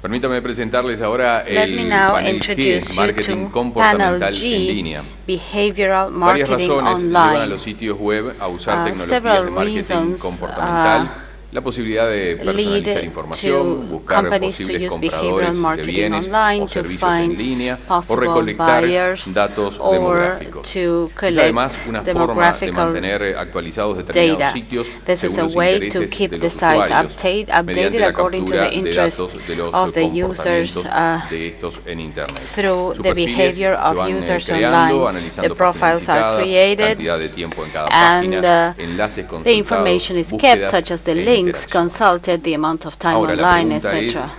Permítame presentarles ahora Let me el now panel G, introduce you marketing to comportamental panel en G, línea. behavioral Varias marketing razones llevan a online. los sitios web a usar tecnologías Several de marketing reasons comportamental, la posibilidad de personalizar lead información, to buscar companies to posibles use compradores behavioral de marketing bienes online o to servicios en find línea o possible recolectar buyers datos or demográficos. to Es collect además una forma de demographical mantener actualizados determinados data. sitios This is según a los way to intereses keep de the los sites usuarios, updated mediante la according to captura the de interest datos de los of the users comportamientos de estos en Internet. through Sus the perfiles behavior se of van users creando, online. analizando The profiles are páginas visitadas, created cantidad de tiempo en cada and página, enlaces the information consultados, is kept, búsquedas such as the e links interacciones. consulted, the amount of time Ahora, la online, pregunta etc.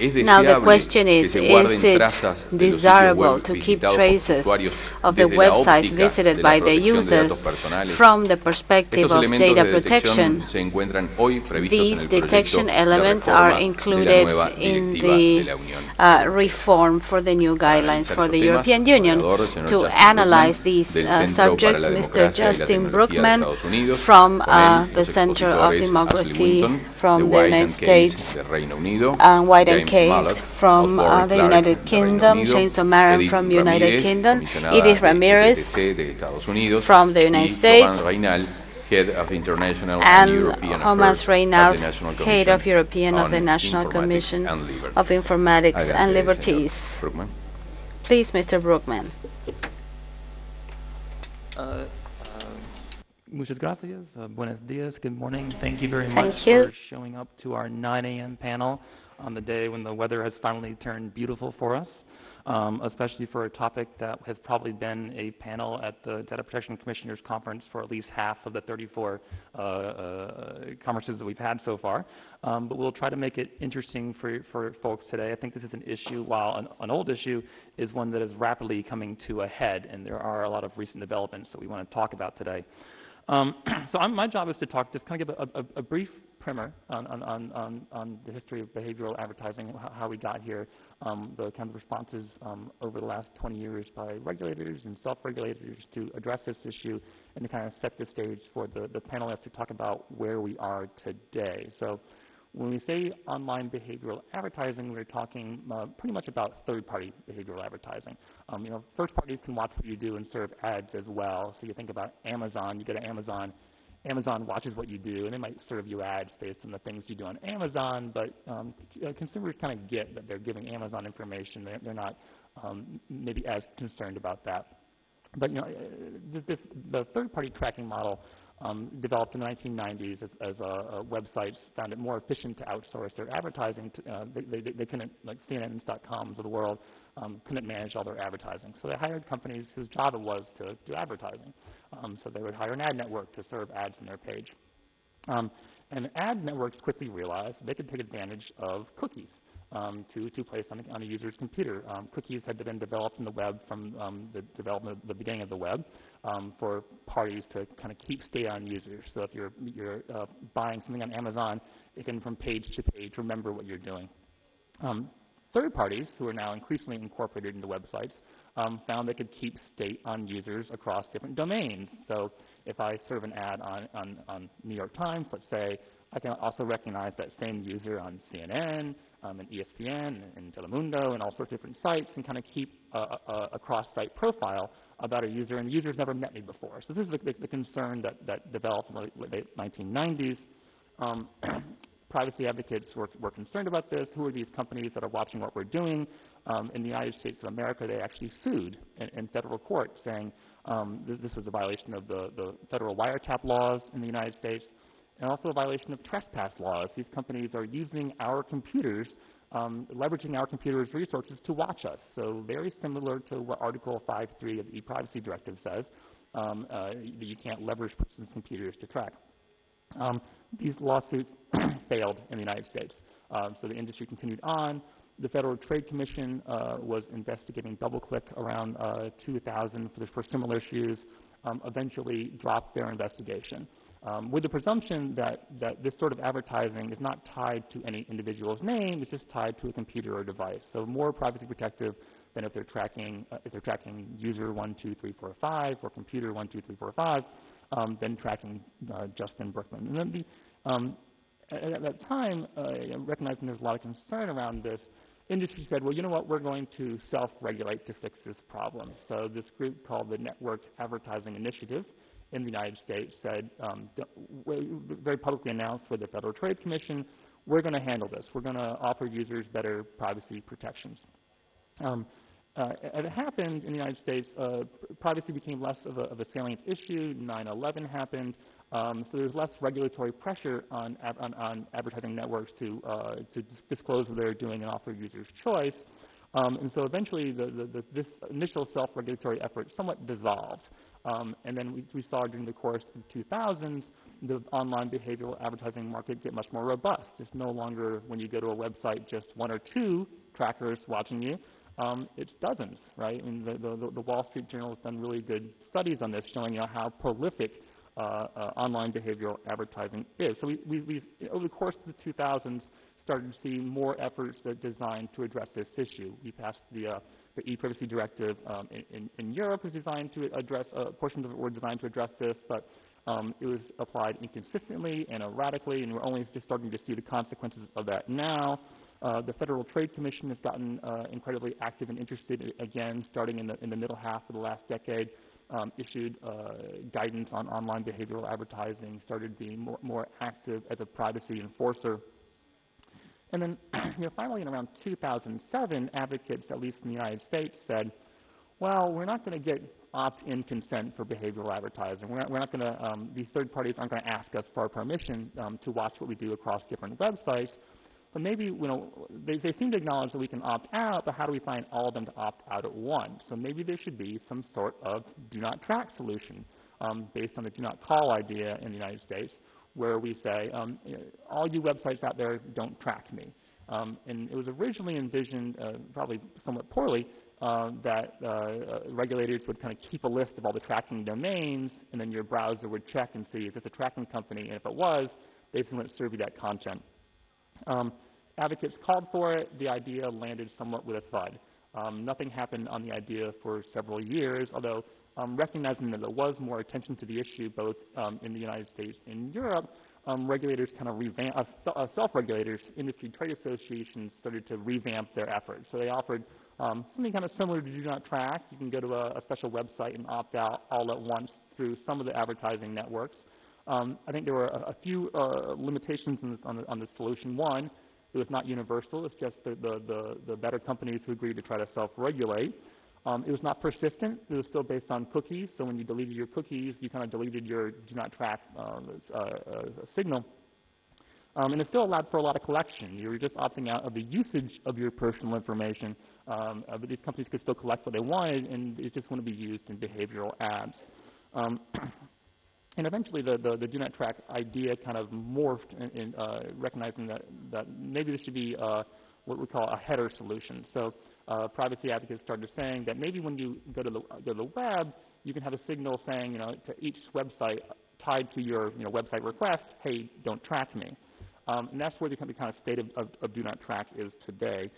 ¿es Now the deseable question que is se guarden it trazas de los sitios desirable web to keep visitados por los traces usuarios of the desde la websites óptica visited de la by the protección de datos users personales? from the perspective Estos of elementos data de detección protection? se encuentran hoy previstos en These el proyecto detection de elements reforma are de la included nueva in directiva de the la Unión Europea. reform for the new Para guidelines analizar for estos the temas, European el Union. moderador, señor To Justin analyze Brookman, these del Centro subjects, para la Mr. Democracia y la Justin Tecnología de Brookman Estados Unidos, from con él, the los Center of expositores Ashley Democracy Winton, from de the White United and States, Case de Reino Unido, and White and James Case Mallock, from of the Clark United de Reino Kingdom, Unido, James O'Maran Edith from United Ramírez, Kingdom, comisionada Edith de Ramirez ETC de Estados Unidos, from the United y States, Thomas Reynal, Head of International and and European Thomas Affairs Reynald, at the National Head of Commission European of the on National Informatics Commission and Liberties. of Informatics and Adelante, Liberties. señor Brookman. Please, Mr. Brookman. Muchas gracias. Buenos dias. Good morning. Thank you very Thank much you. for showing up to our 9 a.m. panel on the day when the weather has finally turned beautiful for us, especially for a topic that has probably been a panel at the Data Protection Commissioners Conference for at least half of the 34 conferences that we've had so far. But we'll try to make it interesting for folks today. I think this is an issue, while an old issue, is one that is rapidly coming to a head, and there are a lot of recent developments that we want to talk about today. My job is to talk, just kind of give a brief primer on the history of behavioral advertising, how we got here, the kind of responses over the last 20 years by regulators and self-regulators to address this issue, and to kind of set the stage for the panelists to talk about where we are today. So when we say online behavioral advertising, we're talking pretty much about third-party behavioral advertising. First parties can watch what you do and serve ads as well. So you think about Amazon, you go to Amazon, Amazon watches what you do, and they might serve you ads based on the things you do on Amazon, but consumers kind of get that they're giving Amazon information. They're not maybe as concerned about that. But the third-party tracking model developed in the 1990s as websites found it more efficient to outsource their advertising. They couldn't, like CNNs.coms of the world, couldn't manage all their advertising. So they hired companies whose job it was to do advertising. So they would hire an ad network to serve ads on their page. And ad networks quickly realized they could take advantage of cookies to place on a user's computer. Cookies had been developed in the web from the beginning of the web for parties to kind of keep data on users. So if you're buying something on Amazon, it can from page to page remember what you're doing. Third parties, who are now increasingly incorporated into websites, found they could keep state on users across different domains. So if I serve an ad on New York Times, let's say, I can also recognize that same user on CNN, and ESPN, and Telemundo, and all sorts of different sites, and kind of keep a cross-site profile about a user, and the user's never met me before. So this is the concern that developed in the late 1990s. Privacy advocates were concerned about this. Who are these companies that are watching what we're doing? In the United States of America, they actually sued in federal court, saying this was a violation of the federal wiretap laws in the United States, and also a violation of trespass laws. These companies are using our computers, leveraging our computers' resources to watch us. So very similar to what Article 5.3 of the e-privacy directive says, that you can't leverage persons' computers to track. These lawsuits failed in the United States. So the industry continued on. The Federal Trade Commission was investigating DoubleClick around 2000 for similar issues, eventually dropped their investigation. With the presumption that this sort of advertising is not tied to any individual's name, it's just tied to a computer or device. So more privacy protective than if they're tracking user 12345 or computer 12345, than tracking Justin Brookman. And then at that time, recognizing there's a lot of concern around this, industry said, well, you know what, we're going to self-regulate to fix this problem. So this group called the Network Advertising Initiative in the United States said, very publicly announced with the Federal Trade Commission, we're going to handle this. We're going to offer users better privacy protections. It happened in the United States, privacy became less of a salient issue. 9/11 happened, so there's less regulatory pressure on advertising networks to disclose what they're doing and offer users choice. And so eventually this initial self-regulatory effort somewhat dissolved. And then we saw during the course of the 2000s the online behavioral advertising market get much more robust. It's no longer, when you go to a website, just one or two trackers watching you. It's dozens, right? I mean, the Wall Street Journal has done really good studies on this, showing how prolific online behavioral advertising is. So we've over the course of the 2000s, started to see more efforts that are designed to address this issue. We passed the e-privacy directive in Europe, was designed to address, portions of it were designed to address this, but it was applied inconsistently and erratically, and we're only just starting to see the consequences of that now. The Federal Trade Commission has gotten incredibly active and interested again, starting in the middle half of the last decade, issued guidance on online behavioral advertising, started being more active as a privacy enforcer. And then, finally in around 2007, advocates, at least in the United States, said, well, we're not going to get opt-in consent for behavioral advertising. We're not going to, these third parties aren't going to ask us for our permission to watch what we do across different websites. But maybe, they seem to acknowledge that we can opt out, but how do we find all of them to opt out at once? So maybe there should be some sort of do not track solution based on the do not call idea in the United States, where we say, all you websites out there, don't track me. And it was originally envisioned, probably somewhat poorly, that regulators would kind of keep a list of all the tracking domains, and then your browser would check and see, is this a tracking company? And if it was, they would serve you that content. Advocates called for it. The idea landed somewhat with a thud. Nothing happened on the idea for several years, although recognizing that there was more attention to the issue both in the United States and Europe, regulators kind of revamped, self-regulators, industry trade associations started to revamp their efforts. So they offered something kind of similar to do not track. You can go to a special website and opt out all at once through some of the advertising networks. I think there were a few limitations on the solution. One, it was not universal. It's just the better companies who agreed to try to self-regulate. It was not persistent. It was still based on cookies. So when you deleted your cookies, you kind of deleted your do not track signal. And it still allowed for a lot of collection. You were just opting out of the usage of your personal information. But these companies could still collect what they wanted, and it just wouldn't be used in behavioral ads. And eventually the do not track idea kind of morphed in recognizing that maybe this should be what we call a header solution. So privacy advocates started saying that maybe when you go to the web, you can have a signal saying, to each website tied to your website request, hey, don't track me. And that's where the kind of state of do not track is today.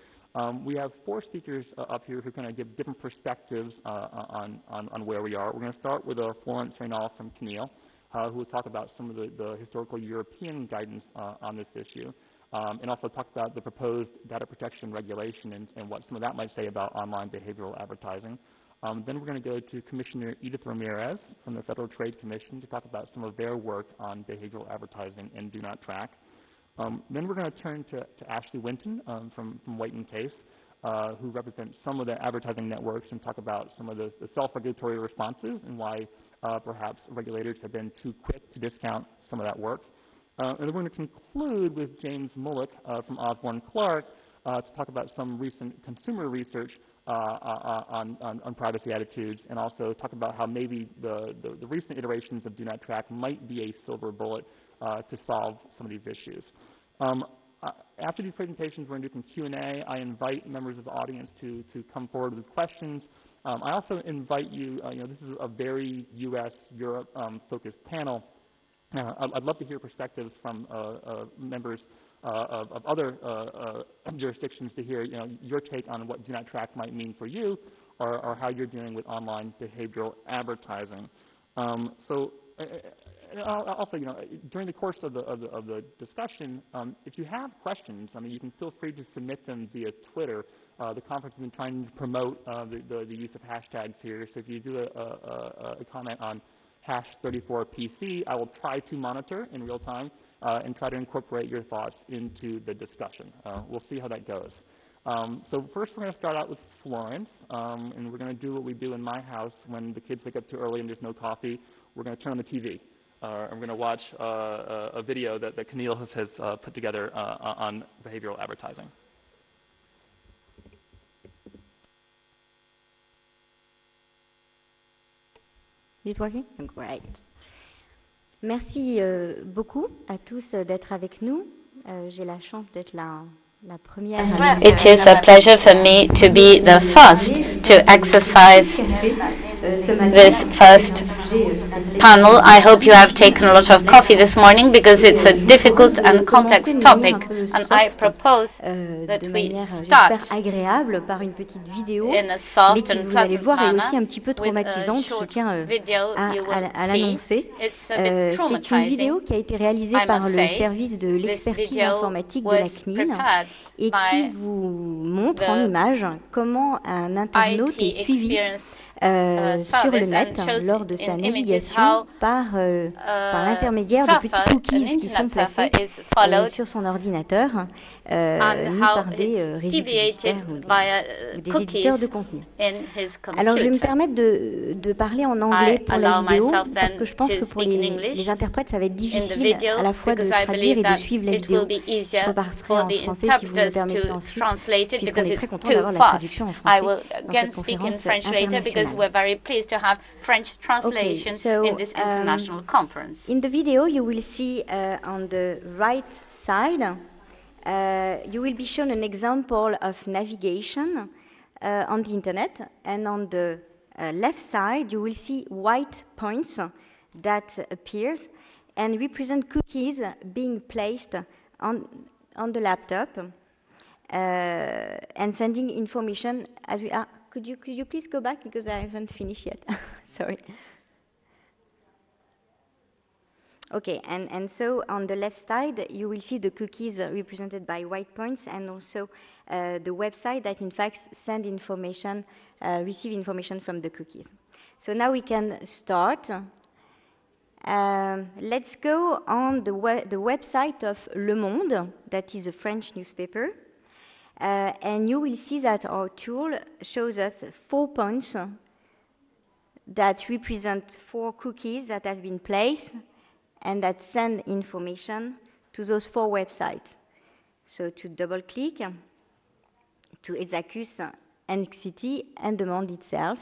We have four speakers up here who kind of give different perspectives on where we are. We're going to start with Florence Reynal from CNIL, who will talk about some of the historical European guidance on this issue, and also talk about the proposed data protection regulation and what some of that might say about online behavioral advertising. Then we're going to go to Commissioner Edith Ramirez from the Federal Trade Commission to talk about some of their work on behavioral advertising and do not track. Then we're going to turn to Ashley Winton from White & Case, who represents some of the advertising networks, and talk about some of the self-regulatory responses and why perhaps regulators have been too quick to discount some of that work. And then we're going to conclude with James Mullick from Osborne Clark to talk about some recent consumer research on privacy attitudes, and also talk about how maybe the recent iterations of do not track might be a silver bullet to solve some of these issues. After these presentations, we're going to do some Q&A. I invite members of the audience to come forward with questions. I also invite you, this is a very U.S., Europe focused panel. I'd love to hear perspectives from members of other jurisdictions to hear, your take on what do not track might mean for you, or how you're dealing with online behavioral advertising. So Also, during the course of the discussion, if you have questions, you can feel free to submit them via Twitter. The conference has been trying to promote the use of hashtags here. So if you do a comment on #34PC, I will try to monitor in real time and try to incorporate your thoughts into the discussion. We'll see how that goes. So first we're going to start out with Florence, and we're going to do what we do in my house when the kids wake up too early and there's no coffee. We're going to turn on the TV. And we're going to watch a video that Camille has put together on behavioral advertising. Is it working? Great. Merci beaucoup à tous d'être avec nous. J'ai la chance d'être la première. It is a pleasure for me to be the first to exercise this first panel. I hope you have taken a lot of coffee this morning because it's a difficult and complex topic, and I propose that we start in a soft and pleasant manner with a short video you will see. It's a bit traumatizing, I must say. This video was prepared et qui vous montre en image comment un internaute est suivi sur le net lors de sa navigation par l'intermédiaire de petits cookies qui sont placés sur son ordinateur mis par des réseaux publicitaires ou des éditeurs de contenu. Alors je vais me permettre de parler en anglais pour la vidéo parce que je pense que pour les interprètes ça va être difficile à la fois de traduire et de suivre la vidéo. Je repasserai en français si vous me permettez ensuite puisqu'on est très content d'avoir la traduction en français dans cette conférence internationale. We're very pleased to have French translation in this international conference. In the video, you will see on the right side, you will be shown an example of navigation on the internet, and on the left side, you will see white points that appears and represent cookies being placed on the laptop and sending information as we are. Could you please go back because I haven't finished yet? Sorry. Okay, and so on the left side, you will see the cookies represented by white points and also the website that in fact send information, receive information from the cookies. So now we can start. Let's go on the website of Le Monde, that is a French newspaper. And you will see that our tool shows us 4 points that represent 4 cookies that have been placed and that send information to those 4 websites. So to double-click to Exacus, NXT, and the Monde itself.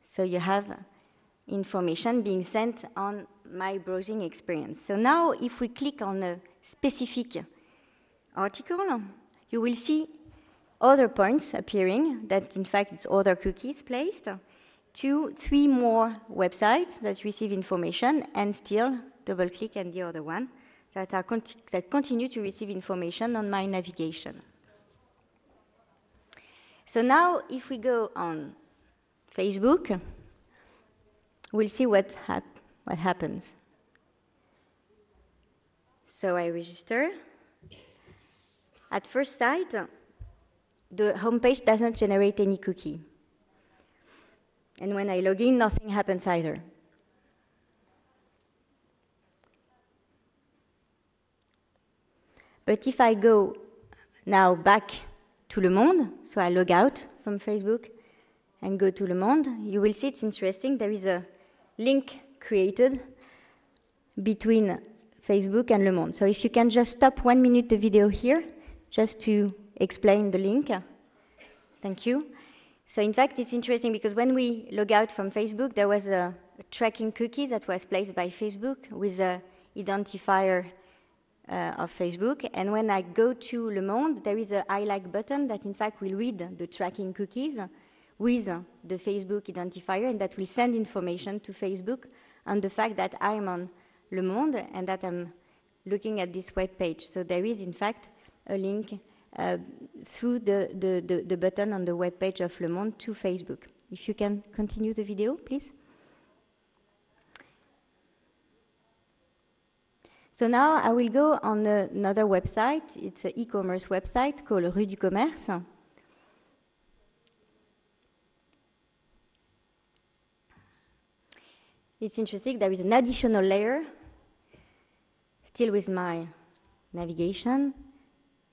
So you have information being sent on my browsing experience. So now if we click on a specific article, you will see other points appearing that in fact it's other cookies placed, 2, 3 more websites that receive information and still double click on the other one that continue to receive information on my navigation. So now if we go on Facebook, we'll see what happens. So I register. At first sight, the homepage doesn't generate any cookie. And when I log in, nothing happens either. But if I go now back to Le Monde, so I log out from Facebook and go to Le Monde, you will see it's interesting. There is a link created between Facebook and Le Monde. So if you can just stop 1 minute the video here, just to explain the link. Thank you. So in fact, it's interesting because when we log out from Facebook, there was a tracking cookie that was placed by Facebook with an identifier of Facebook. And when I go to Le Monde, there is a I like button that in fact will read the tracking cookies with the Facebook identifier, and that will send information to Facebook on the fact that I'm on Le Monde and that I'm looking at this web page. So there is in fact a link through the button on the web page of Le Monde to Facebook. If you can continue the video, please. So now I will go on another website. It's an e-commerce website called Rue du Commerce. It's interesting, there is an additional layer, still with my navigation.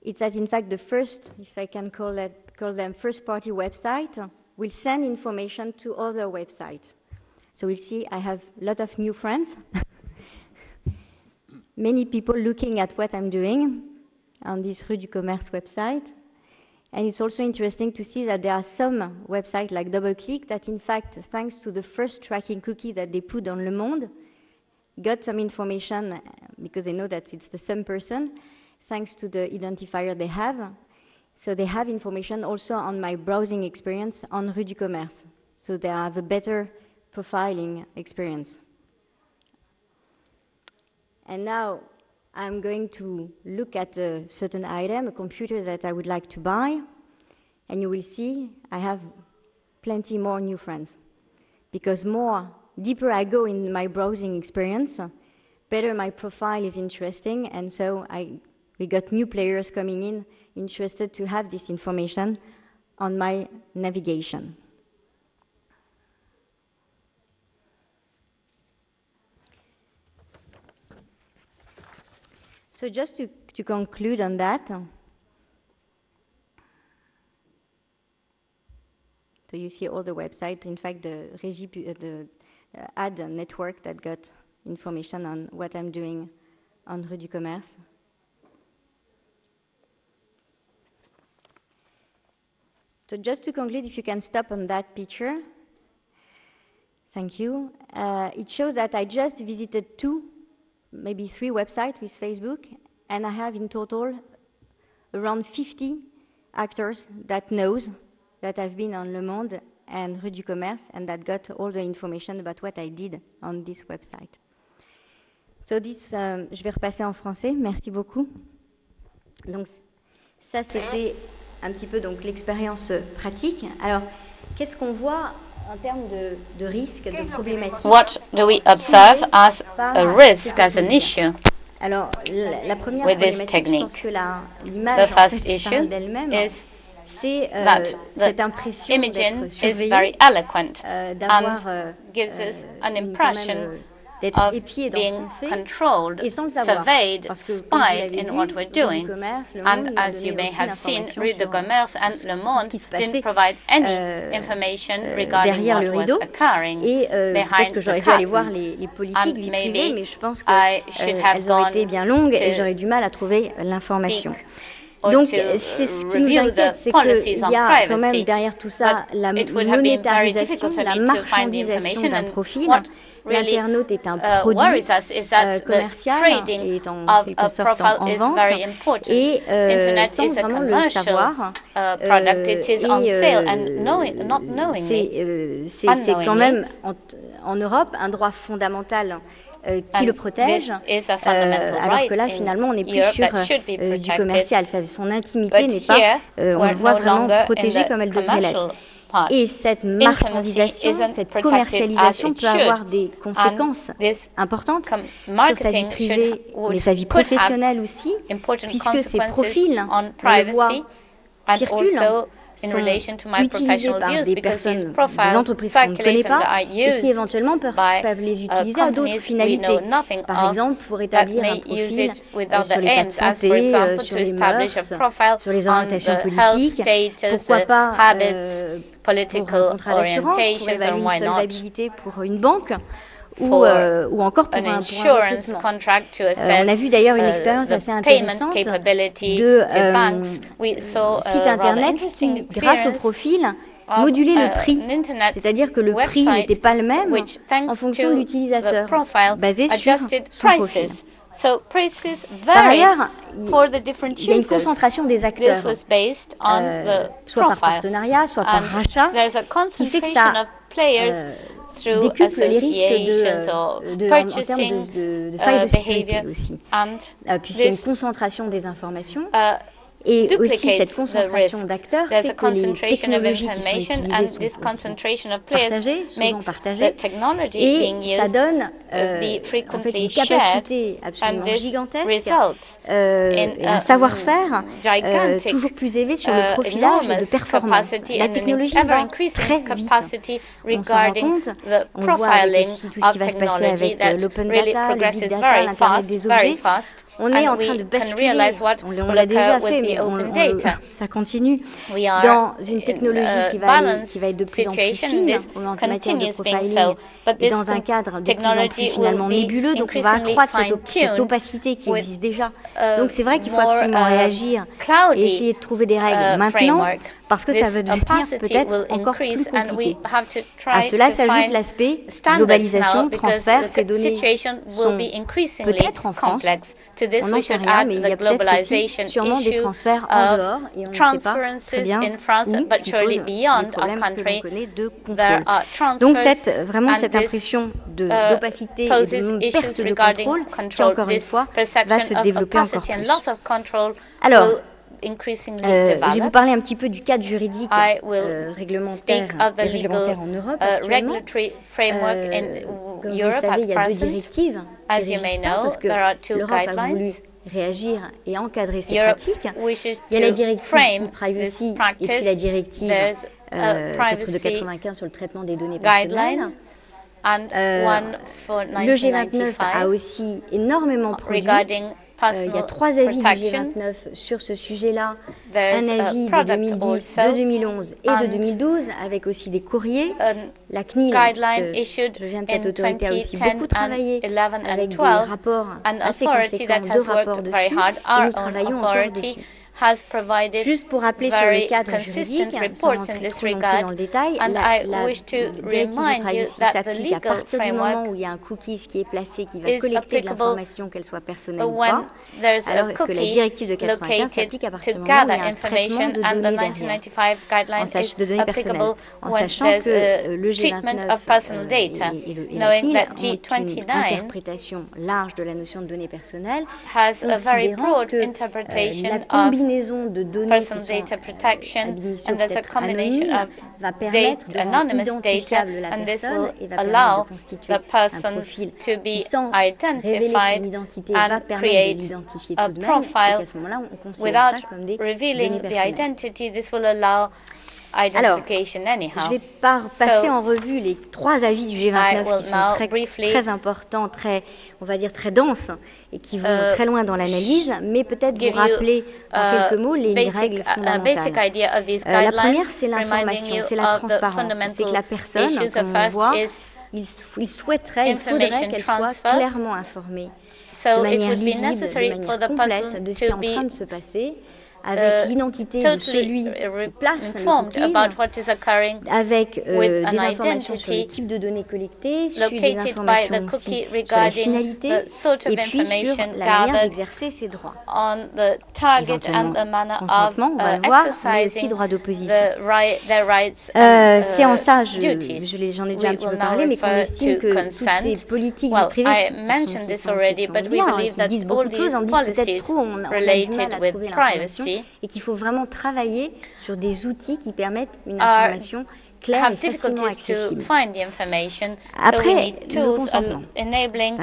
It's that, in fact, the first, if I can call them first-party website, will send information to other websites. So we'll see I have a lot of new friends, many people looking at what I'm doing on this Rue du Commerce website. And it's also interesting to see that there are some websites like DoubleClick that, in fact, thanks to the first tracking cookie that they put on Le Monde, got some information because they know that it's the same person, thanks to the identifier they have. So they have information also on my browsing experience on Rue du Commerce. So they have a better profiling experience. And now I'm going to look at a certain item, a computer that I would like to buy, and you will see I have plenty more new friends. Because deeper I go in my browsing experience, better my profile is interesting, and so we got new players coming in, interested to have this information on my navigation. So just to conclude on that, so you see all the websites, in fact, the ad network that got information on what I'm doing on Rue du Commerce. So just to conclude, if you can stop on that picture, thank you. It shows that I just visited 2, maybe 3 websites with Facebook, and I have in total around 50 actors that knows that I've been on Le Monde and Rue du Commerce and that got all the information about what I did on this website. So this, je vais repasser en français, merci beaucoup. Donc ça c'était un petit peu donc l'expérience pratique. Alors qu'est-ce qu'on voit en termes de risques, de problématiques? What do we observe as a risk, as an issue Alors, la première with this problématique, je pense technique? que l'image The first issue parle d'elle-même, is c'est that cette the impression imaging d'être is surveillé, very eloquent d'avoir and gives us an quand même, impression d'être of épié dans ce being qu'on fait, controlled, et sans le savoir. surveyed, Parce que, comme vous spied l'avez in vu, what we're Rue du doing. Commerce, Le Monde And ne nous as you donnait may aucune have seen, information Rue de sur Commerce and Le ce Monde qui se passait, didn't provide any information regarding derrière what le was rideau. occurring Et peut-être behind que the j'aurais dû aller voir curtain. les politiques And vie maybe privée, mais je pense I should have qu'elles auraient été gone bien longues et to j'aurais du mal à trouver l'information. or Donc, to c'est ce qui nous review inquiète, the c'est policies qu'il on y a quand même privacy. derrière tout ça But la it would have been very monétarisation, difficult for la me to find the marchandisation information, d'un and profil. what really L'internaute est un produit worries us is that the commercial trading et est en of quelque a sorte profile en is vente very important. et Internet sans is a vraiment le commercial savoir. product. It is on sale, and not knowingly, C'est quand même en Europe un droit fondamental qui le protège, alors que là, finalement, on n'est plus sur du commercial. Son intimité n'est pas, on le voit vraiment protégée comme elle devrait l'être. Et cette marchandisation, cette commercialisation peut avoir des conséquences importantes sur sa vie privée, mais sa vie professionnelle aussi, puisque ces profils, on le voit, circulent, sont utilisés par des personnes, des entreprises qu'on ne connaît pas et qui éventuellement peuvent les utiliser à d'autres finalités. Par exemple, pour établir un profil sur l'état de santé, sur les mœurs, sur les orientations politiques, pourquoi pas pour un contrat d'assurance, pour évaluer une solvabilité pour une banque, ou encore pour un recrutement. On a vu d'ailleurs une expérience assez intéressante de site internet qui, grâce au profil, modulait le prix, c'est-à-dire que le prix n'était pas le même en fonction de l'utilisateur, basé sur son profil. Par ailleurs, il y a une concentration des acteurs, soit par partenariat, soit par rachat, qui fait que ça décuple les risques en termes de failles de sécurité aussi, puisqu'il y a une concentration des informations. Et aussi, cette duplicates the concentration risks. d'acteurs There's fait a que les concentration of technologies qui sont information, and utilisées this sont concentration of players partagées, souvent makes the partagées, technology et being ça used donne be en fait frequently une shared, capacité and absolument this gigantesque results et un in savoir-faire gigantic, toujours plus élevé sur le profilage et de enormous performance. capacity La and an technologie va ever-increasing très vite. capacity On s'en rend regarding compte, the on voit avec profiling aussi tout ce of qui va se passer technology avec that l'open really data, le progresses big data, very l'Internet fast, des very objets. fast, On est en and train de we can basculer, realize what on will l'a déjà occur fait, with mais the open data. ça continue We are dans une in technologie a qui va balanced être de plus en plus situation. fine This en matière de continues being profiling so, but et this dans un cadre de plus en plus technology finalement will be nébuleux, donc on va increasingly accroître cette fine-tuned opacité qui with existe déjà. a Donc c'est vrai qu'il faut more, absolument réagir et cloudy, essayer de trouver des règles maintenant, framework. parce que ça This va devenir opacity peut-être will encore plus increase, and we compliqué. have to À try cela to s'ajoute find l'aspect standards globalisation, now, because transfert. Ces the données situation will sont be increasingly peut-être en France, complex. To this on we n'en sait should rien, add mais il y the a peut-être aussi globalization sûrement des issue transferts en of dehors et on ne sait pas très transferences bien in France, où, but ce qui surely pose des beyond our problèmes que l'on country. connaît de There contrôle. are Donc transfers, vraiment and cette this impression d'opacité et poses de issues perte de regarding contrôle qui control. encore une This fois va se perception of développer encore opacity and plus. loss of control Alors, will increasingly je vais vous develop. parler un petit peu du cadre juridique I will réglementaire, speak of the et legal réglementaire en Europe actuellement. regulatory framework in Comme vous le Europe savez, il y at a deux present. directives As qui you may régissent ça, know, parce que there are two l'Europe a voulu guidelines. réagir et encadrer ces Europe pratiques. wishes Il y a la to directive frame privacy this practice. et puis la directive There's a de privacy 95 sur le traitement des données personnelles. guideline and one for Le G29 a 1995 aussi énormément produit. regarding Il y a personal 3 avis du protection. G29 sur ce sujet-là. There's Un a avis de product 2010, also de 2011 et de and 2012, avec aussi des courriers. a La CNIL, guideline parce que issued je viens de cette in autorité, a aussi 2010 beaucoup travaillé and 11 and avec des 12, rapports an assez authority conséquents, that 2 has rapports worked very dessus, hard, et our nous own travaillons encore authority, dessus. has provided Juste pour rappeler sur le very cadre consistent juridique, sans reports in rentrer this trop non plus regard, dans le détail, and I la wish to directive de remind you privacy that the s'applique à legal partir du moment framework où il y a un cookie qui est placé, qui va is collecter de applicable l'information, qu'elle soit personnelle ou when pas, there's a alors que la cookie directive de 95 located s'applique à partir to du moment où il y gather a un traitement information, de and the données derrière, 1995 guideline is de données personnelles, applicable en when sachant there's que a le treatment G29 of personal data, et la knowing CNIL that ont une G29 interprétation large de la notion de données personnelles, has a very considérant broad que la interpretation of combinaison de données qui personal sont data protection, administrées and there's a peut-être combination anonymes, of va permettre de rendre anonymous data, identifiable la and this personne will et va permettre allow de constituer the un person profil to qui, be sans révéler identified son identité, va and permettre de create l'identifier a tout de même, et profile qu'à ce moment-là, on considère ça without comme des revealing données the personnelles. identity. This will allow identification Je anyhow. vais passer So, en revue les 3 avis du I G29 will qui sont now très, briefly très importants, très, on va dire très denses et qui vont très loin dans l'analyse, mais peut-être vous give you rappeler en quelques mots les basic, règles a basic fondamentales. idea of these La guidelines, première, c'est reminding l'information, you c'est la of the transparence. C'est que fundamental la personne, issues. The comme on le first voit, is il souhaiterait, il faudrait information qu'elle soit transfer. clairement informée, de So it manière would be lisible, de necessary for manière the complète person de ce qui est to en train be de se passer, avec l'identité de celui qui place les informed cookies, about what is occurring avec with des an informations sur le identity type de données collectées, sur des located by informations the cookie aussi sur la regarding finalité, the sort of et puis sur information la manière gathered d'exercer ses droits. on the target and the manner of Consentement, on va le voir, mais aussi exercising droit d'opposition. their rights and C'est en ça, duties. j'en ai déjà un We petit will peu now parlé, mais qu'on refer estime to que toutes ces consent. politiques Well, du privé I qui mentioned this already, but we bien, believe qui that disent all beaucoup de choses, these en disent peut-être policies trop, on a du mal related à with trouver l'information, privacy et qu'il faut vraiment travailler sur des outils qui permettent une are information claire et have facilement difficulties to accessible. find the information. Après, So we need le tools consentement. enabling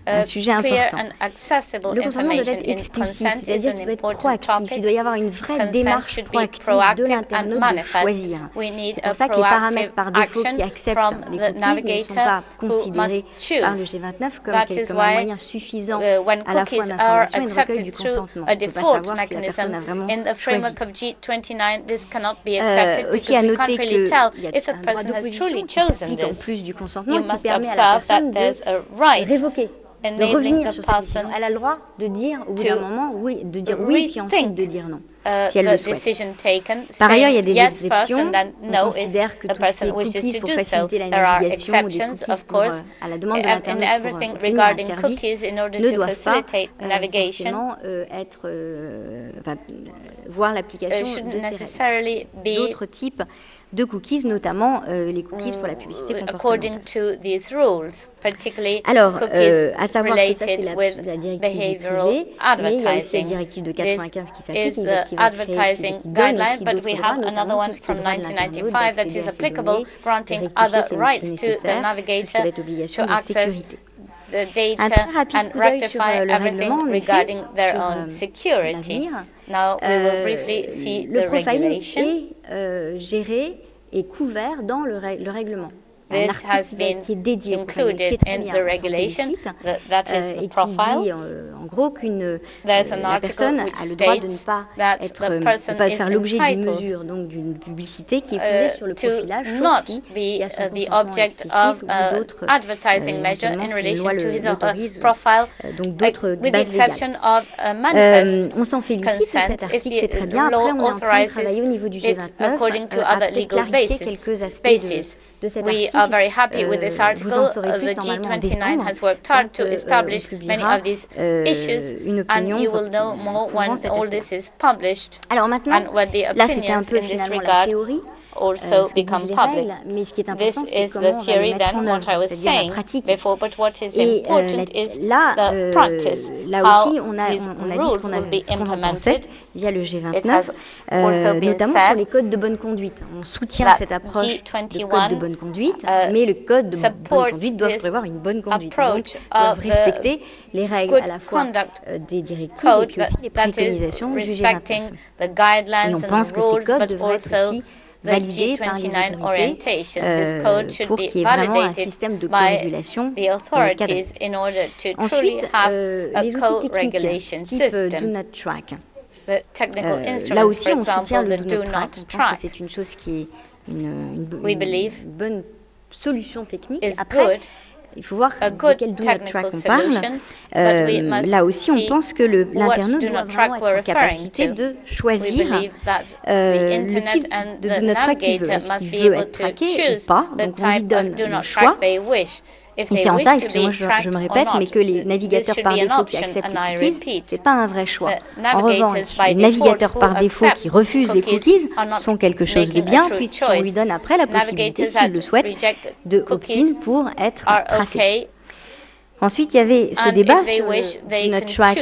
Un sujet clear important. and accessible Le consentement doit information être in explicite, consent is c'est-à-dire an qu'il doit être important proactif. topic. Il doit y avoir une vraie Consent démarche should be proactive de proactive and l'internaute de manifest. choisir. We need C'est a pour ça que les paramètres proactive par défaut action qui acceptent from les the cookies ne sont navigator pas who considérés must par le choose. G29 comme That is un why moyen suffisant when à la cookies fois are d'information et de recueil du accepted through consentement. a On ne peut pas default savoir si la personne mechanism a vraiment in the choisi. framework of G29, this cannot be accepted Aussi because à we noter can't really qu'il tell y a if the un droit person has d'opposition truly qui chosen s'applique en this. plus du consentement You qui must permet à la observe that personne there's de a right révoquer, de enabling revenir the sur sa décision. person Elle a le droit de dire au bout to d'un moment oui, de dire oui, puis ensuite rethink de dire non, si elle the le souhaite. decision taken, Par ailleurs, il y a saying des yes first exceptions. and then On no if considère que the tout ce qui person est wishes cookies to pour do so. faciliter la There are navigation, ou des exceptions, cookies of pour, course, à la demande de and l'internaute pour everything obtenir un regarding service, cookies in order ne to doivent pas facilitate navigation forcément voir l'application shouldn't de ces necessarily règles. be D'autres types de cookies, notamment les cookies pour la publicité according comportementale. to these rules, particularly Alors, cookies à savoir que ça, c'est related la with directive du behavioral privé, mais il y a aussi la advertising. directive de This 95 qui s'applique, is et the advertising guideline, but we have another one from 1995 that is applicable, granting other rights to the navigator to access the data and rectify everything regarding their own security. Now we will briefly see the regulation. Géré et couvert dans le règlement. This has been included in the regulation, that is the profile. There's an article which states that the person is entitled to not be the object of advertising measure in relation to his or her profile, with the exception of manifest consent if the law authorizes it according to other legal bases. We are very happy with this article. The G29 has worked hard to establish many of these issues, and you will know more when all this is published and when the opinions in this regard also become public. This is the theory, then, what I was saying before, but what is important is the practice, how these rules will be implemented. It has also been said les codes de bonne conduite. On soutient cette approche de code de bonne conduite, mais le code de bonne conduite doit prévoir une bonne conduite. Donc, doivent respecter les règles à la fois des directives et puis aussi les préconisations du G29. Et on pense que ces codes devraient être aussi validé par les autorités pour qu'il y ait vraiment un système de co-régulation cadré. Ensuite, les outils techniques type Do Not Track. Là aussi, on soutient le Do Not Track. Je pense que c'est une chose qui est une bonne solution technique. Après, il faut voir de quel Do Not Track on parle. Là aussi, on pense que l'internaute doit vraiment être en capacité de choisir le type de Do Not Track qu'il veut. Est-ce qu'il veut être traqué ou pas? Donc, on lui donne le choix. Et c'est en ça, excusez-moi, je me répète, mais que les navigateurs par défaut qui acceptent les cookies, ce n'est pas un vrai choix. En revanche, les navigateurs par défaut qui refusent les cookies sont quelque chose de bien, puisqu'on lui donne après la possibilité, s'il le souhaite, de opt-in pour être tracé. Ensuite, il y avait ce débat sur Do Not Track,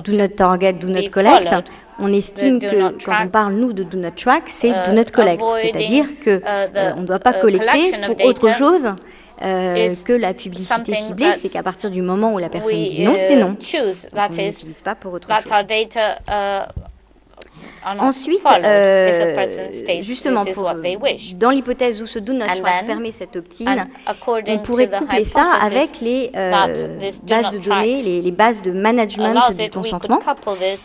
Do Not Target, Do Not Collect. On estime que quand on parle, nous, de Do Not Track, c'est Do Not Collect, c'est-à-dire qu'on ne doit pas collecter pour autre chose que la publicité ciblée, c'est qu'à partir du moment où la personne dit non, c'est non. On n'utilise pas pour autre chose. Ensuite, justement, dans l'hypothèse où ce Do Not Track permet cet opt-in, on pourrait coupler ça avec les bases de données, les bases de management du consentement,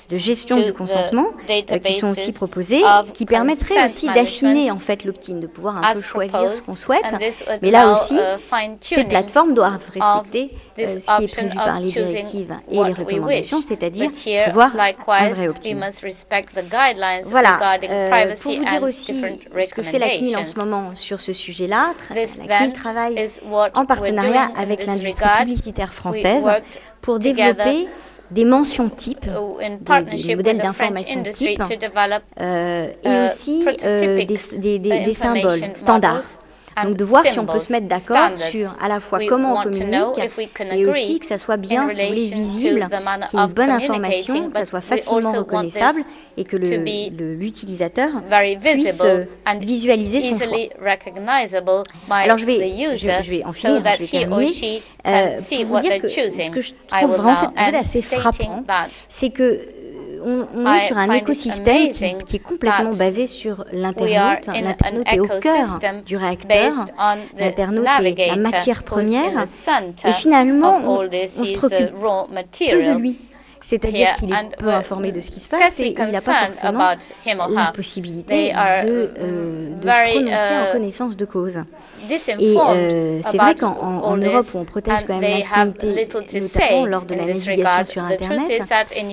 de gestion du consentement, qui sont aussi proposées, qui permettraient aussi d'affiner en fait l'opt-in, de pouvoir un peu choisir ce qu'on souhaite. Mais là aussi, ces plateformes doivent respecter ce qui est prévu par les directives et les recommandations, c'est-à-dire prévoir un vrai opt-in. Voilà, pour vous dire aussi ce que fait la CNIL en ce moment sur ce sujet-là, la CNIL travaille en partenariat avec l'industrie publicitaire française pour développer des mentions types, des modèles d'information types, et aussi des symboles standards. Donc de voir si on peut se mettre d'accord sur à la fois comment on communique et aussi que ça soit bien, si vous voulez, visible, qu'il y ait une bonne information, que ça soit facilement reconnaissable et que l'utilisateur puisse visualiser son choix. Alors je vais en finir, je vais terminer, pour vous dire que ce que je trouve vraiment assez frappant, c'est que on est sur un écosystème qui est complètement basé sur l'internaute. L'internaute est au cœur du réacteur. L'internaute est la matière première. Et finalement, on se préoccupe peu de lui. C'est-à-dire qu'il est peu informé de ce qui se passe et il n'a pas forcément la possibilité de se prononcer en connaissance de cause. Et c'est vrai qu'en Europe, où on protège quand même l'intimité, notamment lors de la navigation sur Internet,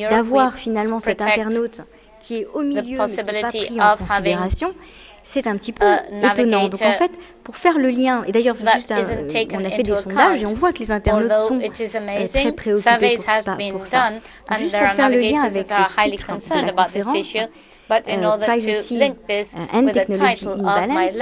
d'avoir finalement cet internaute qui est au milieu mais qui n'est pas pris en considération, c'est un petit peu étonnant. Donc en fait, pour faire le lien, et d'ailleurs on a fait des sondages et on voit que les internautes sont très préoccupés pour ça. Juste pour faire le lien avec le titre de la conférence, Privacy and Technology in Balance,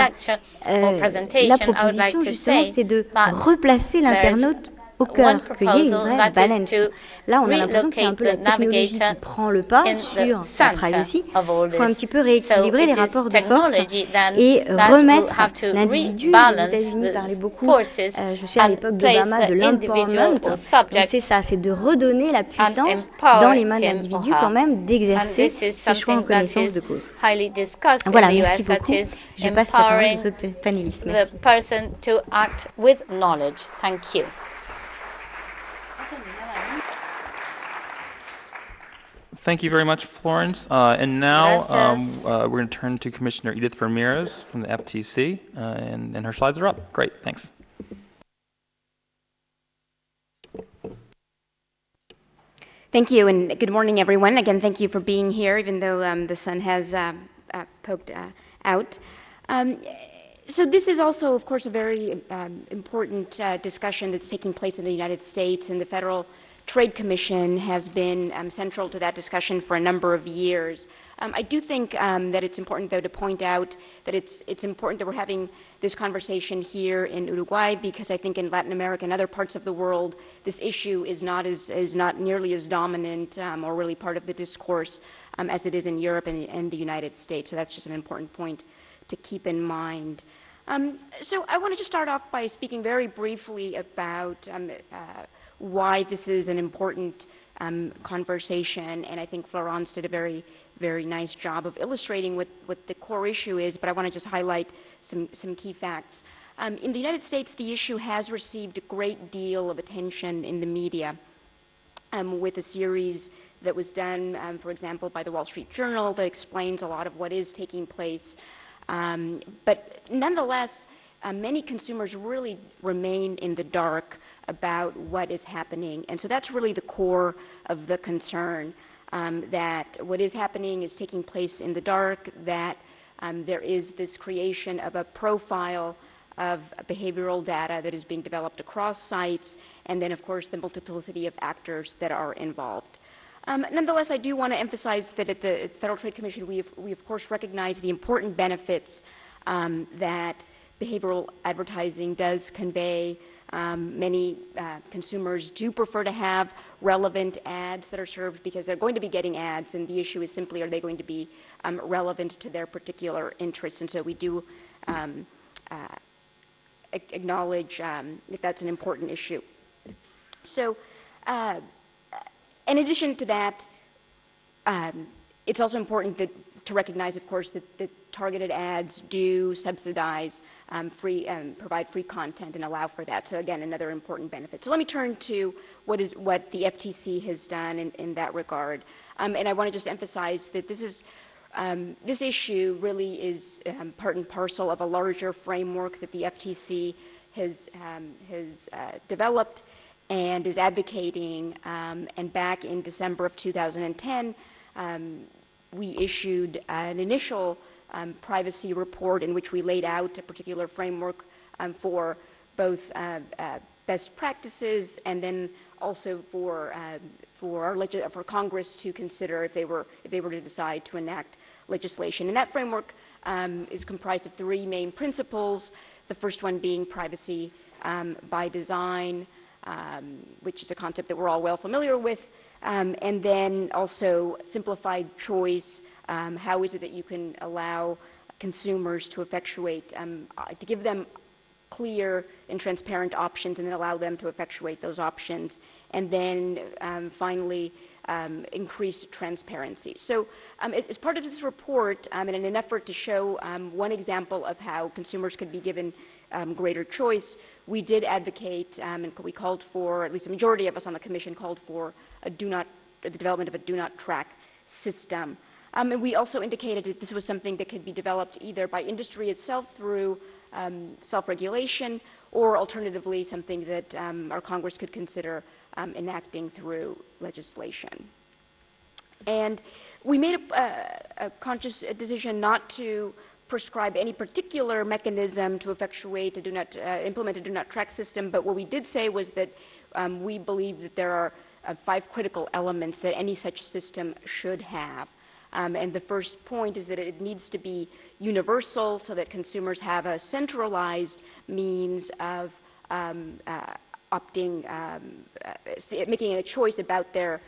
la proposition justement c'est de replacer l'internaute au cœur, qu'il y ait une proposal vraie that is balance. to Là, on a l'impression que c'est un relocate peu la the technologie qui navigator prend le pas in sur the la center privacy. of all Il faut un this. petit peu rééquilibrer So les it is rapports de force technology then et that will remettre have to l'individu. Les rebalance États-Unis the parlaient beaucoup, forces je sais à and l'époque place d'Obama, the de individual l'empowerment. or Donc subject c'est ça, c'est de redonner la and puissance empower dans les mains de him or l'individu her. quand même And d'exercer this is ses choix en something that connaissance is de cause. highly discussed Voilà, in the merci US, that beaucoup. is Je passe la parole empowering aux autres panélistes. the Merci. person to act with knowledge. Thank you. Thank you very much, Florence. And now Gracias. we're going to turn to Commissioner Edith Ramirez from the FTC, and her slides are up. Great, thanks. Thank you, and good morning, everyone. Again, thank you for being here, even though the sun has poked out. So this is also, of course, a very important discussion that's taking place in the United States, and the Federal Trade Commission has been central to that discussion for a number of years. I do think that it's important, though, to point out that it's important that we're having this conversation here in Uruguay, because I think in Latin America and other parts of the world, this issue is not nearly as dominant or really part of the discourse as it is in Europe and the United States. So that's just an important point to keep in mind. So I want to just start off by speaking very briefly about why this is an important conversation, and I think Florence did a very, very nice job of illustrating what the core issue is, but I want to just highlight some key facts. In the United States, the issue has received a great deal of attention in the media with a series that was done, for example, by the Wall Street Journal that explains a lot of what is taking place. But nonetheless, many consumers really remain in the dark about what is happening. And so that's really the core of the concern, that what is happening is taking place in the dark, that there is this creation of a profile of behavioral data that is being developed across sites, and then, of course, the multiplicity of actors that are involved. Nonetheless, I do want to emphasize that at the Federal Trade Commission, we of course recognize the important benefits that behavioral advertising does convey. Many consumers do prefer to have relevant ads that are served because they're going to be getting ads, and the issue is simply, are they going to be relevant to their particular interests? And so we do acknowledge that that's an important issue. So in addition to that, it's also important to recognize, of course, that targeted ads do subsidize provide free content and allow for that. So again, another important benefit. So let me turn to what the FTC has done in that regard. And I want to just emphasize that this issue really is part and parcel of a larger framework that the FTC has developed and is advocating. And back in December of 2010, we issued an initial privacy report in which we laid out a particular framework for both best practices and then also for Congress to consider if they were to decide to enact legislation. And that framework is comprised of three main principles. The first one being privacy by design, which is a concept that we're all well familiar with, and then also simplified choice. How is it that you can allow consumers to effectuate, to give them clear and transparent options and then allow them to effectuate those options? And then finally, increased transparency. So as part of this report, and in an effort to show one example of how consumers could be given greater choice, we did advocate, and we called for, at least a majority of us on the Commission called for the development of a do not track system. And we also indicated that this was something that could be developed either by industry itself through self-regulation, or alternatively something that our Congress could consider enacting through legislation. And we made a conscious decision not to prescribe any particular mechanism to effectuate implement a do not track system, but what we did say was that we believe that there are 5 critical elements that any such system should have. And the first point is that it needs to be universal so that consumers have a centralized means of opting, making a choice about about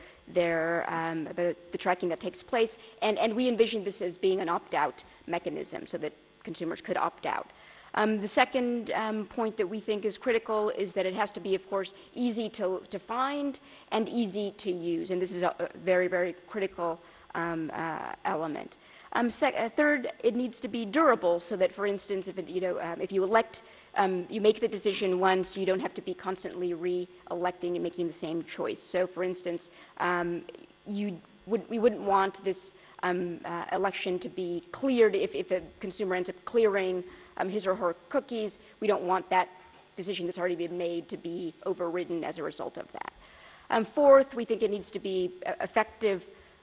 the tracking that takes place, and we envision this as being an opt-out mechanism so that consumers could opt out. The second point that we think is critical is that it has to be, of course, easy to find and easy to use, and this is a very, very critical element. Third, it needs to be durable, so that, for instance, if you elect, you make the decision once, you don't have to be constantly re-electing and making the same choice. So, for instance, we wouldn't want this election to be cleared if a consumer ends up clearing his or her cookies. We don't want that decision that's already been made to be overridden as a result of that. Fourth, we think it needs to be effective,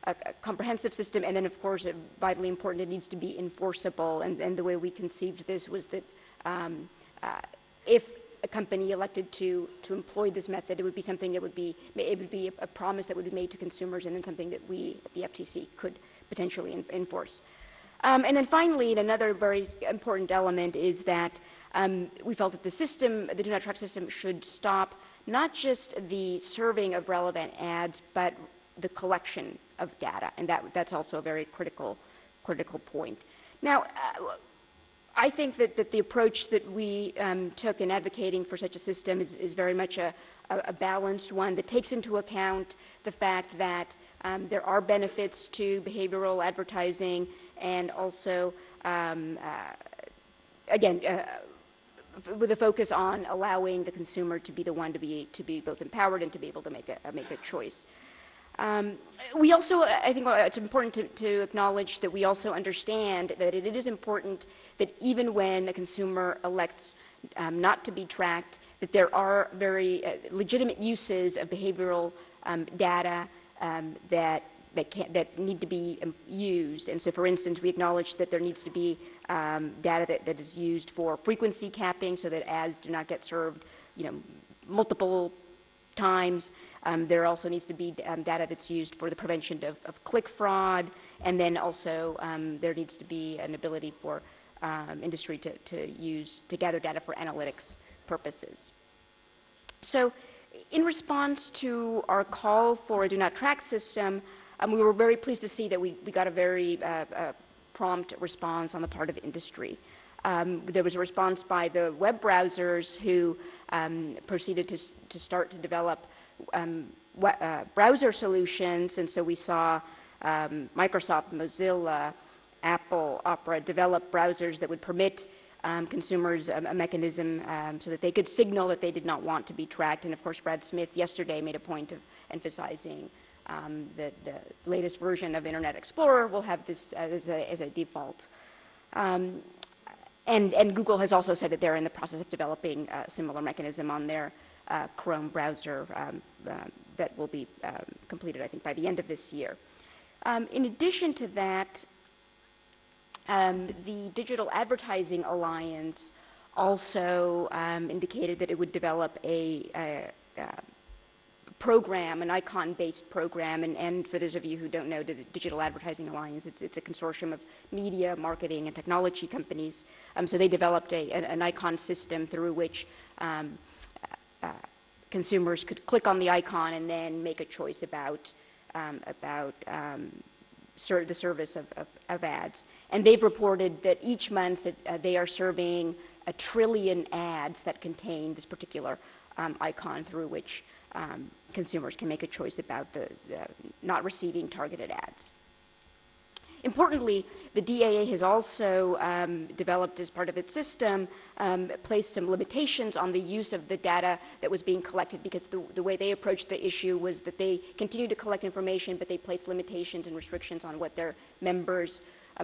a comprehensive system, and then, of course, vitally important, it needs to be enforceable. And the way we conceived this was that if a company elected to employ this method, it would be something that would be a promise that would be made to consumers, and then something that we at the FTC could potentially enforce. And then finally, and another very important element is that we felt that the system, the Do Not Track system, should stop not just the serving of relevant ads, but the collection of data, and that's also a very critical point. Now, I think that the approach that we took in advocating for such a system is very much a balanced one that takes into account the fact that there are benefits to behavioral advertising, and also, again, with a focus on allowing the consumer to be the one to be both empowered and to be able to make a choice. We also, I think it's important to acknowledge that we also understand that it is important that even when a consumer elects not to be tracked, that there are very legitimate uses of behavioral data that need to be used. And so, for instance, we acknowledge that there needs to be data that is used for frequency capping, so that ads do not get served, multiple times. There also needs to be data that's used for the prevention of click fraud, and then also there needs to be an ability for industry to gather data for analytics purposes. So, in response to our call for a Do Not Track system, we were very pleased to see that we got a very prompt response on the part of industry. There was a response by the web browsers who proceeded to start to develop browser solutions, and so we saw Microsoft, Mozilla, Apple, Opera develop browsers that would permit consumers a mechanism so that they could signal that they did not want to be tracked. And of course, Brad Smith yesterday made a point of emphasizing that the latest version of Internet Explorer will have this as a default. And Google has also said that they're in the process of developing a similar mechanism on their Chrome browser that will be completed, I think, by the end of this year. In addition to that, the Digital Advertising Alliance also indicated that it would develop a program, an icon-based program, and for those of you who don't know, the Digital Advertising Alliance, it's a consortium of media, marketing, and technology companies. So they developed an icon system through which consumers could click on the icon and then make a choice about the service of ads. And they've reported that each month that they are serving 1 trillion ads that contain this particular icon, through which consumers can make a choice about not receiving targeted ads. Importantly, the DAA has also developed, as part of its system, placed some limitations on the use of the data that was being collected, because the way they approached the issue was that they continued to collect information, but they placed limitations and restrictions on what their members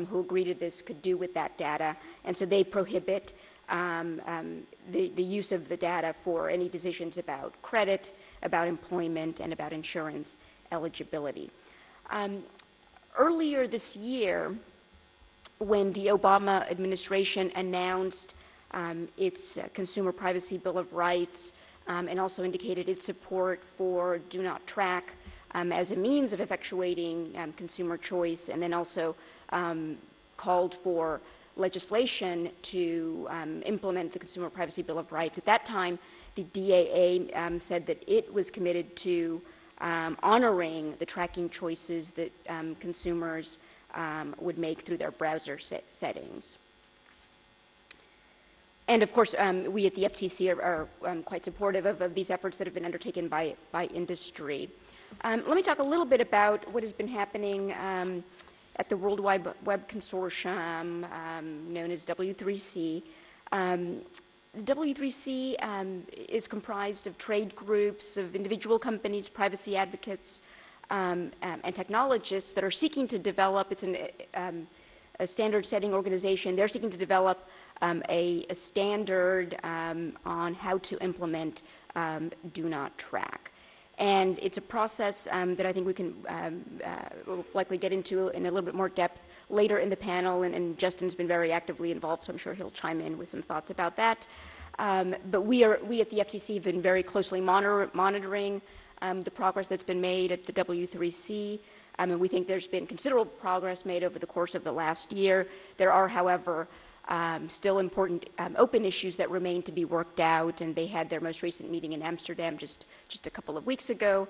who agreed to this could do with that data. And so they prohibit the use of the data for any decisions about credit, about employment, and about insurance eligibility. Earlier this year, when the Obama administration announced its Consumer Privacy Bill of Rights and also indicated its support for Do Not Track as a means of effectuating consumer choice, and then also called for legislation to implement the Consumer Privacy Bill of Rights. At that time, the DAA said that it was committed to honoring the tracking choices that consumers would make through their browser settings. And of course, we at the FTC are quite supportive of these efforts that have been undertaken by industry. Let me talk a little bit about what has been happening at the World Wide Web Consortium, known as W3C. The W3C is comprised of trade groups, of individual companies, privacy advocates, and technologists that are seeking to develop, it's a standard-setting organization, they're seeking to develop a standard on how to implement do not track. And it's a process that I think we can we'll likely get into in a little bit more depth later in the panel, and Justin's been very actively involved, so I'm sure he'll chime in with some thoughts about that. But we at the FTC have been very closely monitoring the progress that's been made at the W3C. And we think there's been considerable progress made over the course of the last year. There are, however, still important open issues that remain to be worked out, and they had their most recent meeting in Amsterdam just a couple of weeks ago.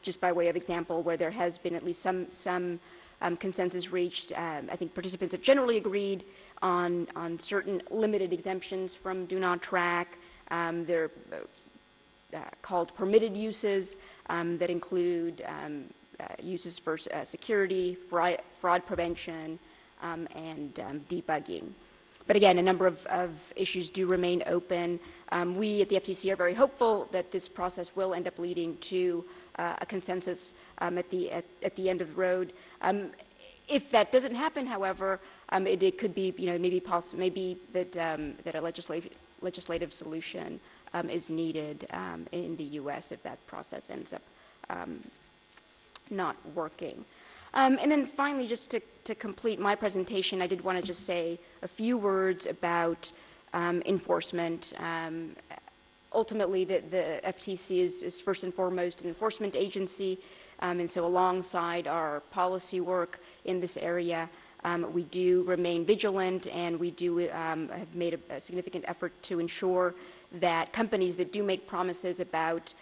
Just by way of example, where there has been at least some consensus reached, I think participants have generally agreed on certain limited exemptions from do not track. They're called permitted uses that include uses for security, fraud prevention, and debugging. But again, a number of issues do remain open. We at the FTC are very hopeful that this process will end up leading to a consensus at the end of the road. If that doesn't happen, however, it could be, maybe that a legislative solution is needed in the U.S. if that process ends up not working. And then finally, just to complete my presentation, I did want to just say a few words about enforcement. Ultimately, the FTC is first and foremost an enforcement agency, and so alongside our policy work in this area, we do remain vigilant, and we do have made a significant effort to ensure that companies that do make promises about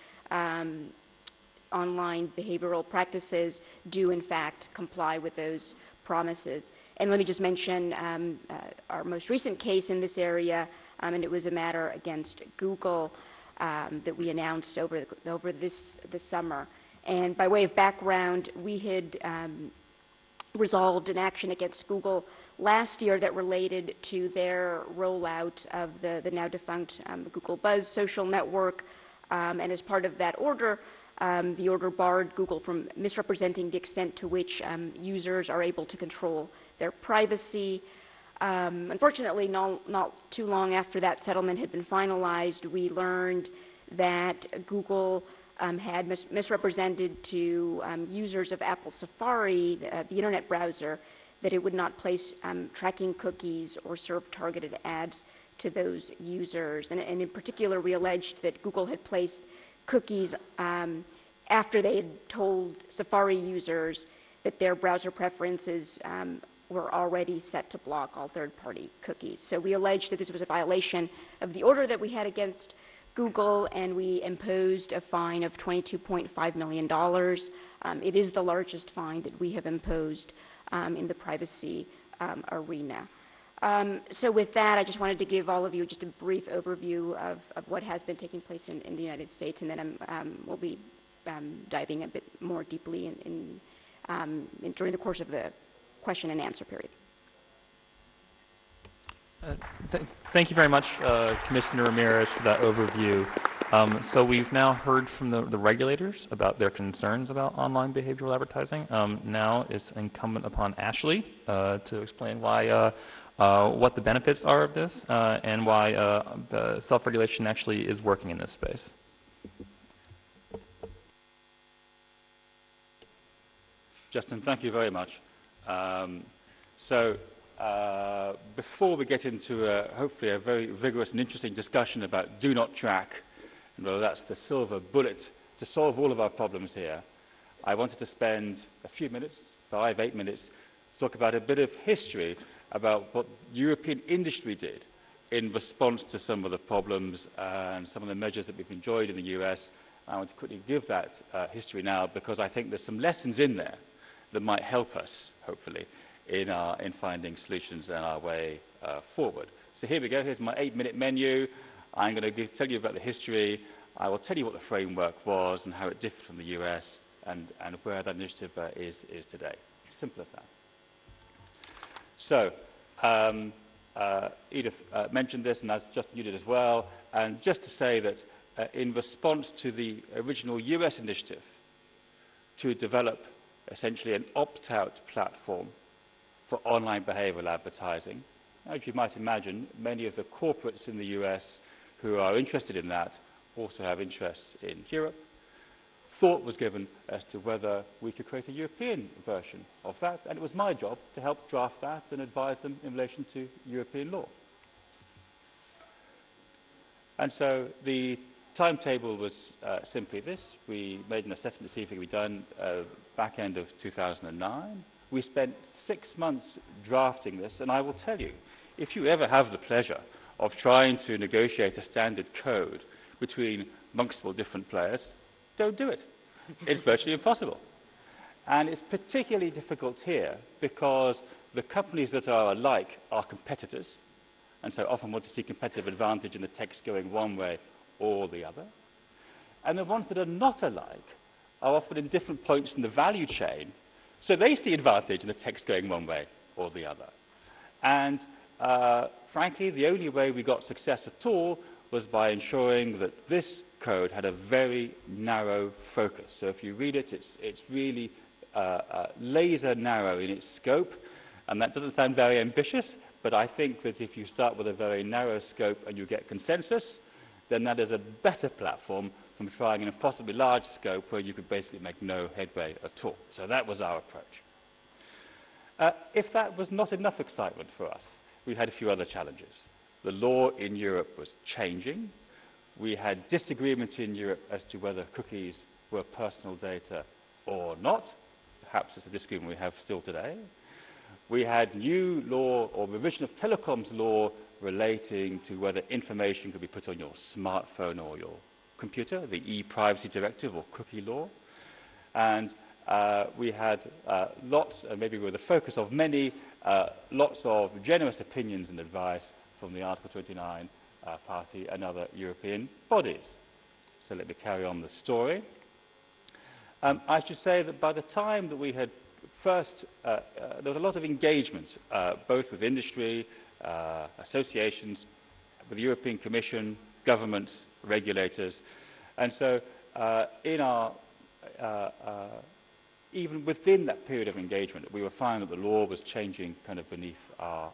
online behavioral practices do in fact comply with those promises. And let me just mention our most recent case in this area, and it was a matter against Google that we announced over this summer. And by way of background, we had resolved an action against Google last year that related to their rollout of the now defunct Google Buzz social network, and as part of that order, the order barred Google from misrepresenting the extent to which users are able to control their privacy. Unfortunately, not too long after that settlement had been finalized, we learned that Google had misrepresented to users of Apple Safari, the internet browser, that it would not place tracking cookies or serve targeted ads to those users. And in particular, we alleged that Google had placed cookies after they had told Safari users that their browser preferences were already set to block all third-party cookies. So we alleged that this was a violation of the order that we had against Google, and we imposed a fine of $22.5 million. It is the largest fine that we have imposed in the privacy arena. So with that, I just wanted to give all of you just a brief overview of what has been taking place in the United States, and then we'll be diving a bit more deeply during the course of the question and answer period. Thank you very much, Commissioner Ramirez, for that overview. So we've now heard from the regulators about their concerns about online behavioral advertising. Now it's incumbent upon Ashley to explain why, what the benefits are of this and why the self-regulation actually is working in this space. Justin, thank you very much. Before we get into hopefully a very vigorous and interesting discussion about do not track, and whether that's the silver bullet to solve all of our problems here, I wanted to spend a few minutes, 8 minutes, to talk about a bit of history about what European industry did in response to some of the problems and some of the measures that we've enjoyed in the US. I want to quickly give that history now because I think there's some lessons in there that might help us, hopefully, in finding solutions and our way forward. So here we go. Here's my 8-minute menu. I'm going to tell you about the history. I will tell you what the framework was and how it differed from the US and where that initiative is today. Simple as that. So, Edith mentioned this, and as Justin, you did as well. And just to say that in response to the original US initiative to develop essentially an opt-out platform for online behavioral advertising, as you might imagine, many of the corporates in the US who are interested in that also have interests in Europe. Thought was given as to whether we could create a European version of that, and it was my job to help draft that and advise them in relation to European law. And so the timetable was simply this. We made an assessment to see if it could be done back end of 2009. We spent 6 months drafting this, and I will tell you, if you ever have the pleasure of trying to negotiate a standard code between multiple different players, don't do it. It's virtually impossible. And it's particularly difficult here because the companies that are alike are competitors, and so often want to see competitive advantage in the text going one way or the other. And the ones that are not alike are often in different points in the value chain, so they see advantage in the text going one way or the other. And frankly, the only way we got success at all was by ensuring that this code had a very narrow focus. So if you read it, it's really laser narrow in its scope, and that doesn't sound very ambitious, but I think that if you start with a very narrow scope and you get consensus, then that is a better platform from trying in a possibly large scope where you could basically make no headway at all. So that was our approach. If that was not enough excitement for us, we had a few other challenges. The law in Europe was changing. We had disagreement in Europe as to whether cookies were personal data or not. Perhaps it's a disagreement we have still today. We had new law or revision of telecoms law relating to whether information could be put on your smartphone or your computer, the e-privacy directive or cookie law. And we had lots, and maybe with the focus of many, lots of generous opinions and advice from the Article 29 party and other European bodies. So let me carry on the story. I should say that by the time that we had first, there was a lot of engagement, both with industry, associations, with the European Commission, governments, regulators. And so in our, even within that period of engagement, we were finding that the law was changing kind of beneath our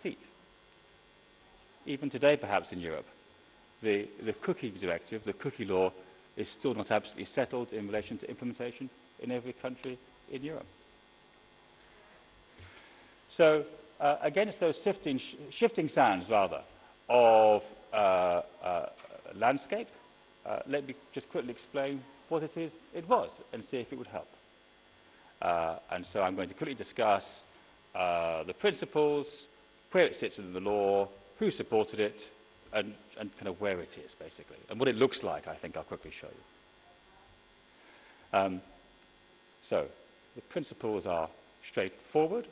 feet. Even today, perhaps in Europe, the cookie directive, the cookie law, is still not absolutely settled in relation to implementation in every country in Europe. So against those shifting sands, rather, of landscape, let me just quickly explain what it is it was and see if it would help. And so I'm going to quickly discuss the principles, where it sits within the law, who supported it, and kind of where it is, basically. And what it looks like, I think I'll quickly show you. So the principles are straightforward,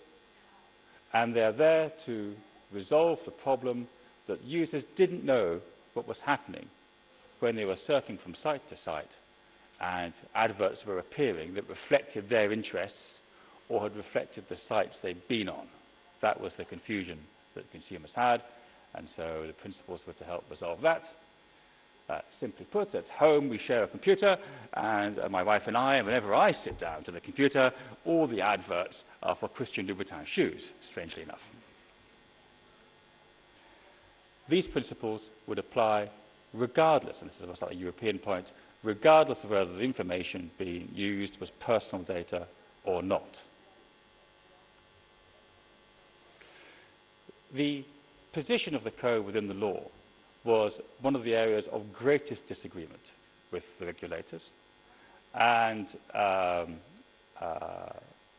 and they're there to resolve the problem that users didn't know what was happening when they were surfing from site to site, and adverts were appearing that reflected their interests or had reflected the sites they'd been on. That was the confusion that consumers had. And so the principles were to help resolve that. Simply put, at home we share a computer, and my wife and I, and whenever I sit down to the computer, all the adverts are for Christian Louboutin shoes, strangely enough. These principles would apply regardless, and this is a European point, regardless of whether the information being used was personal data or not. The position of the code within the law was one of the areas of greatest disagreement with the regulators. And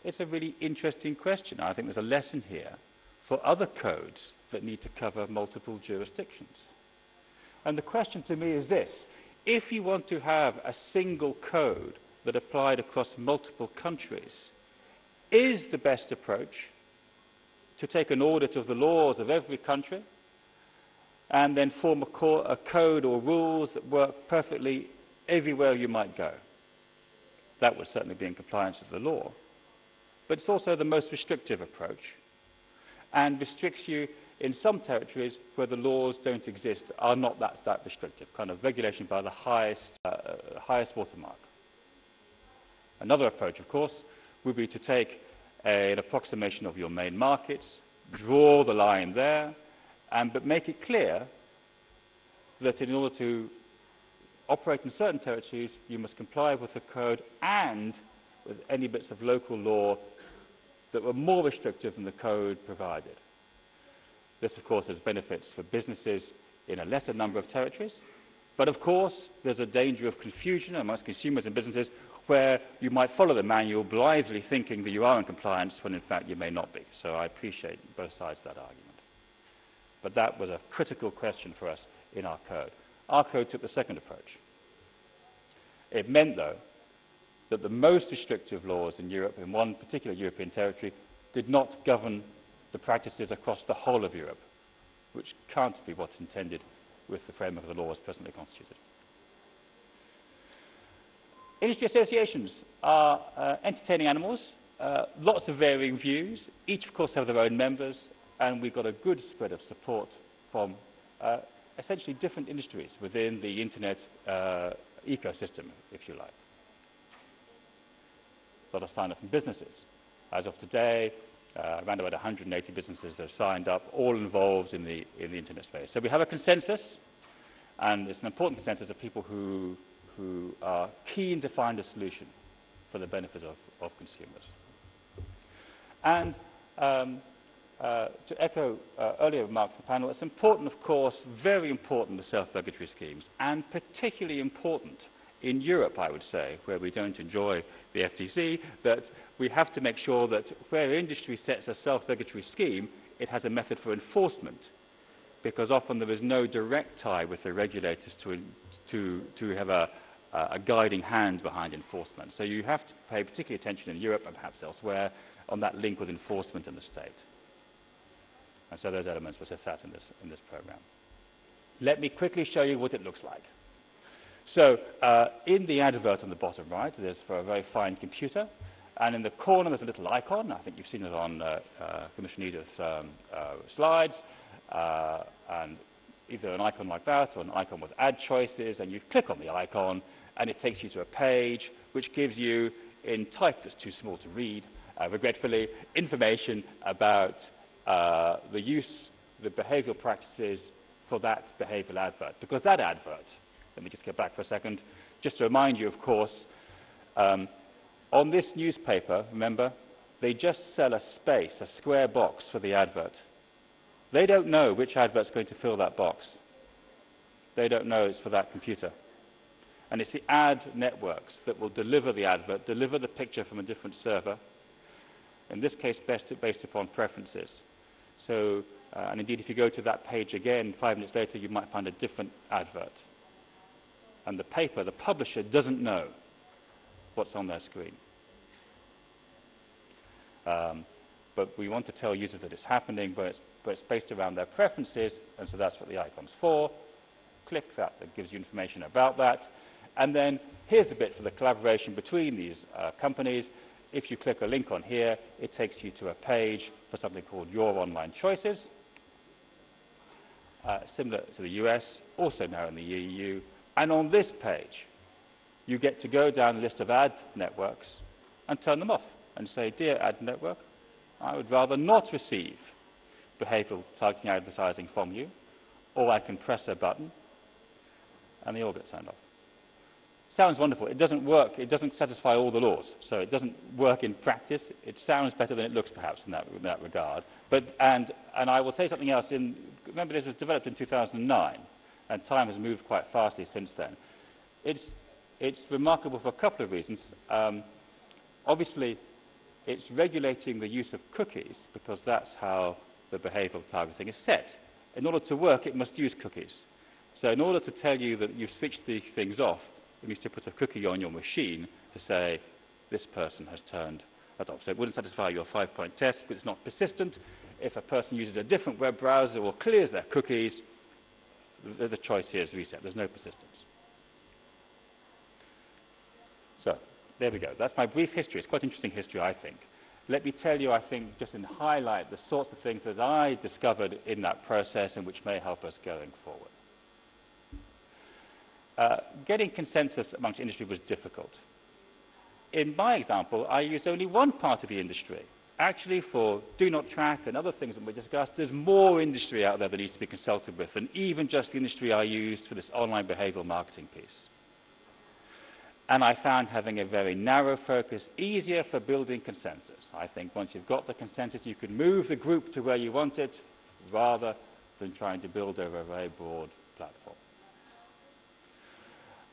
it's a really interesting question. I think there's a lesson here for other codes that need to cover multiple jurisdictions. And the question to me is this: if you want to have a single code that applied across multiple countries, is the best approach to take an audit of the laws of every country and then form a code or rules that work perfectly everywhere you might go? That would certainly be in compliance with the law. But it's also the most restrictive approach, and restricts you in some territories where the laws don't exist, are not that restrictive, kind of regulation by the highest watermark. Another approach, of course, would be to take an approximation of your main markets, draw the line there, but make it clear that in order to operate in certain territories, you must comply with the code and with any bits of local law that were more restrictive than the code provided. This, of course, has benefits for businesses in a lesser number of territories, but of course there's a danger of confusion amongst consumers and businesses where you might follow the manual blithely thinking that you are in compliance when in fact you may not be. So I appreciate both sides of that argument. But that was a critical question for us in our code. Our code took the second approach. It meant, though, that the most restrictive laws in Europe, in one particular European territory, did not govern the practices across the whole of Europe, which can't be what's intended with the framework of the law as presently constituted. Industry associations are entertaining animals, lots of varying views. Each, of course, have their own members, and we've got a good spread of support from essentially different industries within the internet ecosystem, if you like. A lot of sign-up from businesses. As of today, around about 180 businesses have signed up, all involved in the internet space. So we have a consensus, and it's an important consensus of people who are keen to find a solution for the benefit of consumers. And to echo earlier remarks of the panel, it's important, of course, very important, the self-regulatory schemes, and particularly important in Europe, I would say, where we don't enjoy the FTC, that we have to make sure that where industry sets a self-regulatory scheme, it has a method for enforcement, because often there is no direct tie with the regulators to have a guiding hand behind enforcement. So you have to pay particular attention in Europe and perhaps elsewhere on that link with enforcement and the state. And so those elements were set out in this program. Let me quickly show you what it looks like. So in the advert on the bottom right, there's for a very fine computer, and in the corner there's a little icon. I think you've seen it on Commissioner Edith's slides, and either an icon like that or an icon with ad choices, and you click on the icon and it takes you to a page which gives you, in type that's too small to read, regretfully, information about the use, the behavioral practices for that behavioral advert. Because that advert, let me just get back for a second, just to remind you, of course, on this newspaper, remember, they just sell a space, a square box for the advert. They don't know which advert's going to fill that box. They don't know it's for that computer. And it's the ad networks that will deliver the advert, deliver the picture from a different server, in this case based upon preferences. So, and indeed, if you go to that page again 5 minutes later, you might find a different advert. And the paper, the publisher, doesn't know what's on their screen. But we want to tell users that it's happening, but it's based around their preferences, and so that's what the icon's for. Click that, that gives you information about that. And then here's the bit for the collaboration between these companies. If you click a link on here, it takes you to a page for something called Your Online Choices, similar to the US, also now in the EU. And on this page, you get to go down the list of ad networks and turn them off and say, dear ad network, I would rather not receive behavioral targeting advertising from you, or I can press a button and they all get turned off. Sounds wonderful. It doesn't work. It doesn't satisfy all the laws. So it doesn't work in practice. It sounds better than it looks, perhaps, in that regard. But, and I will say something else. Remember, this was developed in 2009, and time has moved quite fastly since then. It's remarkable for a couple of reasons. Obviously, it's regulating the use of cookies, because that's how that behavioral targeting is set. In order to work, it must use cookies. So in order to tell you that you've switched these things off, it needs to put a cookie on your machine to say, this person has turned that off. So it wouldn't satisfy your 5-point test, but it's not persistent. If a person uses a different web browser or clears their cookies, the choice here is reset. There's no persistence. So there we go. That's my brief history. It's quite interesting history, I think. Let me tell you, I think, just in highlight the sorts of things that I discovered in that process and which may help us going forward. Getting consensus amongst industry was difficult. In my example, I used only one part of the industry. Actually, for do not track and other things that we discussed, there's more industry out there that needs to be consulted with than even just the industry I used for this online behavioral marketing piece. And I found having a very narrow focus easier for building consensus. I think once you've got the consensus, you can move the group to where you want it, rather than trying to build over a very broad platform.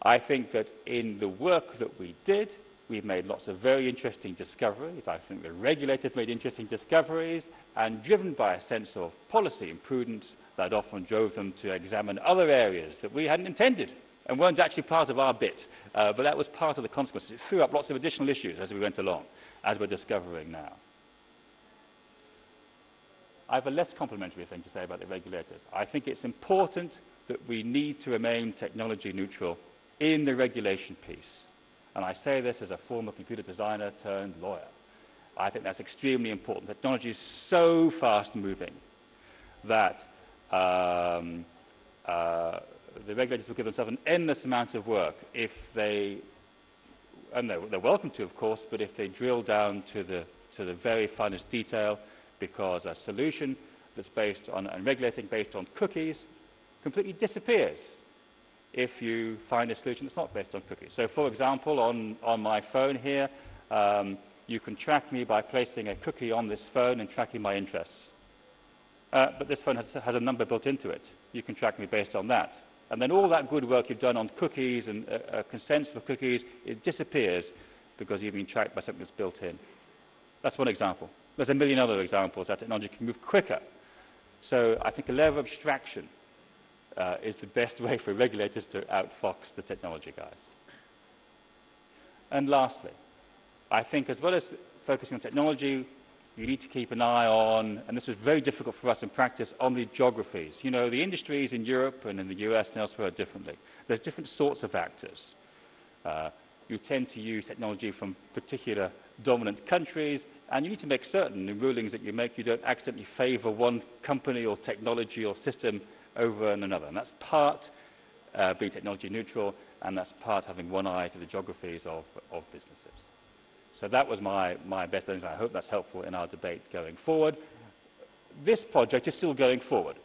I think that in the work that we did, we've made lots of very interesting discoveries. I think the regulators made interesting discoveries, and driven by a sense of policy and prudence, that often drove them to examine other areas that we hadn't intended and weren't actually part of our bit. But that was part of the consequences. It threw up lots of additional issues as we went along, as we're discovering now. I have a less complimentary thing to say about the regulators. I think it's important that we need to remain technology neutral in the regulation piece. And I say this as a former computer designer turned lawyer. I think that's extremely important. Technology is so fast moving that the regulators will give themselves an endless amount of work if they, and they're welcome to, of course, but if they drill down to the very finest detail, because a solution that's based on, and regulating based on cookies completely disappears if you find a solution that's not based on cookies. So, for example, on my phone here, you can track me by placing a cookie on this phone and tracking my interests. But this phone has a number built into it. You can track me based on that. And then all that good work you've done on cookies and consents for cookies, it disappears because you've been tracked by something that's built in. That's one example. There's a million other examples that technology can move quicker. So I think a level of abstraction is the best way for regulators to outfox the technology guys. And lastly, I think as well as focusing on technology, you need to keep an eye on, and this was very difficult for us in practice, on the geographies. You know, the industries in Europe and in the US and elsewhere are differently. There's different sorts of actors. You tend to use technology from particular dominant countries, and you need to make certain in rulings that you make, you don't accidentally favor one company or technology or system over another. And that's part being technology neutral, and that's part having one eye to the geographies of businesses. So that was my best learnings. I hope that's helpful in our debate going forward. This project is still going forward.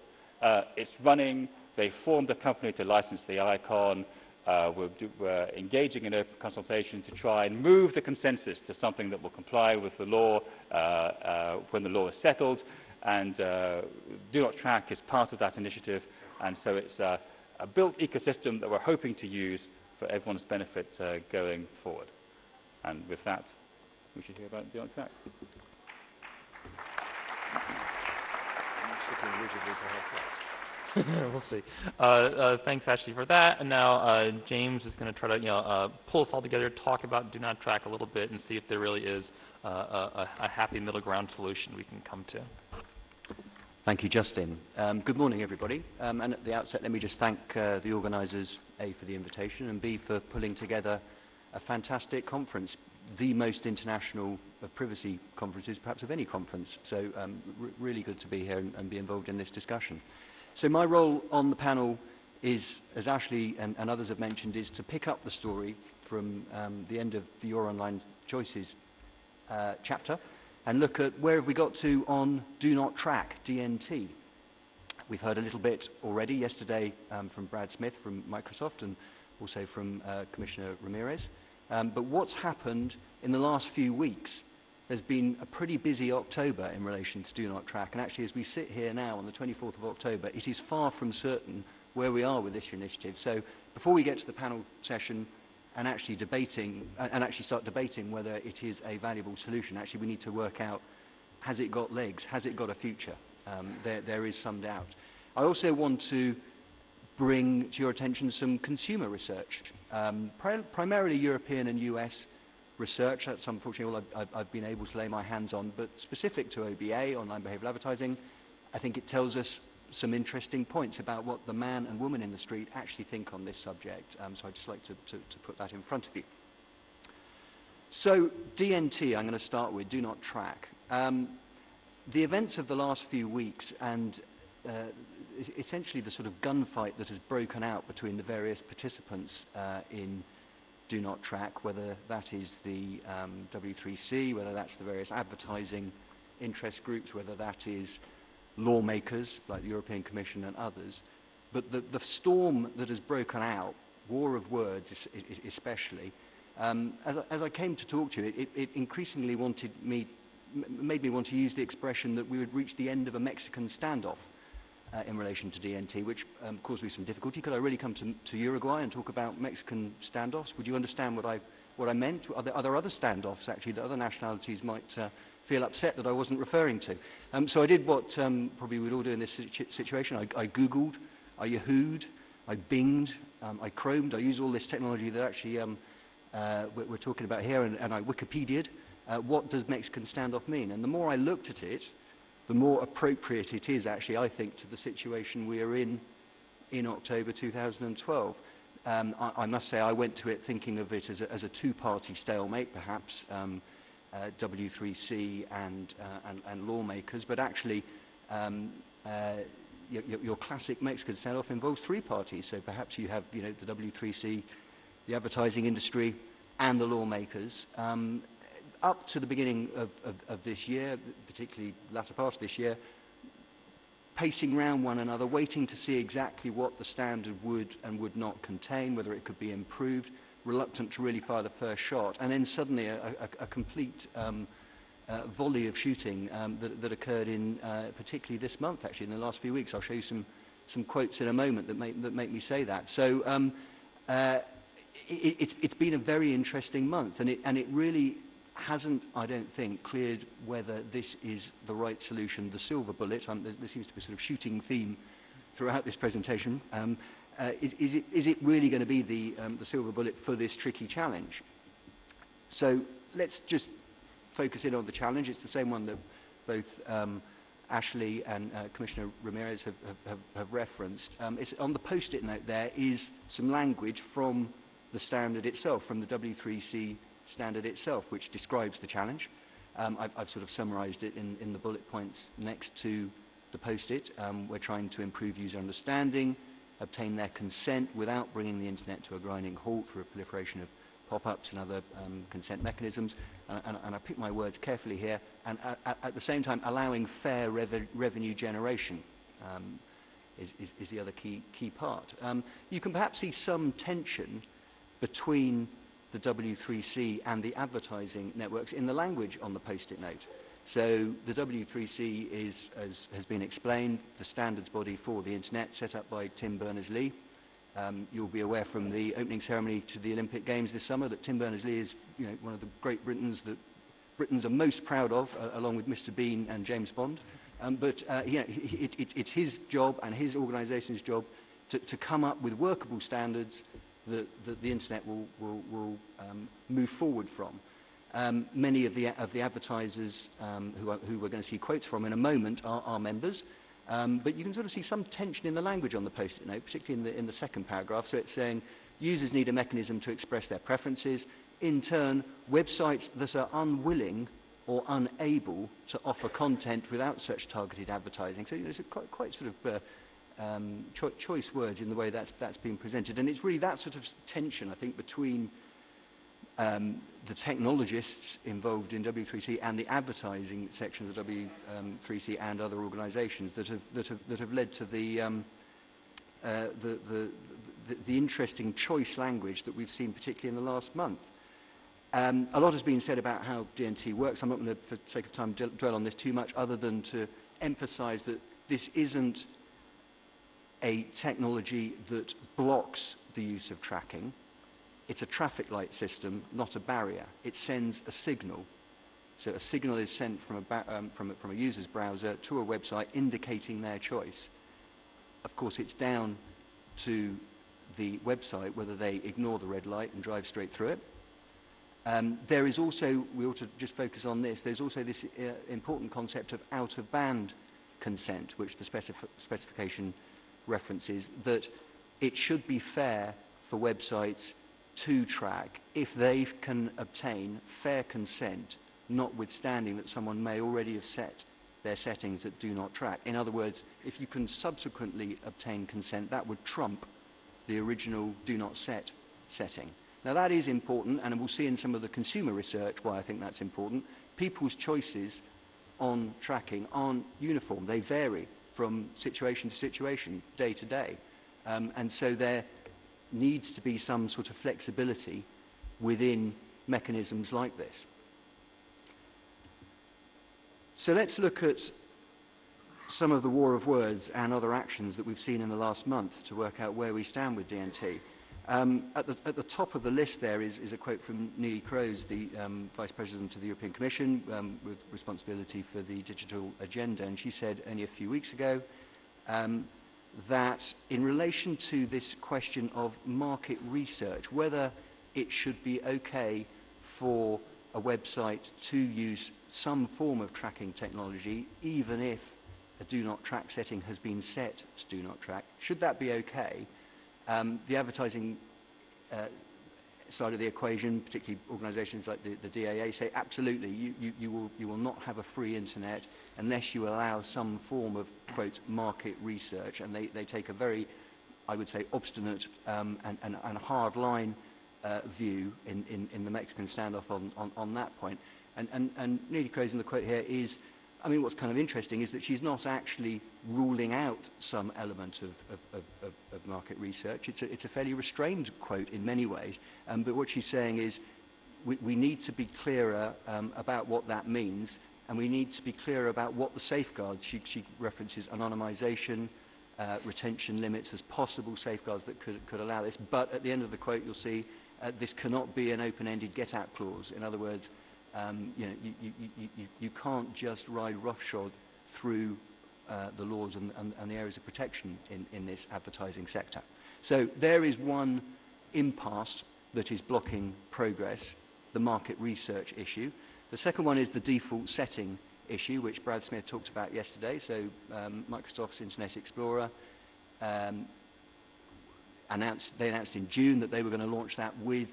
It's running. They formed a company to license the icon. We're engaging in open consultation to try and move the consensus to something that will comply with the law when the law is settled. And Do Not Track is part of that initiative. And so it's a built ecosystem that we're hoping to use for everyone's benefit going forward. And with that, we should hear about Do Not Track. We'll see. Thanks, Ashley, for that. And now James is going to try to pull us all together, talk about Do Not Track a little bit, and see if there really is a happy middle ground solution we can come to. Thank you, Justin. Good morning, everybody. And at the outset, let me just thank the organisers, A, for the invitation, and B, for pulling together a fantastic conference, the most international of privacy conferences, perhaps of any conference. So really good to be here and be involved in this discussion. So my role on the panel is, as Ashley and others have mentioned, is to pick up the story from the end of the Your Online Choices chapter and look at where have we got to on Do Not Track, DNT. We've heard a little bit already yesterday from Brad Smith from Microsoft and also from Commissioner Ramirez. But what's happened in the last few weeks? There's been a pretty busy October in relation to Do Not Track, and actually as we sit here now on the 24th of October, it is far from certain where we are with this initiative. So before we get to the panel session and actually start debating whether it is a valuable solution, actually we need to work out, has it got legs, has it got a future? There is some doubt. I also want to bring to your attention some consumer research, primarily European and US research. That's unfortunately all I've been able to lay my hands on, but specific to OBA, online behavioral advertising, I think it tells us some interesting points about what the man and woman in the street actually think on this subject. So I'd just like to put that in front of you. So DNT, I'm going to start with, do not track. The events of the last few weeks and essentially the sort of gunfight that has broken out between the various participants in do not track, whether that is the W3C, whether that's the various advertising interest groups, whether that is lawmakers like the European Commission and others. But the storm that has broken out, war of words especially, as I came to talk to you, it increasingly made me want to use the expression that we would reach the end of a Mexican standoff in relation to DNT, which caused me some difficulty. Could I really come to Uruguay and talk about Mexican standoffs? Would you understand what I meant? Are there other standoffs, actually, that other nationalities might feel upset that I wasn't referring to? So I did what probably we'd all do in this situation. I Googled, I Yahoo'd, I Binged, I Chromed. I used all this technology that actually we're talking about here, and I Wikipedia'd. What does Mexican standoff mean? And the more I looked at it, the more appropriate it is actually, I think, to the situation we are in October 2012. I must say I went to it thinking of it as a two-party stalemate, perhaps W3C and lawmakers, but actually your classic Mexican standoff involves three parties. So perhaps you have the W3C, the advertising industry, and the lawmakers. Up to the beginning of this year, particularly latter part of this year, pacing round one another, waiting to see exactly what the standard would and would not contain, whether it could be improved, reluctant to really fire the first shot, and then suddenly a complete volley of shooting that occurred in particularly this month, actually, in the last few weeks. I'll show you some quotes in a moment that make me say that. So it's been a very interesting month, and it really hasn't, I don't think, cleared whether this is the right solution, the silver bullet. There seems to be a sort of shooting theme throughout this presentation. Is it really going to be the silver bullet for this tricky challenge? So let's just focus in on the challenge. It's the same one that both Ashley and Commissioner Ramirez have referenced. It's on the post-it note there is some language from the standard itself, from the W3C standard itself, which describes the challenge. I've sort of summarized it in the bullet points next to the post-it. We're trying to improve user understanding, obtain their consent without bringing the internet to a grinding halt through a proliferation of pop-ups and other consent mechanisms. And I pick my words carefully here, and at the same time allowing fair revenue generation is the other key part. You can perhaps see some tension between the W3C and the advertising networks in the language on the post-it note. So the W3C is, as has been explained, the standards body for the internet set up by Tim Berners-Lee. You'll be aware from the opening ceremony to the Olympic Games this summer that Tim Berners-Lee is one of the great Britons that Britons are most proud of, along with Mr. Bean and James Bond. But it's his job and his organization's job to come up with workable standards that the internet will move forward from. Many of the advertisers who we're going to see quotes from in a moment are members, but you can sort of see some tension in the language on the post-it note, particularly in the second paragraph. So it's saying users need a mechanism to express their preferences. In turn, websites that are unwilling or unable to offer content without such targeted advertising. So it's quite sort of choice words in the way that's been presented, and it's really that sort of tension, I think, between the technologists involved in W3C and the advertising section of the W3C and other organisations that have led to the interesting choice language that we've seen, particularly in the last month. A lot has been said about how DNT works. I'm not going to, for the sake of time, dwell on this too much, other than to emphasise that this isn't a technology that blocks the use of tracking. It's a traffic light system, not a barrier. It sends a signal. So a signal is sent from a user's browser to a website indicating their choice. Of course, it's down to the website whether they ignore the red light and drive straight through it. There is also, we ought to just focus on this, there's also this important concept of out-of-band consent, which the specification references, that it should be fair for websites to track if they can obtain fair consent, notwithstanding that someone may already have set their settings that do not track. In other words, if you can subsequently obtain consent, that would trump the original do not set setting. Now that is important, and we'll see in some of the consumer research why I think that's important. People's choices on tracking aren't uniform. They vary from situation to situation, day to day. And so there needs to be some sort of flexibility within mechanisms like this. So let's look at some of the war of words and other actions that we've seen in the last month to work out where we stand with DNT. At the top of the list there is a quote from Neelie Kroes, the Vice President of the European Commission with responsibility for the digital agenda, and she said only a few weeks ago that in relation to this question of market research, whether it should be okay for a website to use some form of tracking technology, even if a do not track setting has been set to do not track, should that be okay? The advertising side of the equation, particularly organisations like the DAA, say absolutely, you will not have a free internet unless you allow some form of, quote, market research, and they take a very, I would say, obstinate and hard line view in the Mexican standoff on that point. And Neelie Kroes in the quote here is, I mean, what's kind of interesting is that she's not actually ruling out some element of market research. It's a fairly restrained quote in many ways, but what she's saying is we need to be clearer about what that means, and we need to be clearer about what the safeguards, she references anonymization, retention limits as possible safeguards that could allow this, but at the end of the quote you'll see this cannot be an open-ended get-out clause. In other words, you can't just ride roughshod through the laws and the areas of protection in this advertising sector. So there is one impasse that is blocking progress, the market research issue. The second one is the default setting issue, which Brad Smith talked about yesterday. So Microsoft's Internet Explorer announced in June that they were going to launch that with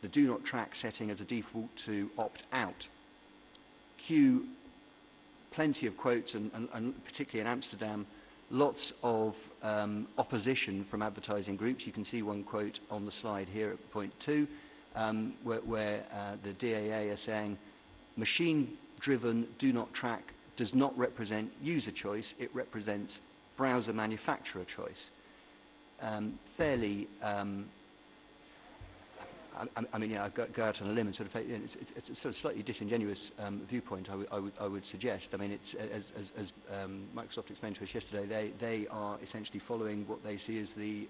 the do not track setting as a default to opt out. Cue plenty of quotes, and particularly in Amsterdam, lots of opposition from advertising groups. You can see one quote on the slide here at point 2, where the DAA are saying, machine-driven do not track does not represent user choice, it represents browser manufacturer choice. Fairly, I mean, I go out on a limb and sort of, it's a sort of slightly disingenuous viewpoint, I would suggest. I mean, it's, as Microsoft explained to us yesterday, they are essentially following what they see as the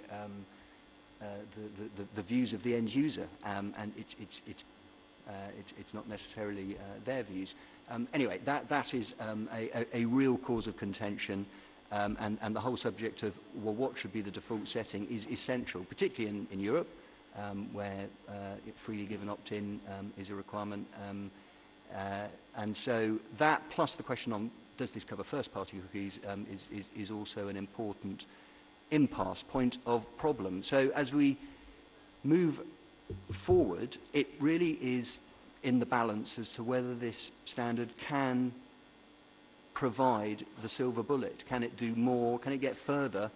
views of the end user, and it's not necessarily their views. Anyway, that is a real cause of contention, and the whole subject of, well, what should be the default setting is essential, particularly in Europe, where freely given opt-in is a requirement. And so that, plus the question on does this cover first-party cookies, is also an important impasse, point of problem. So as we move forward, it really is in the balance as to whether this standard can provide the silver bullet. Can it do more? Can it get further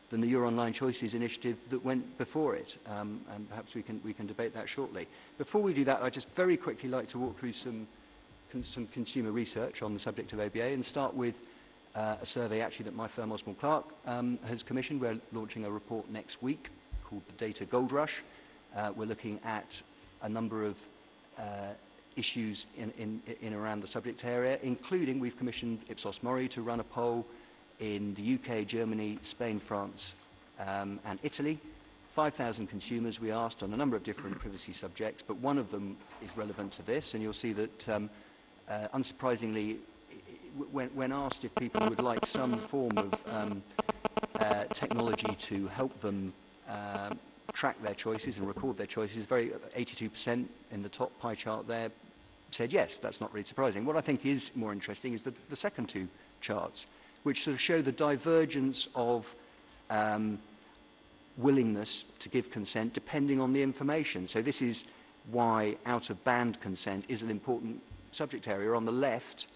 than the Your Online Choices initiative that went before it? And perhaps we can debate that shortly. Before we do that, I'd just very quickly like to walk through some consumer research on the subject of OBA and start with a survey actually that my firm Osborne Clark has commissioned. We're launching a report next week called the Data Gold Rush. We're looking at a number of issues in around the subject area, including we've commissioned Ipsos Mori to run a poll in the UK, Germany, Spain, France, and Italy. 5,000 consumers we asked on a number of different privacy subjects, but one of them is relevant to this, and you'll see that unsurprisingly, when asked if people would like some form of technology to help them track their choices and record their choices, 82% in the top pie chart there said yes. That's not really surprising. What I think is more interesting is the second two charts, which sort of show the divergence of willingness to give consent depending on the information. So this is why out-of-band consent is an important subject area. On the left,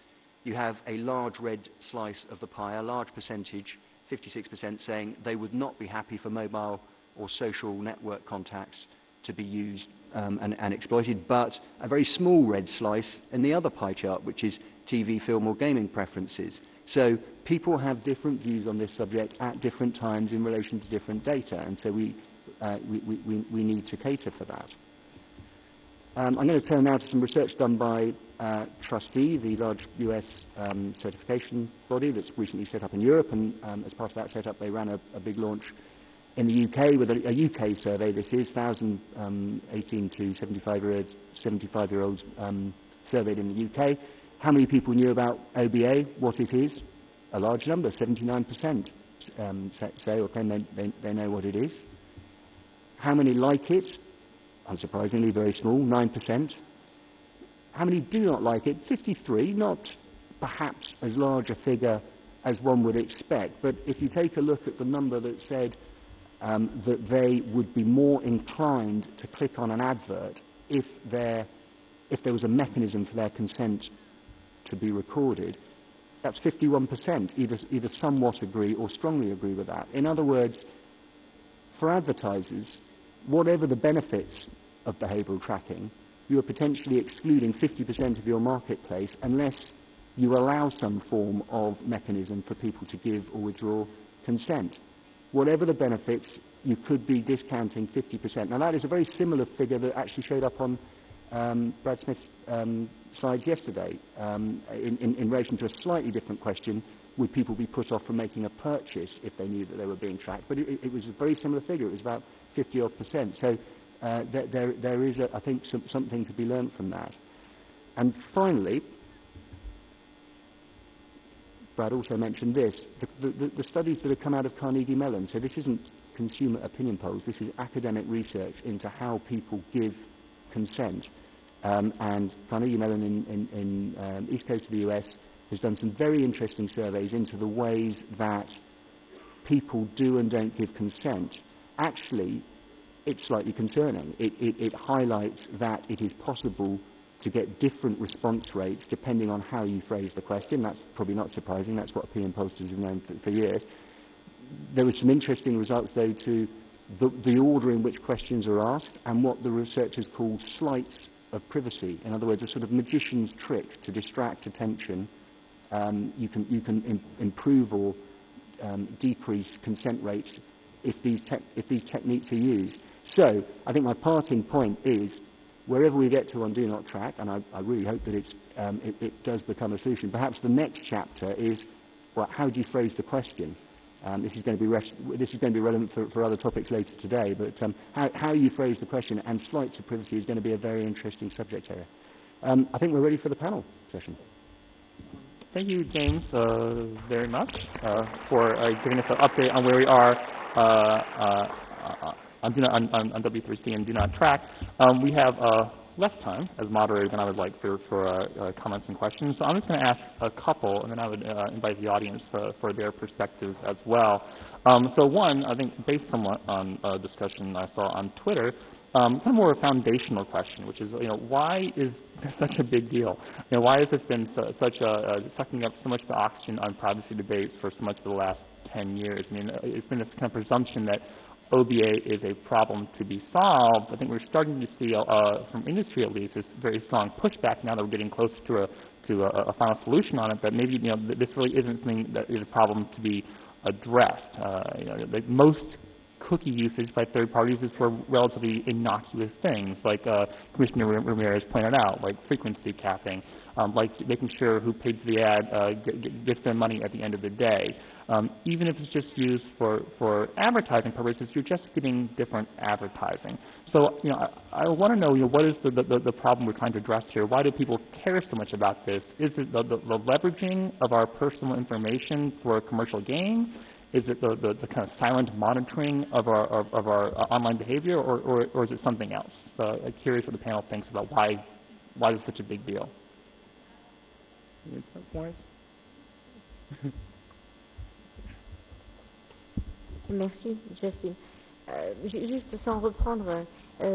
you have a large red slice of the pie, a large percentage, 56%, saying they would not be happy for mobile or social network contacts to be used and exploited, but a very small red slice in the other pie chart, which is TV, film or gaming preferences. So people have different views on this subject at different times in relation to different data, and so we need to cater for that. I'm going to turn now to some research done by Trustee, the large US certification body that's recently set up in Europe, and as part of that setup they ran a big launch in the UK with a UK survey. This is 1,000 18 to 75-year-olds surveyed in the UK. How many people knew about OBA, what it is? A large number, 79% say or claim they know what it is. How many like it? Unsurprisingly, very small, 9%. How many do not like it? 53, not perhaps as large a figure as one would expect, but if you take a look at the number that said that they would be more inclined to click on an advert if there was a mechanism for their consent to be recorded, that's 51%, either somewhat agree or strongly agree with that. In other words, for advertisers, whatever the benefits of behavioural tracking, you are potentially excluding 50% of your marketplace unless you allow some form of mechanism for people to give or withdraw consent. Whatever the benefits, you could be discounting 50%. Now that is a very similar figure that actually showed up on Brad Smith's slides yesterday in relation to a slightly different question: would people be put off from making a purchase if they knew that they were being tracked? But it was a very similar figure. It was about 50-odd%. So there is, I think, something to be learned from that. And finally, Brad also mentioned this, the studies that have come out of Carnegie Mellon. So this isn't consumer opinion polls. This is academic research into how people give consent. And Carnegie Mellon in East Coast of the US has done some very interesting surveys into the ways that people do and don't give consent. Actually, it's slightly concerning. It highlights that it is possible to get different response rates depending on how you phrase the question. That's probably not surprising. That's what opinion pollsters have known for years. There were some interesting results, though, to the order in which questions are asked and what the researchers call sleights of privacy. In other words, a sort of magician's trick to distract attention. You can improve or decrease consent rates if these techniques are used. So I think my parting point is, wherever we get to on Do Not Track, and I really hope that it does become a solution, perhaps the next chapter is, well, how do you phrase the question? This is going to be relevant for other topics later today, but how you phrase the question and sleights of privacy is going to be a very interesting subject area. I think we're ready for the panel session. Thank you, James, very much for giving us an update on where we are on W3C and Do Not Track. We have less time as moderator than I would like for comments and questions. So I'm just going to ask a couple, and then I would invite the audience for their perspectives as well. So one, I think based somewhat on a discussion I saw on Twitter, kind of more a foundational question, which is, why is this such a big deal? Why has this been sucking up so much of the oxygen on privacy debates for so much of the last 10 years? I mean, it's been this kind of presumption that OBA is a problem to be solved. I think we're starting to see, from industry at least, this very strong pushback now that we're getting closer to a final solution on it, that maybe this really isn't something that is a problem to be addressed. Most cookie usage by third parties is for relatively innocuous things, like Commissioner Ramirez pointed out, like frequency capping, like making sure who paid for the ad gets their money at the end of the day. Even if it's just used for advertising purposes, you're just getting different advertising. So, I want to know, what is the problem we're trying to address here? Why do people care so much about this? Is it the leveraging of our personal information for commercial gain? Is it the kind of silent monitoring of our online behavior, or is it something else? I'm curious what the panel thinks about why it's such a big deal. Merci, Justine. Juste sans reprendre.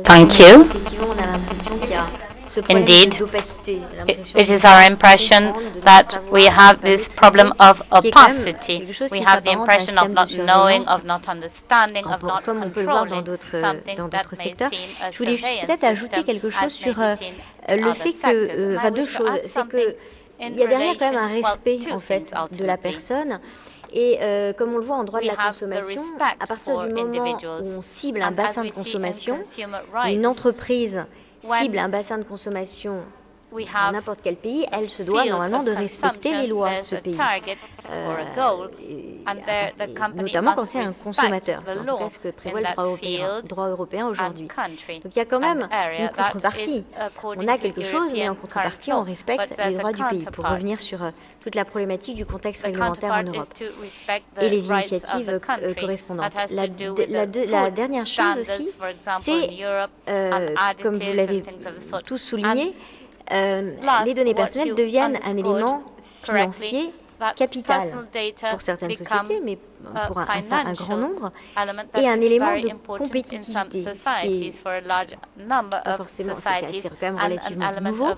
Thank you. Effectivement, on a l'impression qu'il y a ce Indeed, problème d'opacité. it is our impression that we have this problem of opacity. We have the impression of not knowing, of not understanding, of not controlling something that may seem a Je voulais juste surveillance peut-être ajouter system quelque chose as sur may be seen in le other fait sectors. que, And I enfin deux wish to choses, add c'est something qu'il in y a derrière quand même un relation, respect two en fait things de la ultimately. personne. Et comme on le voit en droit de We la have the consommation, respect à partir for du moment individuals. où on cible un And bassin as de we see in consommation, consumer une rights, entreprise when cible un bassin de consommation we dans have n'importe quel pays, elle se the doit field normalement of de respecter les consumption, lois de there's ce a pays. target or a goal, and there the company Notamment quand must c'est un respect consommateur, the c'est en tout law cas ce que prévoit in le that droit européen field aujourd'hui. and country Donc il y a quand même and area. une That contrepartie. is according On a to quelque chose, mais en European contrepartie, current on law, respecte but les there's a droits du pays. Pour counterpart. revenir sur toute la problématique du contexte The réglementaire en counterpart is Europe to respect et the les rights of initiatives the country. correspondantes. That has to do with the La food dernière chose standards, aussi, for example, in c'est, Europe, and comme vous additives l'avez and things of the sort. tous souligné, Last, les données what personnelles you deviennent un underscored élément correctly, financier that capital personal data pour certaines become sociétés, mais pour un grand financial nombre, element that et un is élément very de important in some compétitivité, ce qui societies, est for a large number pas of forcément, societies, c'est quand même and an relativement element nouveau. of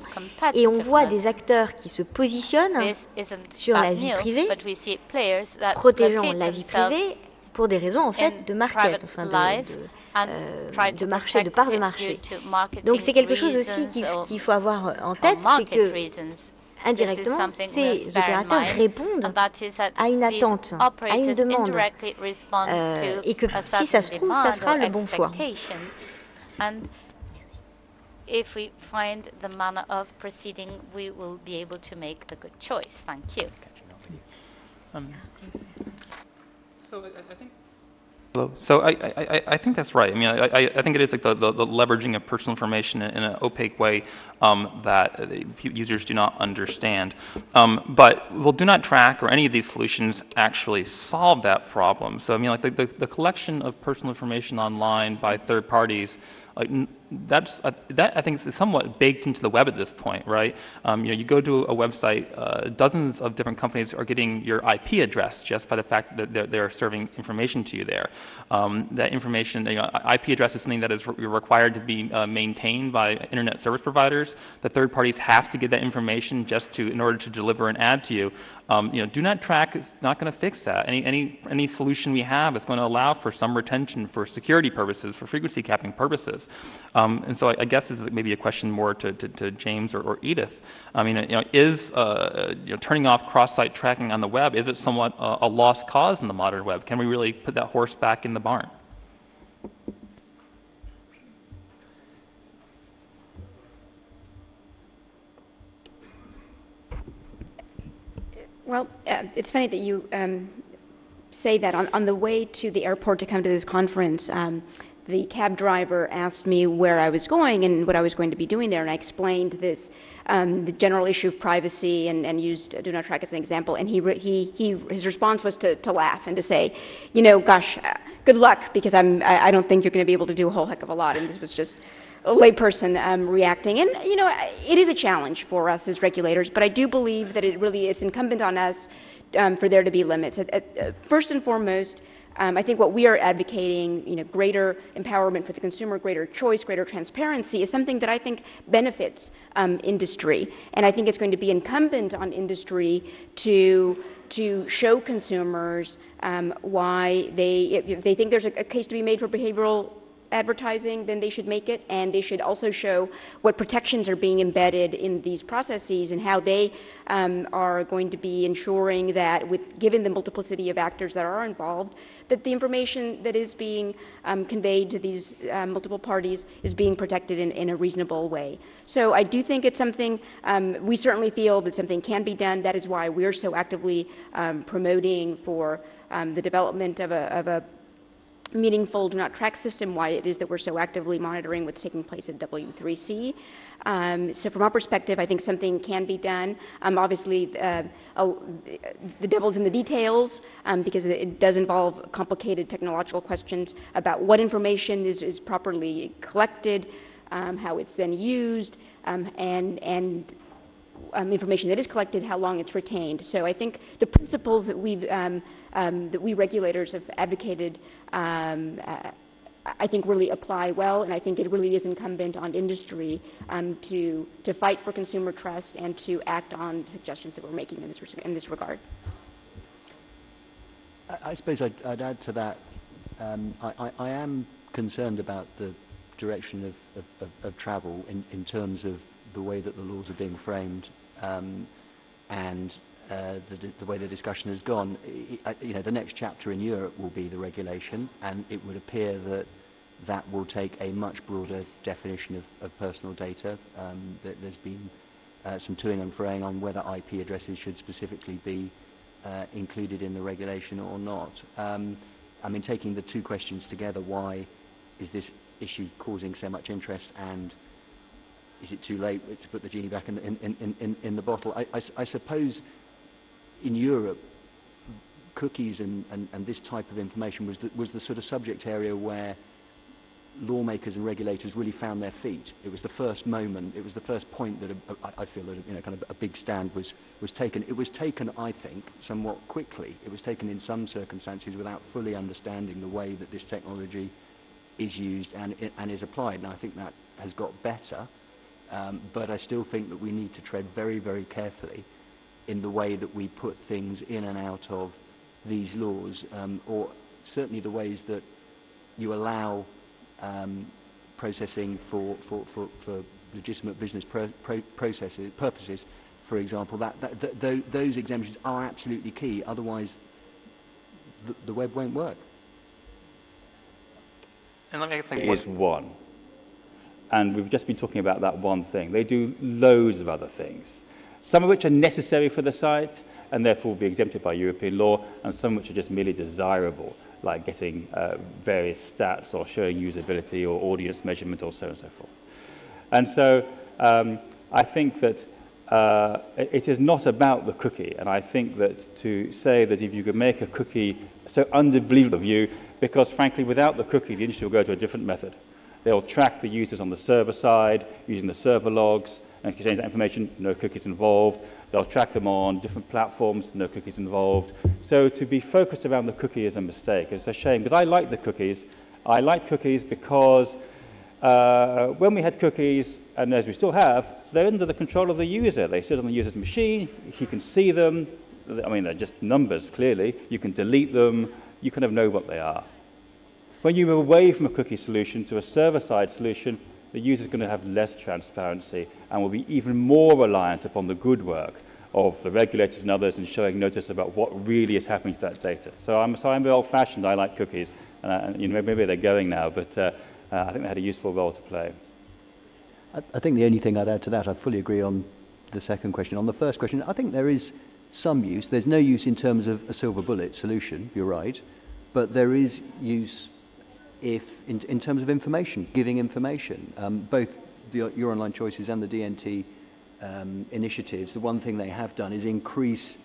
Et on voit des competitiveness. acteurs qui se positionnent This isn't sur that la vie new, privée, but we see players that protégeant locate la vie themselves privée pour des raisons en fait in de market, private enfin life and try de to marché, de protect part de it marché. due to marketing Donc c'est quelque chose aussi reasons qu'il faut avoir en or tête, c'est market que reasons. indirectement, ces opérateurs répondent à une attente, à une demande, et que si ça se trouve, ça sera le bon choix. And if we find the manner of proceeding, we will be able to make a good choice. Thank you. So I think. Hello. So I think that's right. I mean, I think it is like the leveraging of personal information in an opaque way that users do not understand. But will do not track or any of these solutions actually solve that problem? So I mean, like the collection of personal information online by third parties, like that I think is somewhat baked into the web at this point, right? You go to a website, dozens of different companies are getting your IP address just by the fact that they're serving information to you there. That information, IP address is something that is required to be maintained by internet service providers. The third parties have to get that information just in order to deliver an ad to you. Do not track is not going to fix that. Any solution we have is going to allow for some retention for security purposes, for frequency capping purposes. And so I guess this is maybe a question more to James or Edith. I mean, is turning off cross-site tracking on the web, is it somewhat a lost cause in the modern web? Can we really put that horse back in the barn? Well, it's funny that you say that. On the way to the airport to come to this conference, the cab driver asked me where I was going and what I was going to be doing there, and I explained this, the general issue of privacy, and used Do Not Track as an example. And his response was to laugh and to say, gosh, good luck, because I don't think you're going to be able to do a whole heck of a lot. And this was just a layperson reacting. And, it is a challenge for us as regulators, but I do believe that it really is incumbent on us for there to be limits. First and foremost, I think what we are advocating, greater empowerment for the consumer, greater choice, greater transparency, is something that I think benefits industry. And I think it's going to be incumbent on industry to show consumers why if they think there's a case to be made for behavioral advertising, then they should make it, and they should also show what protections are being embedded in these processes and how they are going to be ensuring that, given the multiplicity of actors that are involved, that the information that is being conveyed to these multiple parties is being protected in a reasonable way. So I do think it's something, we certainly feel that something can be done. That is why we're so actively promoting for the development of a meaningful do not track system, why it is that we're so actively monitoring what's taking place at W3C. So from our perspective, I think something can be done. Obviously, the devil's in the details because it does involve complicated technological questions about what information is properly collected, how it's then used, and information that is collected, how long it's retained. So I think the principles that we regulators have advocated, I think really apply well, and I think it really is incumbent on industry to fight for consumer trust and to act on the suggestions that we're making in this regard. I suppose I'd add to that. I am concerned about the direction of travel in terms of the way that the laws are being framed and the way the discussion has gone. The next chapter in Europe will be the regulation, and it would appear that that will take a much broader definition of personal data. There's been some toing and froing on whether IP addresses should specifically be included in the regulation or not. I mean, taking the two questions together, why is this issue causing so much interest, and is it too late to put the genie back in the bottle? I suppose in Europe, cookies and this type of information was the sort of subject area where lawmakers and regulators really found their feet. It was the first moment, it was the first point that I feel that kind of a big stand was taken. It was taken, I think, somewhat quickly. It was taken in some circumstances without fully understanding the way that this technology is used and is applied. And I think that has got better, but I still think that we need to tread very, very carefully in the way that we put things in and out of these laws, or certainly the ways that you allow processing for legitimate business purposes, for example. Those exemptions are absolutely key. Otherwise, the web won't work. And let me think. Is one. And we've just been talking about that one thing. They do loads of other things, some of which are necessary for the site and therefore will be exempted by European law, and some which are just merely desirable, like getting various stats or showing usability or audience measurement or so on and so forth. And so I think that it is not about the cookie, and I think that to say that if you could make a cookie so unbelievable of you, because frankly without the cookie the industry will go to a different method. They'll track the users on the server side using the server logs and exchange that information, no cookies involved. They'll track them on different platforms, no cookies involved. So to be focused around the cookie is a mistake. It's a shame, because I like the cookies. I like cookies because when we had cookies, and as we still have, they're under the control of the user. They sit on the user's machine. He can see them. I mean, they're just numbers, clearly. You can delete them. You kind of know what they are. When you move away from a cookie solution to a server-side solution, the user is going to have less transparency and will be even more reliant upon the good work of the regulators and others in showing notice about what really is happening to that data. So I'm very old-fashioned. I like cookies, and maybe they're going now, but I think they had a useful role to play. I think the only thing I'd add to that, I fully agree on the second question. On the first question, I think there is some use. There's no use in terms of a silver bullet solution, you're right, but there is use if in terms of information, giving information. Both Your Online Choices and the DNT initiatives, the one thing they have done is increase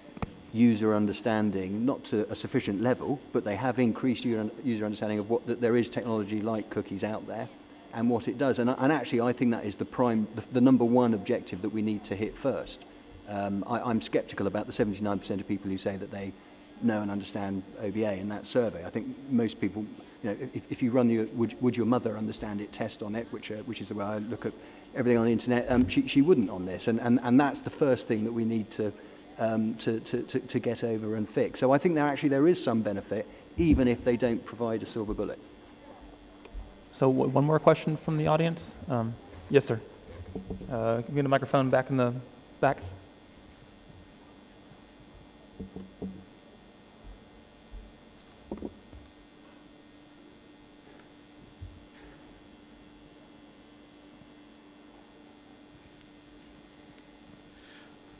user understanding, not to a sufficient level, but they have increased user understanding of that there is technology like cookies out there and what it does. And actually, I think that is the number one objective that we need to hit first. I'm skeptical about the 79% of people who say that they know and understand OBA in that survey. I think most people, if you run the would your mother understand it test on it, which is the way I look at everything on the internet, she wouldn't on this, and that's the first thing that we need to get over and fix. So I think there is some benefit, even if they don't provide a silver bullet. So one more question from the audience. Yes, sir. Give me the microphone back in the back.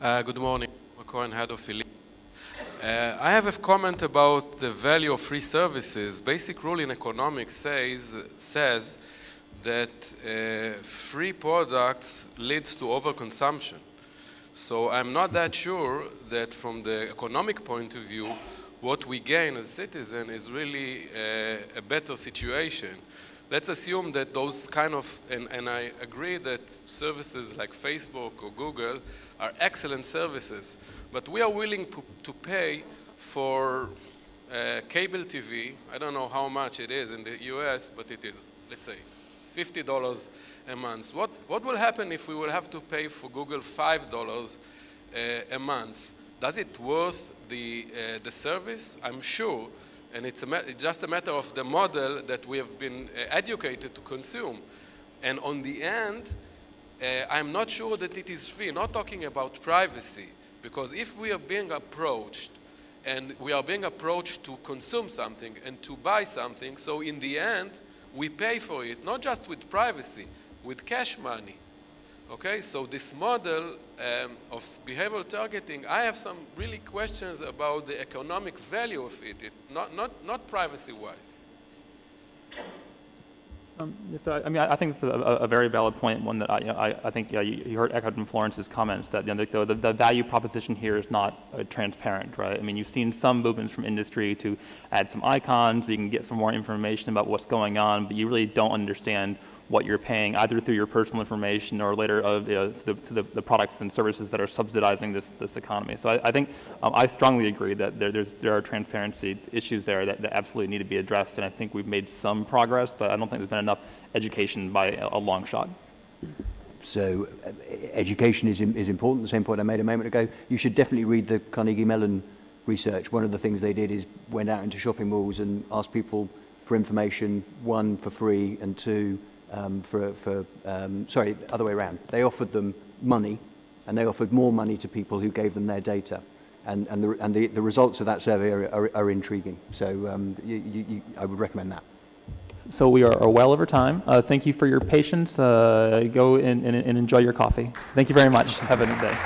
Good morning, Cohen, head of Elite. I have a comment about the value of free services. Basic rule in economics says that free products leads to overconsumption. So I'm not that sure that from the economic point of view, what we gain as citizens is really a better situation. Let's assume that those kind of, and I agree that services like Facebook or Google are excellent services, but we are willing to pay for cable TV. I don't know how much it is in the US, but it is, let's say, $50 a month. What will happen if we will have to pay for Google $5 a month? Does it worth the service? I'm sure, and it's just a matter of the model that we have been educated to consume. And on the end, I'm not sure that it is free. Not talking about privacy, because if we are being approached, and we are being approached to consume something and to buy something, so in the end, we pay for it, not just with privacy, with cash money. Okay, so this model of behavioral targeting, I have some really questions about the economic value of it, not privacy-wise. So, I mean, I think it's a very valid point, one that I think you heard echoed in Florence's comments, that the value proposition here is not transparent, right? I mean, you've seen some movements from industry to add some icons so you can get some more information about what's going on, but you really don't understand what you're paying, either through your personal information or later to the products and services that are subsidizing this economy. So I think I strongly agree that there are transparency issues there that absolutely need to be addressed, and I think we've made some progress, but I don't think there's been enough education by a long shot. So education is important, the same point I made a moment ago. You should definitely read the Carnegie Mellon research. One of the things they did is went out into shopping malls and asked people for information, one, for free, and two, sorry, other way around. They offered them money, and they offered more money to people who gave them their data. And the results of that survey are intriguing. So I would recommend that. So we are well over time. Thank you for your patience. Go and enjoy your coffee. Thank you very much. Have a good day.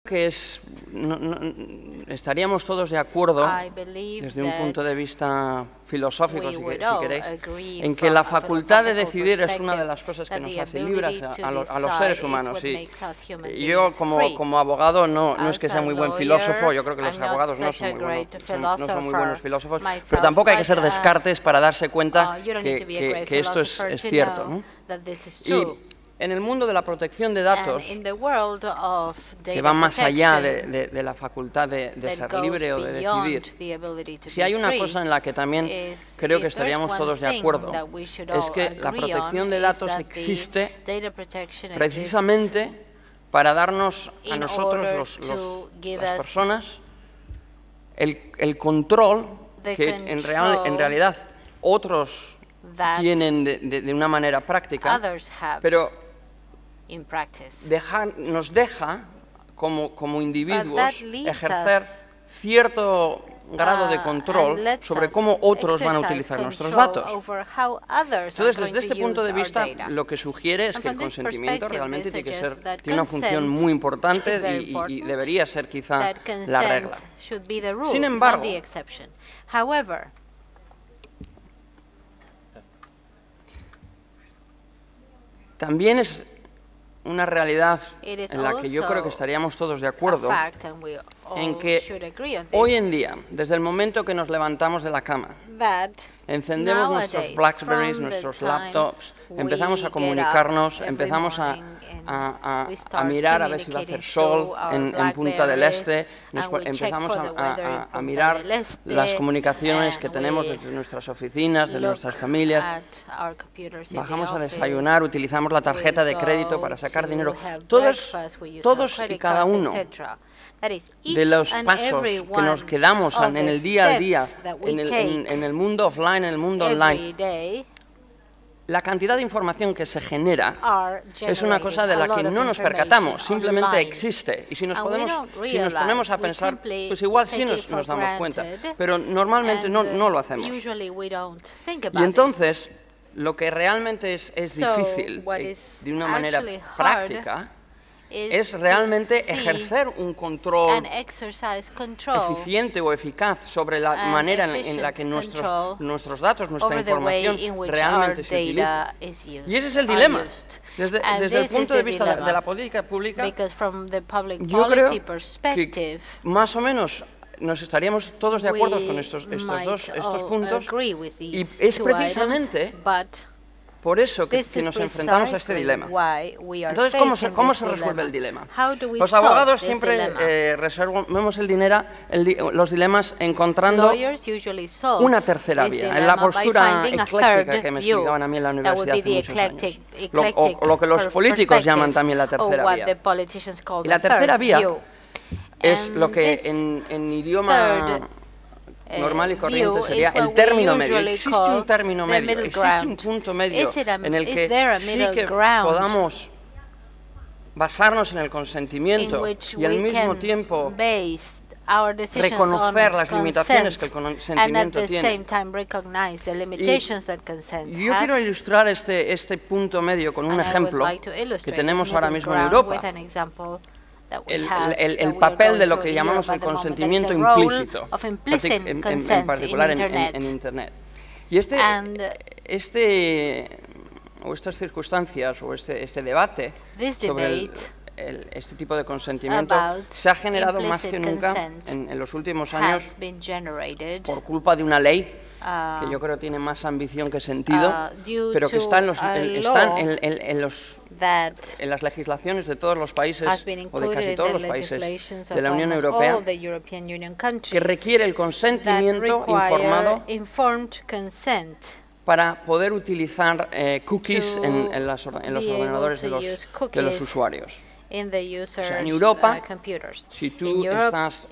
que estaríamos todos de acuerdo, desde un punto de vista filosófico, si queréis, en que la facultad de decidir es una de las cosas que nos hace libres a los seres humanos. Y yo, como abogado, no es que sea muy buen filósofo, yo creo que los abogados no son muy buenos filósofos, pero tampoco hay que ser descartes para darse cuenta que esto es cierto, ¿no? Y en el mundo de la protección de datos, que va más allá de la facultad de ser libre o de decidir, si hay una cosa en la que también creo que estaríamos todos de acuerdo, es que la protección de datos existe precisamente para darnos a nosotros, las personas, el control que en realidad otros tienen de una manera práctica, pero nos deja, como individuos, ejercer cierto grado de control sobre cómo otros van a utilizar nuestros datos. Entonces, desde este punto de vista, lo que sugiere es que el consentimiento realmente tiene una función muy importante y debería ser quizá la regla. Sin embargo, también es una realidad en la que yo creo que estaríamos todos de acuerdo, en que hoy en día, desde el momento que nos levantamos de la cama, encendemos nuestros Blackberries, nuestros laptops, empezamos a comunicarnos, empezamos a mirar a ver si va a hacer sol en Punta del Este, empezamos a mirar las comunicaciones que tenemos desde nuestras oficinas, de nuestras familias, bajamos a desayunar, utilizamos la tarjeta de crédito para sacar dinero. Todos y cada uno de los pasos que nos quedamos en el día a día, en el mundo offline, en el mundo online, la cantidad de información que se genera es una cosa de la que no nos percatamos, simplemente existe. Y si nos ponemos a pensar, pues igual sí nos damos cuenta, pero normalmente no lo hacemos. Y entonces, lo que realmente es difícil, de una manera práctica, es realmente ejercer un control eficiente o eficaz sobre la manera en la que nuestros datos, nuestra información realmente se utiliza. Y ese es el dilema. Desde el punto de vista de la política pública, yo creo que más o menos nos estaríamos todos de acuerdo con estos puntos, y es precisamente por eso que nos enfrentamos a este dilema. Entonces, ¿cómo se resuelve el dilema? Los abogados siempre resolvemos los dilemas encontrando una tercera vía, en la postura ecléctica que me explicaban a mí en la universidad hace muchos años, o lo que los políticos llaman también la tercera vía. Y la tercera vía es lo que en idioma normal y corriente sería el término medio. Existe un término medio, existe un punto medio en el que sí que podamos basarnos en el consentimiento y al mismo tiempo reconocer las limitaciones que el consentimiento tiene. Y yo quiero ilustrar este punto medio con un ejemplo que tenemos ahora mismo en Europa. El papel de lo que llamamos el consentimiento implícito, en particular en Internet. Y estas circunstancias o este debate sobre este tipo de consentimiento se ha generado más que nunca en los últimos años por culpa de una ley que yo creo tiene más ambición que sentido, pero que está en las legislaciones de todos los países, o de casi todos los países de la Unión Europea, que requiere el consentimiento informado para poder utilizar cookies en los ordenadores de los usuarios. O sea, en Europa, si tú estás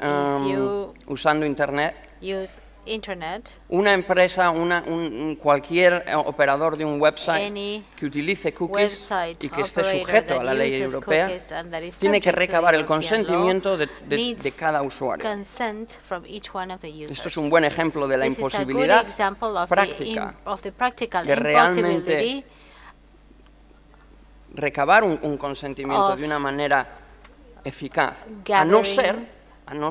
usando Internet, una empresa, cualquier operador de un website que utilice cookies y que esté sujeto a la ley europea, tiene que recabar el consentimiento de cada usuario. Esto es un buen ejemplo de la imposibilidad práctica de realmente recabar un consentimiento de una manera eficaz, a no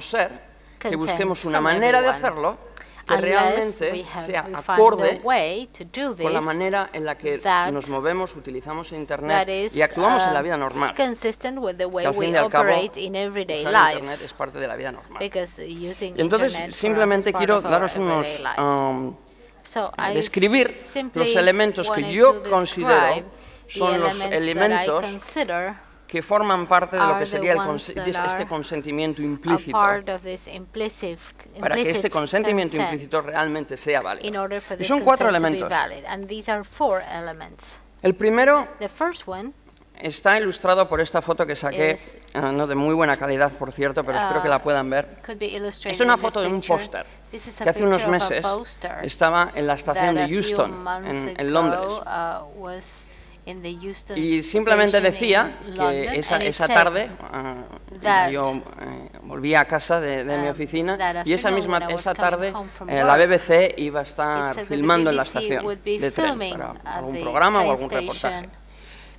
ser que busquemos una manera de hacerlo que realmente sea acorde con la manera en la que nos movemos, utilizamos Internet y actuamos en la vida normal. Que al fin y al cabo, usar Internet es parte de la vida normal. Y entonces, simplemente quiero daros unos... describir los elementos que yo considero son los elementos que forman parte de lo que sería este consentimiento implícito, para que este consentimiento implícito realmente sea válido. Y son 4 elementos. El primero está ilustrado por esta foto que saqué, no de muy buena calidad, por cierto, pero espero que la puedan ver. Es una foto de un póster que hace unos meses estaba en la estación de Euston, en Londres. Y simplemente decía que esa tarde yo volvía a casa de mi oficina y esa tarde la BBC iba a estar filmando en la estación de tren para algún programa o algún reportaje.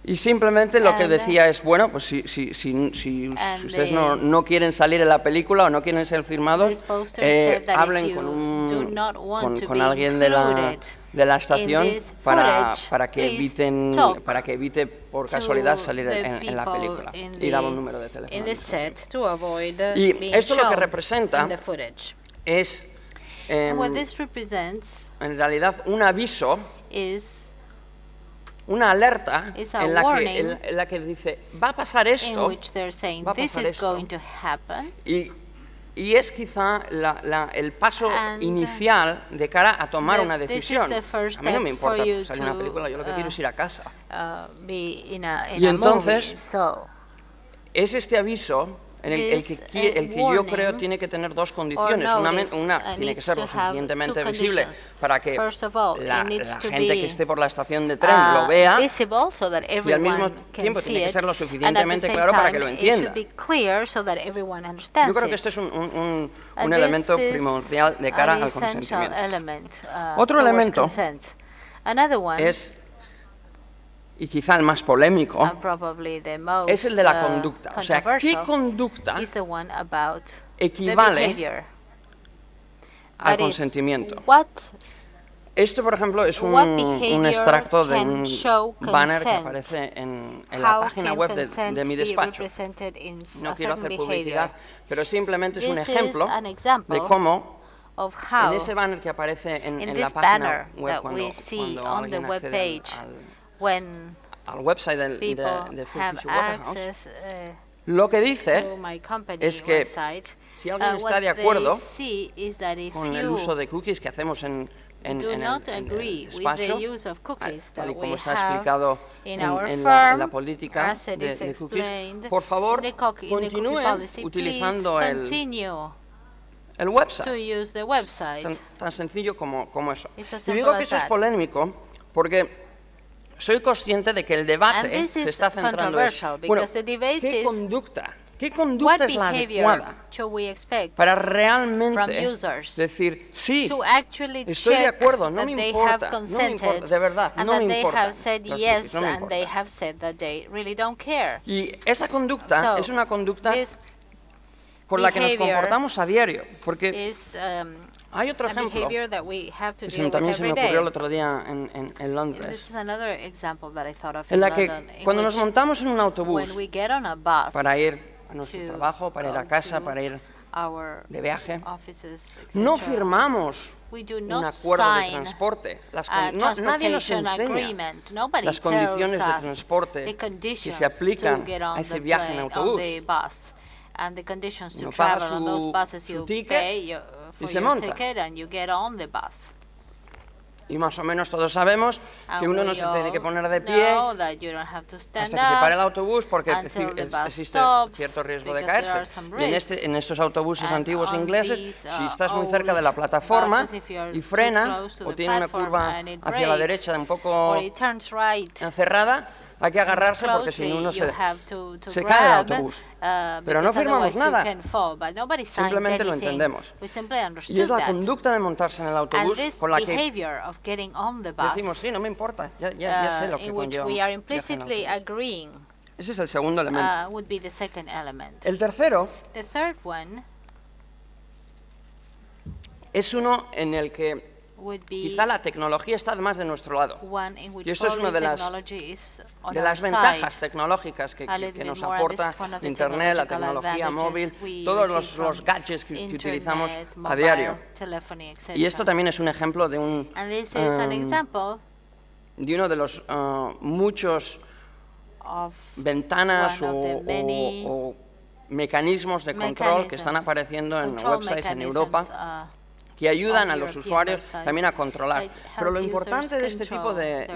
Y simplemente lo que decía es, bueno, pues si ustedes no quieren salir en la película o no quieren ser filmados, hablen con alguien de la estación para que evite por casualidad salir en la película. Y daba un número de teléfono. Y esto lo que representa es, en realidad, un aviso, una alerta en la que dice, va a pasar esto, va a pasar esto. Y es quizá el paso inicial de cara a tomar una decisión. A mí no me importa salir una película, yo lo que quiero es ir a casa. Y entonces, es este aviso en el que yo creo tiene que tener 2 condiciones. Una tiene que ser lo suficientemente visible para que la gente que esté por la estación de tren lo vea, y al mismo tiempo tiene que ser lo suficientemente claro para que lo entienda. Yo creo que este es un elemento primordial de cara al consentimiento. Otro elemento es, y quizá el más polémico, es el de la conducta. O sea, ¿qué conducta equivale al consentimiento? Esto, por ejemplo, es un extracto de un banner que aparece en la página web de mi despacho. No quiero hacer publicidad, pero simplemente es un ejemplo de cómo en ese banner que aparece en la página web cuando alguien accede al website de Waterhouse, lo que dice es que si alguien está de acuerdo con el uso de cookies que hacemos en el espacio, tal y como está explicado en la política de cookies, por favor, continúen utilizando el website. Tan sencillo como eso. Y digo que eso es polémico porque soy consciente de que el debate se está centrando en, bueno, ¿qué conducta es la adecuada para realmente decir, sí, estoy de acuerdo, no me importa, de verdad, no me importa. Y esa conducta es una conducta por la que nos comportamos a diario, porque hay otro ejemplo que también se me ocurrió el otro día en Londres, en la que cuando nos montamos en un autobús para ir a nuestro trabajo, para ir a casa, para ir de viaje, no firmamos un acuerdo de transporte. Nadie nos enseña las condiciones de transporte que se aplican a ese viaje en autobús. Uno paga su ticket y se monta. Y más o menos todos sabemos que uno no se tiene que poner de pie hasta que se pare el autobús porque existe cierto riesgo de caerse. Y en estos autobuses antiguos ingleses, si estás muy cerca de la plataforma y frena o tiene una curva hacia la derecha un poco cerrada, hay que agarrarse porque si no uno se cae del autobús. Pero no firmamos nada, simplemente lo entendemos. Y es la conducta de montarse en el autobús con la que decimos, sí, no me importa, ya sé lo que conlleva. Ese es el segundo elemento. would be the second element. El tercero The third one es uno en el que would be quizá la tecnología está más de nuestro lado. one in which Y esto es una probably de technology is on las our ventajas side. tecnológicas que A little nos bit more, and this aporta is one of the Internet, la technological tecnología advantages móvil, we todos receive los from gadgets que utilizamos Internet, a mobile, diario. telephony, etc. Y esto también es un ejemplo de And this is an example de uno de los muchos of ventanas one of the many o mecanismos de control que están apareciendo en websites en Europa que ayudan a los usuarios también a controlar. Pero lo importante de este tipo de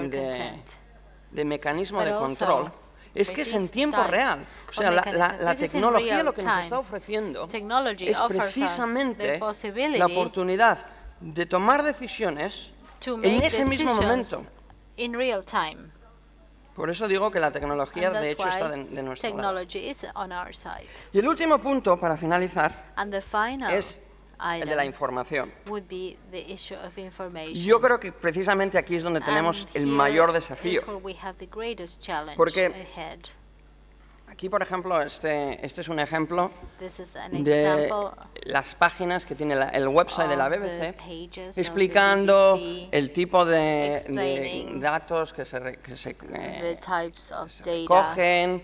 mecanismo de control es que es en tiempo real. O sea, la tecnología lo que nos está ofreciendo es precisamente la oportunidad de tomar decisiones en ese mismo momento. In real time. Por eso digo que la tecnología And de that's hecho está why de nuestro lado. technology is on our side. Y el último punto para finalizar And the final es el de la información. would be the issue of information. Yo creo que precisamente aquí es donde tenemos el mayor desafío. Is where we have the greatest challenge Porque ahead. aquí, por ejemplo, este es un ejemplo This is an de example las páginas que tiene el website de la of the BBC pages of explicando the BBC, el tipo de explaining datos que se the types of data cogen,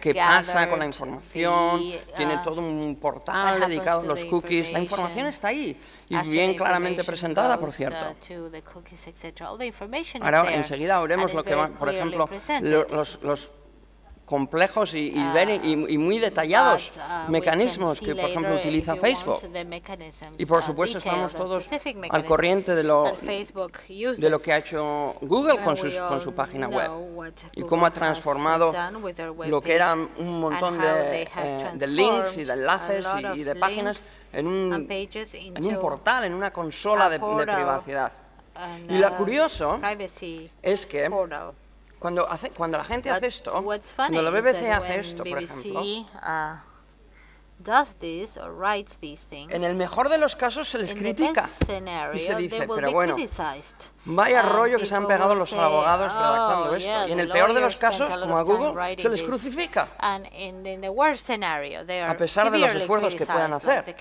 qué pasa con la gathered, información, the, tiene todo un portal what dedicado a happens to los the cookies. La información está ahí y bien claramente presentada, por cierto. To the cookies, etc. All the information is Ahora there, enseguida veremos and lo it's que va, very por clearly ejemplo, presented. los complejos y muy detallados mecanismos que, por ejemplo, utiliza Facebook. Y, por supuesto, estamos todos al corriente de lo que ha hecho Google con su página web y cómo ha transformado lo que eran un montón de links y de enlaces y de páginas en un portal, en una consola de privacidad. Y lo curioso es que cuando la gente hace esto, cuando la BBC hace esto, por ejemplo, en el mejor de los casos se les critica y se dice, pero bueno, vaya rollo que se han pegado los abogados redactando esto. Y en el peor de los casos, como a Google, se les crucifica, a pesar de los esfuerzos que puedan hacer.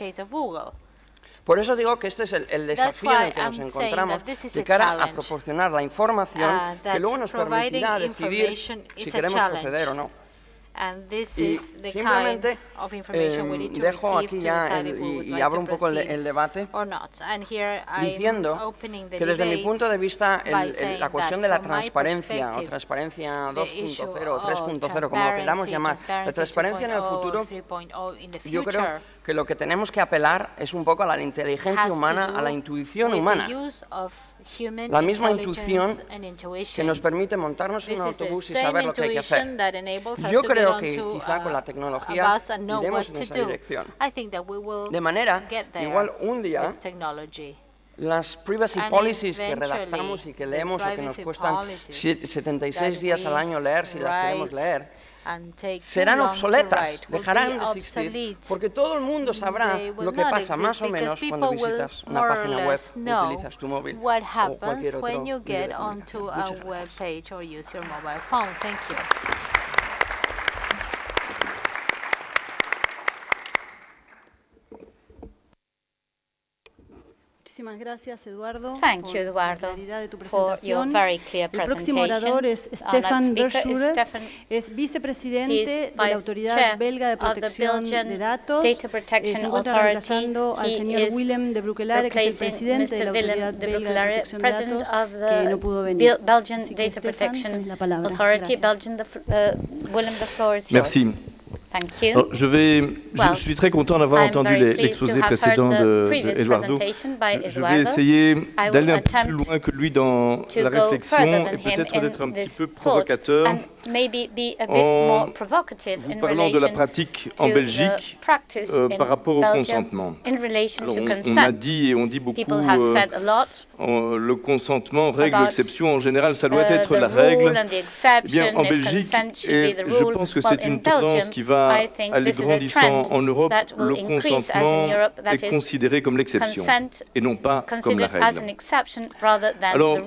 Por eso digo que este es el desafío en el que nos encontramos de cara a proporcionar la información que luego nos permitirá decidir si queremos proceder o no. Y simplemente dejo aquí ya y abro un poco el debate diciendo que desde mi punto de vista la cuestión de la transparencia o transparencia 2.0 o 3.0, como lo queramos llamar, la transparencia en el futuro, yo creo que lo que tenemos que apelar es un poco a la inteligencia humana, a la intuición humana. La misma intuición que nos permite montarnos en un autobús y saber lo que hay que hacer. Yo creo que quizá con la tecnología iremos en esa dirección. De manera, igual un día, las privacy policies que redactamos y que leemos o que nos cuestan 76 días al año leer, si las queremos leer, serán obsoletas, dejarán de existir, porque todo el mundo sabrá lo que pasa más o menos cuando visitas una página web o utilizas tu móvil o cualquier otro medio de comunicación. Muchas gracias. Muchísimas gracias, Eduardo. Thank you, Eduardo, for your very clear presentation. El próximo orador es Stefan Verschuren, es vicepresidente de la Autoridad Belga de Protección de Datos. Se encuentra reemplazando al señor Willem de Broekelaere, que es el presidente de la Autoridad Belga de Protección de Datos, que no pudo venir. Así que, Stefan, tienes la palabra. Gracias. Merci. Alors, je suis très content d'avoir entendu l'exposé précédent d'Eduardo. Je vais essayer d'aller un peu plus loin que lui dans la réflexion et peut-être d'être un petit peu provocateur en vous parlant de la pratique en Belgique par rapport au consentement. Alors, on a dit et on dit beaucoup le consentement, règle, exception, en général ça doit être la règle. Eh bien, en Belgique, et je pense que c'est une tendance qui va aller grandissant en Europe, le consentement est considéré comme l'exception et non pas comme la règle. Alors,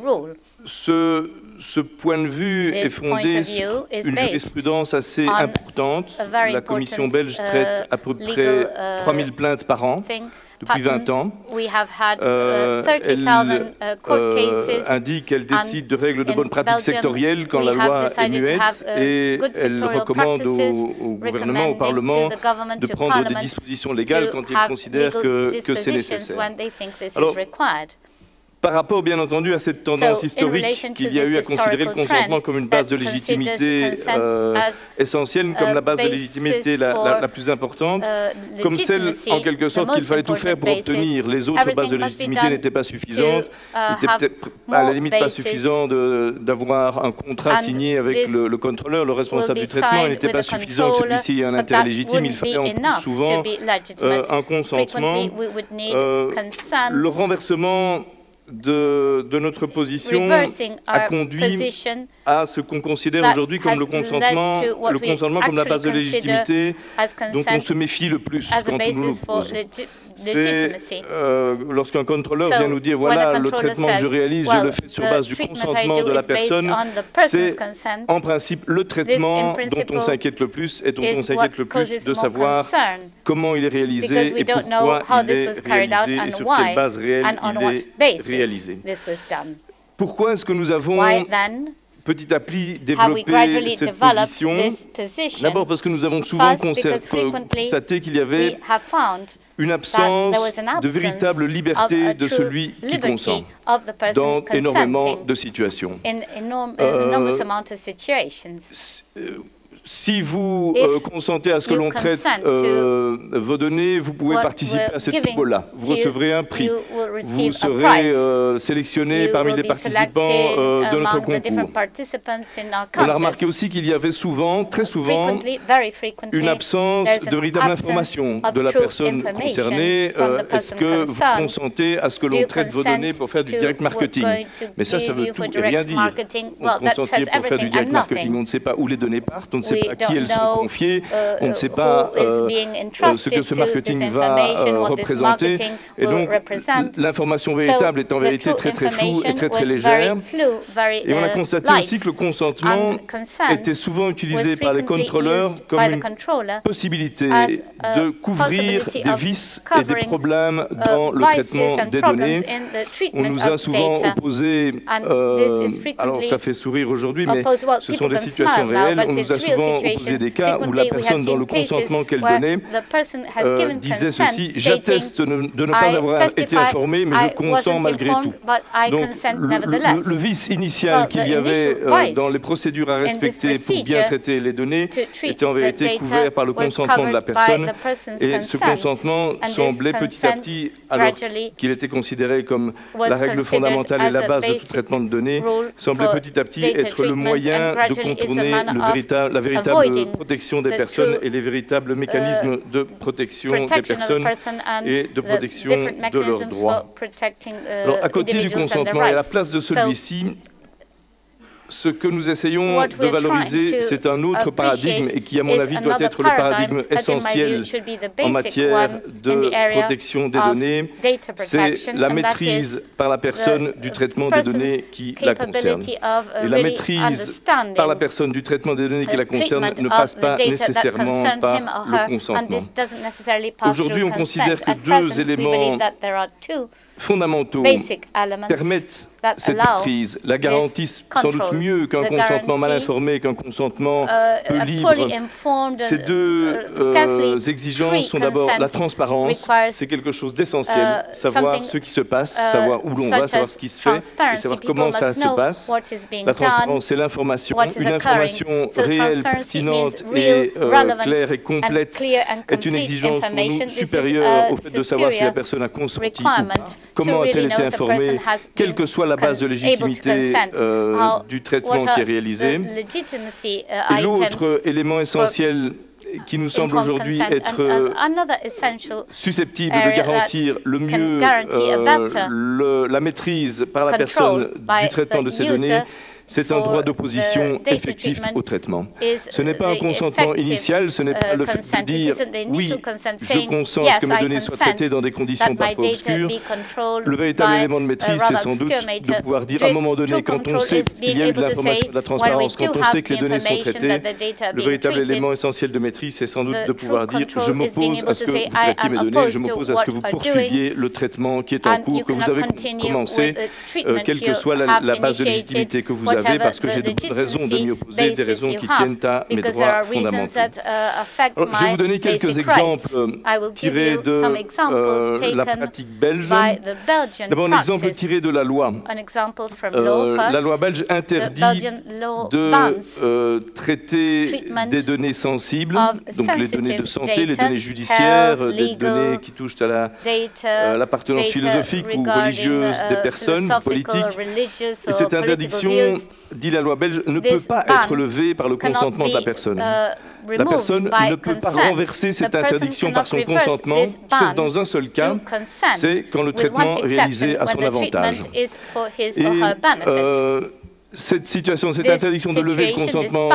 Ce point de vue est fondé sur une jurisprudence assez importante. La Commission belge traite à peu près 3000 plaintes par an depuis 20 ans. Elle indique qu'elle décide de règles de bonnes pratiques sectorielles quand la loi est muette et elle recommande au gouvernement, au Parlement, de prendre des dispositions légales quand il considère que c'est nécessaire. Alors, par rapport, bien entendu, à cette tendance historique qu'il y a eu à considérer le consentement comme une base de légitimité essentielle, comme la base de légitimité la plus importante, comme celle, en quelque sorte, qu'il fallait tout faire pour obtenir. Les autres bases de légitimité n'étaient pas suffisantes. Il n'était peut-être à la limite pas suffisant d'avoir un contrat signé avec le contrôleur, le responsable du traitement. Il n'était pas suffisant que celui-ci ait un intérêt légitime. Il fallait en plus souvent un consentement. Le renversement de notre position a conduit à ce qu'on considère aujourd'hui comme le consentement comme la base de légitimité dont on se méfie le plus quand on nous l'oppose. C'est lorsqu'un contrôleur vient nous dire voilà, le traitement que je réalise, je le fais sur base du consentement de la personne, c'est en principe le traitement dont on s'inquiète le plus et dont on s'inquiète le plus de savoir comment il est réalisé et pourquoi il est réalisé et sur quelle base réelle il est réalisé. Pourquoi est-ce que nous avons petit à petit développé cette position? D'abord parce que nous avons souvent constaté qu'il y avait une absence de véritable liberté de celui qui consent dans énormément de situations. Si vous consentez à ce que l'on traite vos données, vous pouvez participer à cette tombola. Vous recevrez un prix. Vous serez sélectionné parmi les participants de notre concours. On a remarqué aussi qu'il y avait souvent, très souvent, une absence de véritable information de la personne concernée. Est-ce que vous consentez à ce que l'on traite vos données pour faire du direct marketing? Mais ça veut tout et rien dire. On consentit pour faire du direct marketing. On ne sait pas où les données partent, on ne sait pas à qui elles sont confiées, on ne sait pas ce que ce marketing va représenter. Et donc, l'information véritable est en vérité très très floue et très très légère. Et on a constaté aussi que le consentement était souvent utilisé par les contrôleurs comme une possibilité de couvrir des vices et des problèmes dans le traitement des données. On nous a souvent opposé, alors ça fait sourire aujourd'hui, mais ce sont des situations réelles, on nous a souvent opposé des cas où la personne, dans le consentement qu'elle donnait, disait ceci: j'atteste de ne pas avoir été informé, mais je consens malgré tout. Donc le vice initial qu'il y avait dans les procédures à respecter pour bien traiter les données était en vérité couvert par le consentement de la personne, et ce consentement semblait petit à petit, alors qu'il était considéré comme la règle fondamentale et la base de tout traitement de données, semblait petit à petit être le moyen de contourner la véritable protection des personnes et les véritables mécanismes de protection des personnes et de protection de leurs droits. Alors, à côté du consentement et à la place de celui-ci, ce que nous essayons de valoriser, c'est un autre paradigme et qui, à mon avis, doit être le paradigme essentiel en matière de protection des données. C'est la maîtrise par la personne du traitement des données qui la concerne. Et la maîtrise par la personne du traitement des données qui la concerne ne passe pas nécessairement par le consentement. Aujourd'hui, on considère que deux éléments fondamentaux permettent cette maîtrise, la garantissent sans doute mieux qu'un consentement mal informé, qu'un consentement peu libre. Ces deux exigences sont d'abord la transparence, c'est quelque chose d'essentiel, savoir ce qui se passe, savoir où l'on va, savoir ce qui se fait, et savoir comment ça se passe. La transparence, c'est l'information. Une information réelle, pertinente et claire et complète est une exigence pour nous supérieure au fait de savoir si la personne a consenti ou pas. Comment a-t-elle été informée, quelle que soit la base de légitimité du traitement qui est réalisé. Et l'autre élément essentiel qui nous semble aujourd'hui être susceptible de garantir le mieux la maîtrise par la personne du traitement de ces données, c'est un droit d'opposition effectif au traitement. Ce n'est pas un consentement initial, ce n'est pas le fait de dire « oui, je consens à ce que mes données soient traitées dans des conditions parfois obscures ». Le véritable élément de maîtrise, c'est sans doute de pouvoir dire à un moment donné, quand on sait qu'il y a eu de l'information, de la transparence, quand on sait que les données sont traitées, le véritable élément essentiel de maîtrise, c'est sans doute de pouvoir dire « je m'oppose à ce que vous traitiez mes données, je m'oppose à ce que vous poursuiviez le traitement qui est en cours, que vous avez commencé, quelle que soit la base de légitimité que vous avez, parce que j'ai de bonnes raisons de m'y opposer, des raisons qui tiennent à mes droits fondamentaux. » Je vais vous donner quelques exemples tirés de la pratique belge. D'abord, un exemple tiré de la loi. La loi belge interdit de traiter des données sensibles, donc les données de santé, les données judiciaires, les données qui touchent à l'appartenance philosophique ou religieuse des personnes politiques. Et cette interdiction, dit la loi belge, ne peut pas être levée par le consentement de la personne. La personne ne peut pas renverser cette interdiction par son consentement, sauf dans un seul cas, c'est quand le traitement est réalisé à son avantage. Cette situation, cette interdiction de lever le consentement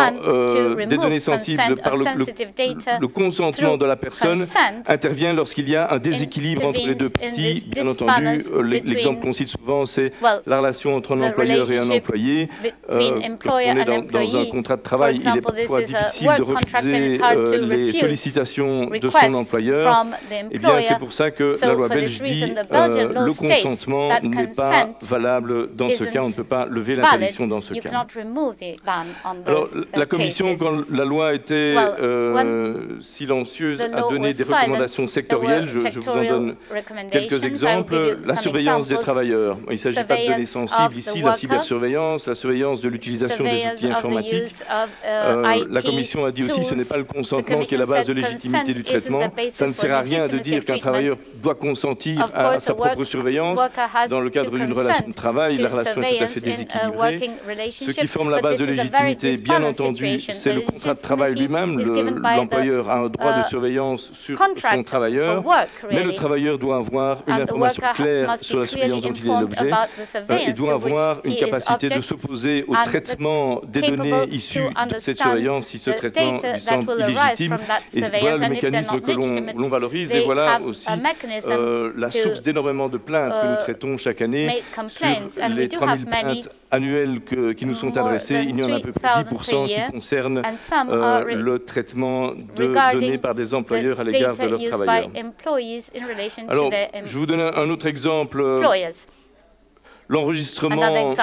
des données sensibles par le consentement de la personne intervient lorsqu'il y a un déséquilibre entre les deux parties. Bien entendu, l'exemple qu'on cite souvent, c'est la relation entre un employeur et un employé. Quand on est dans un contrat de travail, il est parfois difficile de refuser les sollicitations de son employeur. Et bien, c'est pour ça que la loi belge dit le consentement n'est pas valable dans ce cas, on ne peut pas lever l'interdiction dans ce cas. Alors, la Commission, quand la loi était silencieuse, a donné des recommandations sectorielles. Je vous en donne quelques exemples. La surveillance des travailleurs. Il ne s'agit pas de données sensibles ici, la cybersurveillance, la surveillance de l'utilisation des outils informatiques. La Commission a dit aussi que ce n'est pas le consentement qui est la base de légitimité du traitement. Ça ne sert à rien de dire qu'un travailleur doit consentir à sa propre surveillance. Dans le cadre d'une relation de travail, la relation est tout à fait déséquilibrée. Ce qui forme la base de légitimité, bien entendu, c'est le contrat de travail lui-même. L'employeur a un droit de surveillance sur son travailleur, mais le travailleur doit avoir une information claire sur la surveillance dont il est l'objet. Il doit avoir une capacité de s'opposer au traitement des données issues de cette surveillance si ce traitement lui semble illégitime. Et voilà le mécanisme que l'on valorise. Et voilà aussi la source d'énormément de plaintes que nous traitons chaque année. Sur les 3000 plaintes annuelles qui nous sont adressées, il y en a à peu près 10% qui concernent le traitement de données par des employeurs à l'égard de leurs travailleurs. Alors, je vous donne un autre exemple. L'enregistrement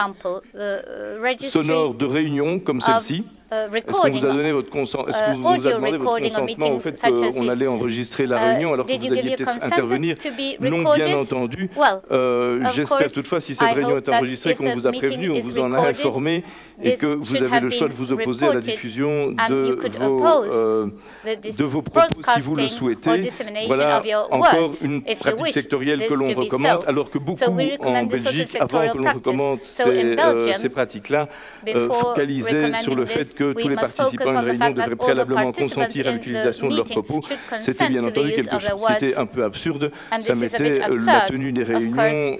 sonore de réunions comme celle-ci. Est-ce qu'on vous a donné votre consentement? Est-ce que vous nous a demandé votre consentement au fait qu'on allait enregistrer la réunion alors que vous alliez peut-être intervenir? Non, bien entendu. J'espère toutefois, si cette réunion est enregistrée, qu'on vous a prévenu, on vous en a informé et que vous avez le choix de vous opposer à la diffusion de vos propos si vous le souhaitez. Voilà encore une pratique sectorielle que l'on recommande, alors que beaucoup en Belgique, avant que l'on recommande ces pratiques-là, focalisaient sur le fait que tous les participants à une réunion devraient préalablement consentir à l'utilisation de leurs propos. C'était bien entendu quelque chose qui était un peu absurde. Ça mettait la tenue des réunions,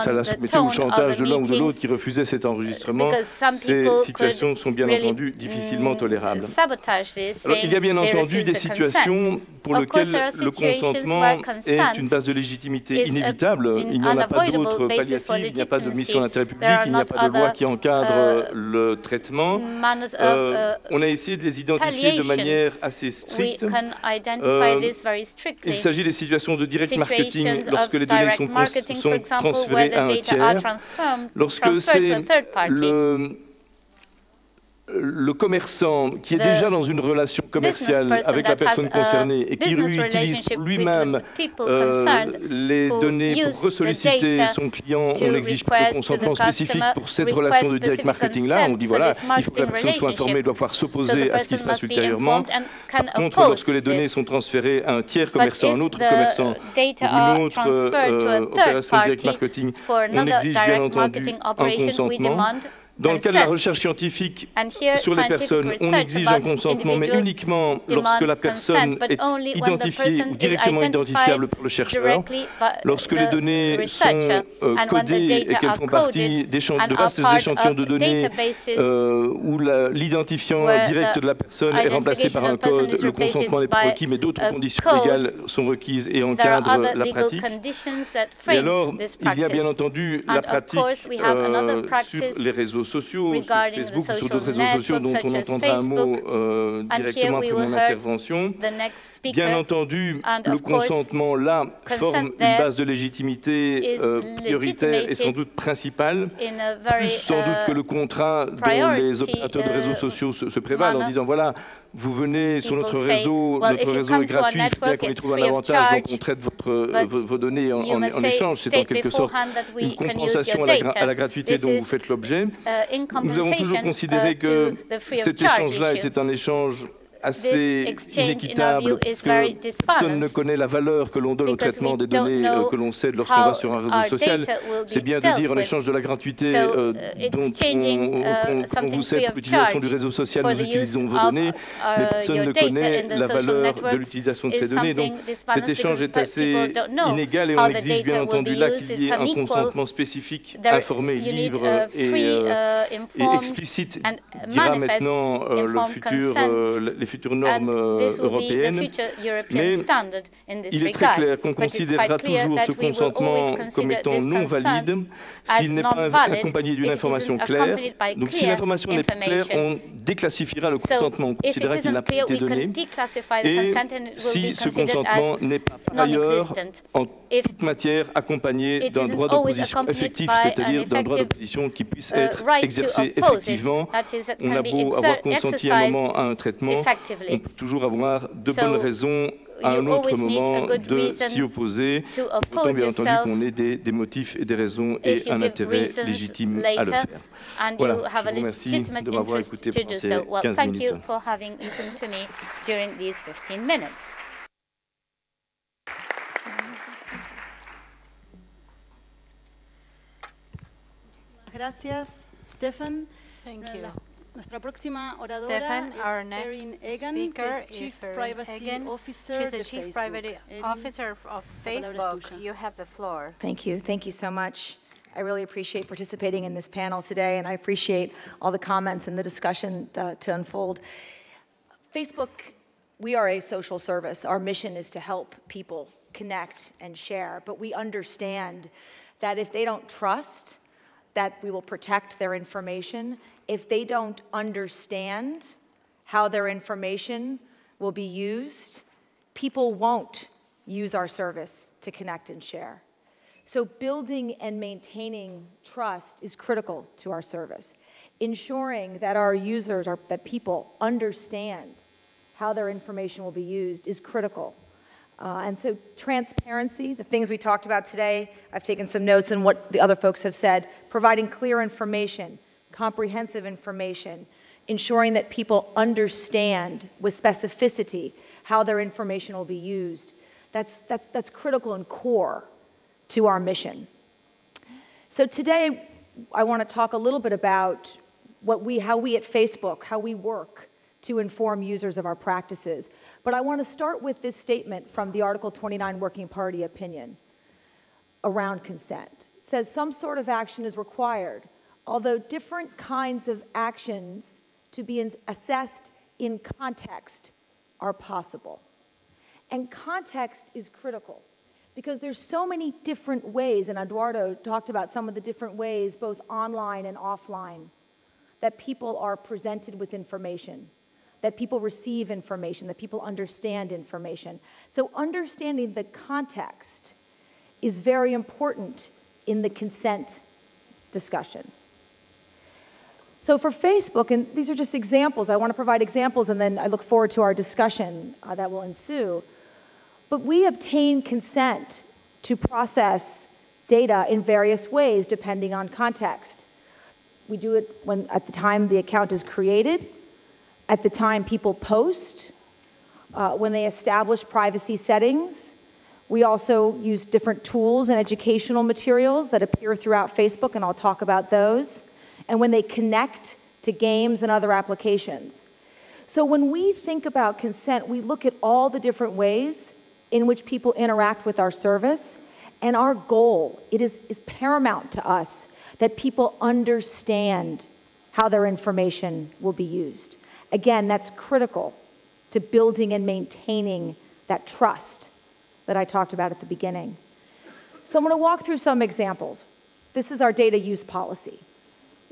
ça la soumettait au chantage de l'un ou de l'autre qui refusait cet enregistrement. Ces situations sont bien entendu difficilement tolérables. Alors, il y a bien entendu des situations pour lesquelles le consentement est une base de légitimité inévitable. Il n'y en a pas d'autres palliatifs, il n'y a pas de mission d'intérêt public, il n'y a pas de loi qui encadre le traitement. On a essayé de les identifier de manière assez stricte. Il s'agit des situations de direct marketing lorsque les données sont transférées à un tiers, lorsque c'est le commerçant qui est déjà dans une relation commerciale avec la personne concernée et qui utilise lui-même les données pour ressolliciter son client, on n'exige pas de consentement spécifique pour cette relation de direct marketing-là. On dit voilà, il faut que la personne soit informée, doit pouvoir s'opposer à ce qui se passe ultérieurement. Par contre, lorsque les données sont transférées à un tiers commerçant, un autre commerçant, pour une autre opération de direct marketing, on exige bien entendu un consentement. Dans le cas de la recherche scientifique sur les personnes, on exige un consentement, mais uniquement lorsque la personne est identifiée ou directement identifiable par le chercheur, lorsque les données sont codées et qu'elles font partie de vastes échantillons de données où l'identifiant direct de la personne est remplacé par un code, le consentement n'est pas requis, mais d'autres conditions légales sont requises et encadrent la pratique. Et alors, il y a bien entendu la pratique sur les réseaux sociaux, sur Facebook ou sur d'autres réseaux sociaux dont on entendra un mot directement après mon intervention. Bien entendu, le consentement là forme une base de légitimité prioritaire et sans doute principale, plus sans doute que le contrat dont les opérateurs de réseaux sociaux se prévalent en disant voilà, vous venez sur notre réseau est gratuit, il faut bien qu'on y trouve un avantage, donc on traite vos données en échange. C'est en quelque sorte une compensation à la gratuité dont vous faites l'objet. Nous avons toujours considéré que cet échange-là était un échange assez inéquitable, parce que personne ne connaît la valeur que l'on donne au traitement des données que l'on cède lorsqu'on va sur un réseau social. C'est bien de dire en échange de la gratuité qu'on vous cède pour l'utilisation du réseau social, nous utilisons vos données, mais personne ne connaît la valeur de l'utilisation de ces données. Donc cet échange est assez inégal et on exige bien entendu là qu'il y ait un consentement spécifique, informé, libre et explicite, dira maintenant les futures normes européennes, mais il est très clair qu'on considérera toujours ce consentement comme étant non valide s'il n'est pas accompagné d'une information claire. Donc si l'information n'est pas claire, on déclassifiera le consentement, on considérera qu'il n'a pas été donné. Et si ce consentement n'est pas par ailleurs en toute matière accompagné d'un droit d'opposition effectif, c'est-à-dire d'un droit d'opposition qui puisse être exercé effectivement. On a beau avoir consenti à un moment à un traitement, on peut toujours avoir de bonnes raisons à un autre moment de s'y opposer, autant bien entendu qu'on ait des motifs et des raisons et un intérêt légitime à le faire. Voilà, je vous remercie de m'avoir écouté pendant ces 15 minutes. Gracias, Stefan. Thank you. Nuestra próxima oradora Stefan, our es next Erin Egan, speaker Chief is Erin Privacy Egan. Officer She's the de Chief Facebook. Privacy Erin, Officer of Facebook. You have the floor. Thank you. Thank you so much. I really appreciate participating in this panel today, and I appreciate all the comments and the discussion to unfold. Facebook, we are a social service. Our mission is to help people connect and share, but we understand that if they don't trust that we will protect their information, if they don't understand how their information will be used, people won't use our service to connect and share. So building and maintaining trust is critical to our service. Ensuring that our users, that people understand how their information will be used is critical. And so transparency, the things we talked about today, I've taken some notes on what the other folks have said, providing clear information, comprehensive information, ensuring that people understand with specificity how their information will be used. That's critical and core to our mission. So today, I want to talk a little bit about how we at Facebook, how we work to inform users of our practices. But I want to start with this statement from the Article 29 Working Party opinion around consent. It says some sort of action is required, although different kinds of actions to be assessed in context are possible. And context is critical because there's so many different ways, and Eduardo talked about some of the different ways, both online and offline, that people are presented with information, that people receive information, that people understand information. So understanding the context is very important in the consent discussion. So for Facebook, and these are just examples, I want to provide examples and then I look forward to our discussion that will ensue. But we obtain consent to process data in various ways depending on context. We do it at the time the account is created, at the time people post, when they establish privacy settings. We also use different tools and educational materials that appear throughout Facebook, and I'll talk about those. and when they connect to games and other applications. So when we think about consent, we look at all the different ways in which people interact with our service, and our goal, it is paramount to us that people understand how their information will be used. Again, that's critical to building and maintaining that trust that I talked about at the beginning. So I'm going to walk through some examples. This is our data use policy.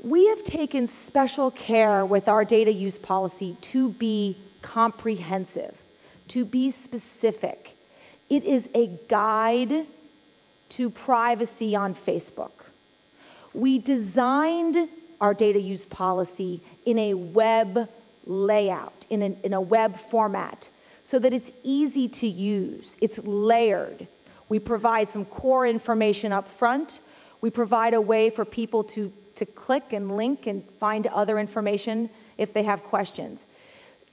We have taken special care with our data use policy to be comprehensive, to be specific. It is a guide to privacy on Facebook. We designed our data use policy in a web layout, in a web format, so that it's easy to use. It's layered. We provide some core information up front. We provide a way for people to click and link and find other information if they have questions.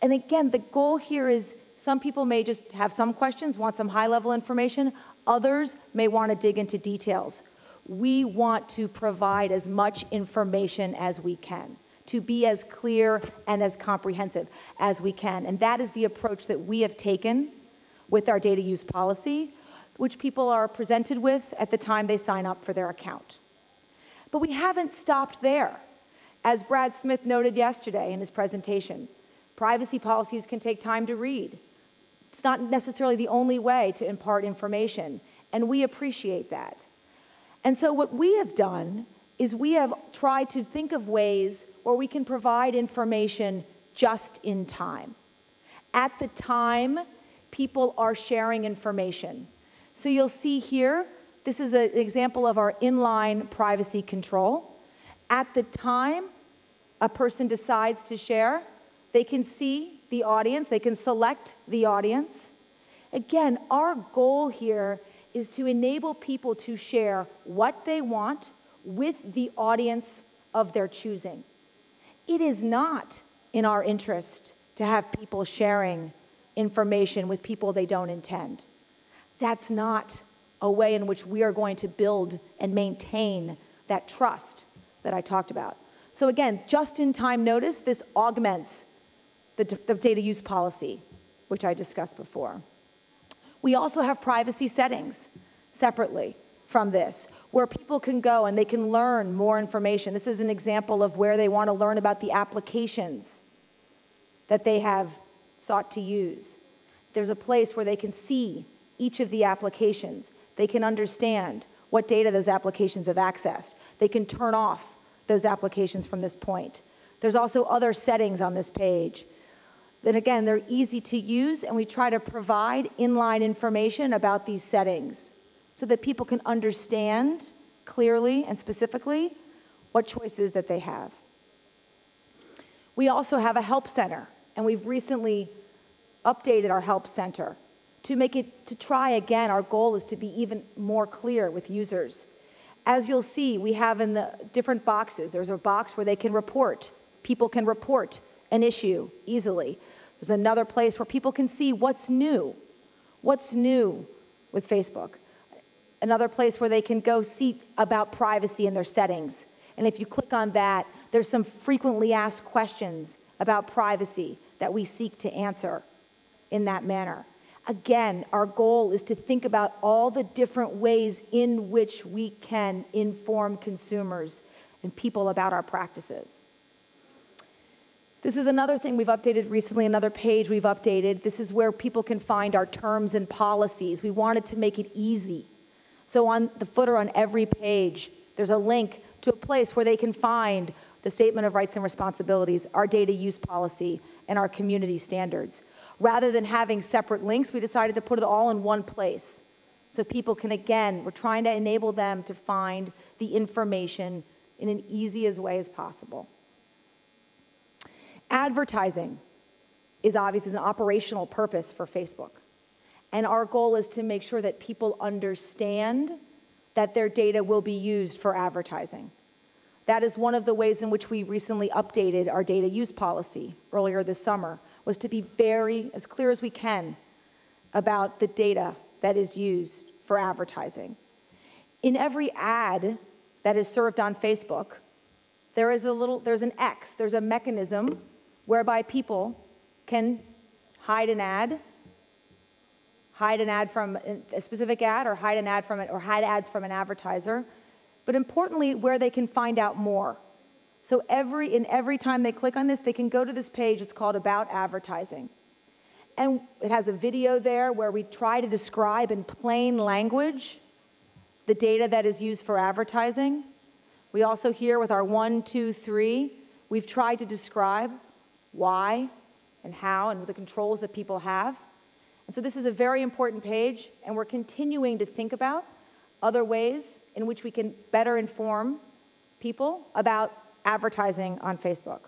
And again, the goal here is some people may just have some questions, want some high-level information. Others may want to dig into details. We want to provide as much information as we can, to be as clear and as comprehensive as we can. And that is the approach that we have taken with our data use policy, which people are presented with at the time they sign up for their account. But we haven't stopped there. As Brad Smith noted yesterday in his presentation, privacy policies can take time to read. It's not necessarily the only way to impart information, and we appreciate that. And so what we have done is we have tried to think of ways where we can provide information just in time. At the time, people are sharing information. So you'll see here, this is an example of our inline privacy control. At the time a person decides to share, they can see the audience, they can select the audience. Again, our goal here is to enable people to share what they want with the audience of their choosing. It is not in our interest to have people sharing information with people they don't intend. That's not a way in which we are going to build and maintain that trust that I talked about. So again, just-in-time notice, this augments the data use policy, which I discussed before. We also have privacy settings separately from this, where people can go and they can learn more information. This is an example of where they want to learn about the applications that they have sought to use. There's a place where they can see each of the applications. They can understand what data those applications have accessed. They can turn off those applications from this point. There's also other settings on this page. Then again, they're easy to use, and we try to provide inline information about these settings so that people can understand clearly and specifically what choices that they have. We also have a help center, and we've recently updated our help center to try again. Our goal is to be even more clear with users. As you'll see, we have in the different boxes, there's a box where they can report. People can report an issue easily. There's another place where people can see what's new with Facebook. Another place where they can go see about privacy in their settings. And if you click on that, there's some frequently asked questions about privacy that we seek to answer in that manner. Again, our goal is to think about all the different ways in which we can inform consumers and people about our practices. This is another thing we've updated recently, another page we've updated. This is where people can find our terms and policies. We wanted to make it easy. So on the footer on every page, there's a link to a place where they can find the Statement of Rights and Responsibilities, our data use policy, and our community standards. Rather than having separate links, we decided to put it all in one place. So people can, again, we're trying to enable them to find the information in an easiest way as possible. Advertising is obviously an operational purpose for Facebook. And our goal is to make sure that people understand that their data will be used for advertising. That is one of the ways in which we recently updated our data use policy earlier this summer, was to be very, as clear as we can about the data that is used for advertising. In every ad that is served on Facebook, there's an X, there's a mechanism whereby people can hide an ad from a specific ad, or hide an ad from it, or hide ads from an advertiser, but importantly, where they can find out more. So every time they click on this, they can go to this page. It's called About Advertising. And it has a video there where we try to describe in plain language the data that is used for advertising. We also here with our 1, 2, 3, we've tried to describe why and how and the controls that people have. And so this is a very important page, and we're continuing to think about other ways in which we can better inform people about advertising on Facebook.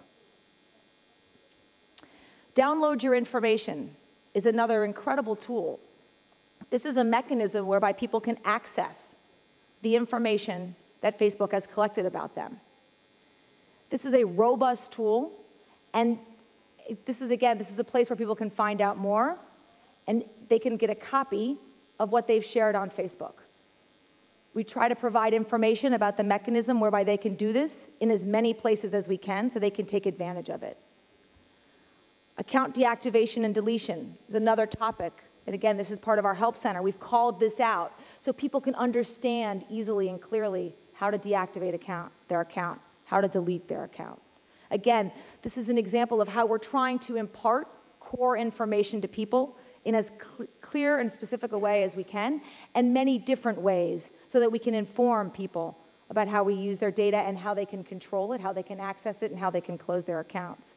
Download Your Information is another incredible tool. This is a mechanism whereby people can access the information that Facebook has collected about them. This is a robust tool, and this is the place where people can find out more, and they can get a copy of what they've shared on Facebook. We try to provide information about the mechanism whereby they can do this in as many places as we can so they can take advantage of it. Account deactivation and deletion is another topic. And again, this is part of our help center. We've called this out so people can understand easily and clearly how to deactivate their account, how to delete their account. Again, this is an example of how we're trying to impart core information to people in as clear and specific a way as we can, and many different ways, so that we can inform people about how we use their data and how they can control it, how they can access it, and how they can close their accounts.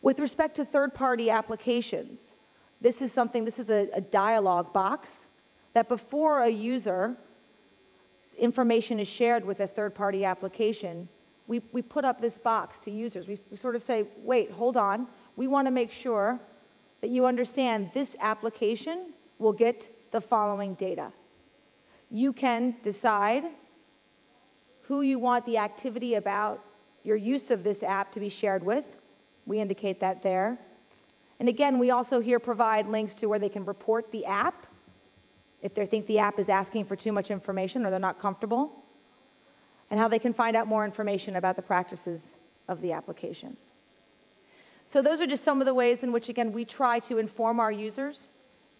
With respect to third-party applications, this is a dialog box that before a user information is shared with a third-party application, we put up this box to users. We sort of say, wait, hold on, we want to make sure that you understand this application will get the following data. You can decide who you want the activity about your use of this app to be shared with. We indicate that there. And again, we also here provide links to where they can report the app if they think the app is asking for too much information or they're not comfortable, and how they can find out more information about the practices of the application. So those are just some of the ways in which, again, we try to inform our users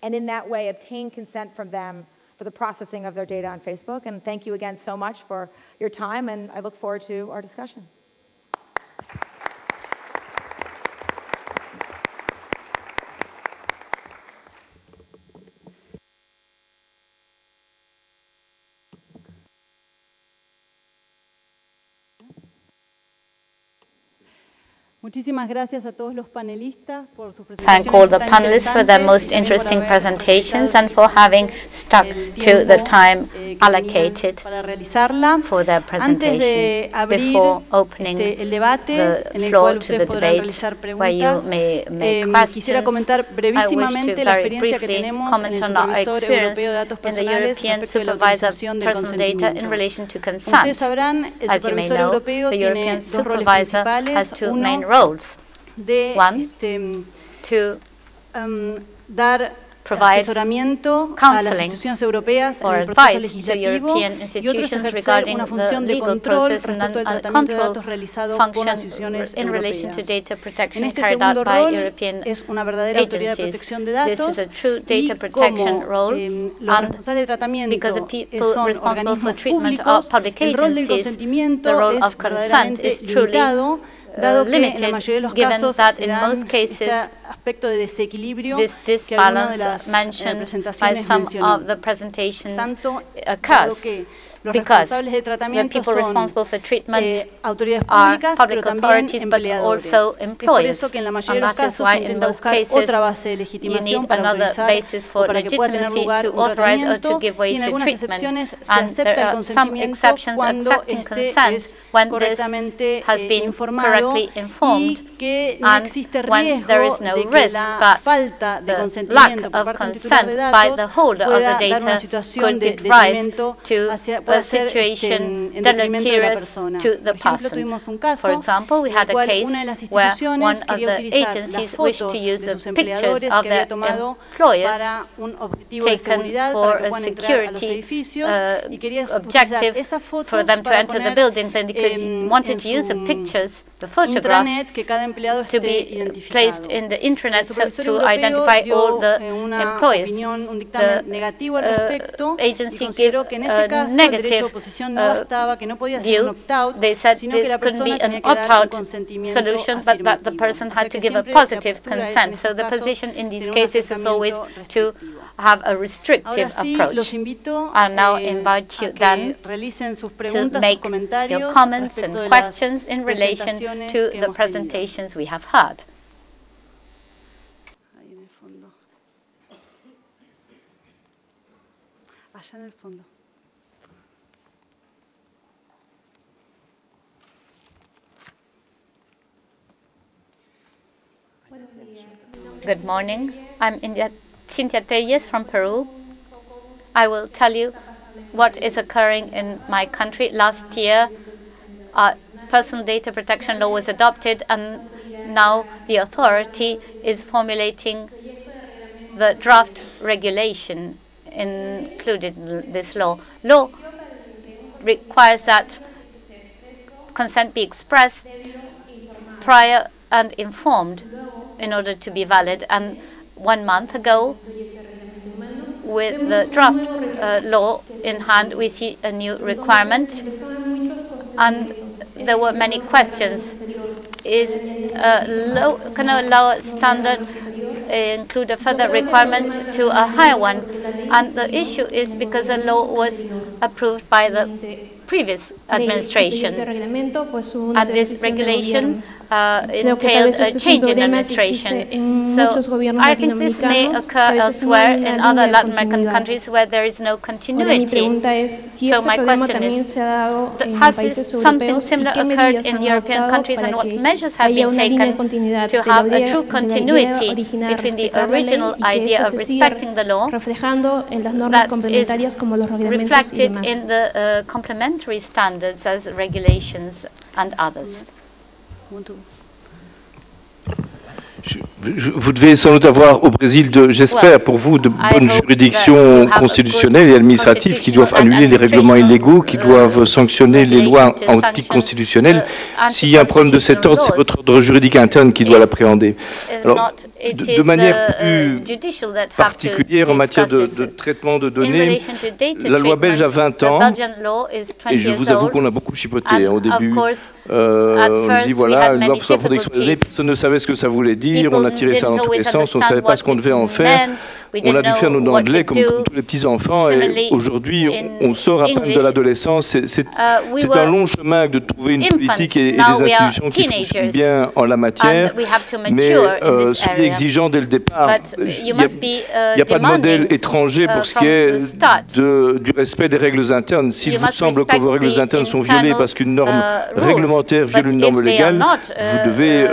and in that way obtain consent from them for the processing of their data on Facebook. And thank you again so much for your time, and I look forward to our discussion. Muchísimas gracias a todos los panelistas por sus presentaciones. Thank all the panelists for their most interesting presentations and for having stuck to the time allocated for their presentation. Before opening the floor to the debate where you may make questions, I wish to very briefly comment on our experience in the European Supervisor of Personal Data in relation to consent. As you may know, the European Supervisor has two main roles. One, to provide counseling or advice to European institutions regarding the legal process, and then a control function in relation to data protection carried out by European agencies. This is a true data protection role, and because the people responsible for treatment are public agencies, the role of consent is truly limited, given that in most cases this disbalance mentioned by some of the presentations occurs, because the people responsible for treatment are public authorities but also employers, and that is why in most cases you need another basis for legitimacy to authorize or to give way to treatment, and there are some exceptions accepting consent when this has been correctly informed, and when there is no risk that the lack of consent by the holder of the data could give rise to a situation deleterious to the person. For example, we had a case where one of the agencies wished to use the pictures of their employers taken for a security objective for them to enter the buildings, and wanted to use the pictures, the photographs, to be placed in the intranet to identify all the employees. The agency gave a negative view. They said this couldn't be an opt-out solution, but that the person had to give a positive consent. So the position in these cases is always to have a restrictive approach. I now invite you then to make your comments and questions in relation to the presentations we have heard. Good morning. I'm Cynthia Telles from Peru. I will tell you what is occurring in my country. Last year, personal data protection law was adopted, and now the authority is formulating the draft regulation included in this law. Law requires that consent be expressed prior and informed in order to be valid. And 1 month ago, with the draft law in hand, we see a new requirement, and there were many questions. Can a lower standard include a further requirement to a higher one? And the issue is because the law was approved by the previous administration, and this regulation entailed a change in administration. So I think this may occur elsewhere in other Latin American countries where there is no continuity. So my question is, has this something similar occurred in European countries, and what measures have been taken to have a true continuity between the original idea of respecting the law that is reflected in the complementary standards as regulations and others? Vous devez sans doute avoir au Brésil, j'espère pour vous, de bonnes juridictions constitutionnelles et administratives qui doivent annuler les règlements illégaux, qui doivent sanctionner les lois anticonstitutionnelles. S'il y a un problème de cet ordre, c'est votre ordre juridique interne qui doit l'appréhender. Alors, de manière plus particulière en matière de traitement de données, la loi belge a 20 ans, et je vous avoue qu'on a beaucoup chipoté au début. On dit voilà, une loi pour la protection des données, personne ne savait ce que ça voulait dire, on a tiré ça dans tous les sens, on ne savait pas ce qu'on devait en faire. On a dû faire nos anglais comme tous les petits-enfants, et aujourd'hui, on sort à peine de l'adolescence. C'est un long chemin de trouver une politique et des institutions qui fonctionnent bien en la matière, mais soyez exigeants dès le départ. Il n'y a pas de modèle étranger pour ce qui est du respect des règles internes. S'il vous semble que vos règles internes sont violées parce qu'une norme réglementaire viole une norme légale, vous devez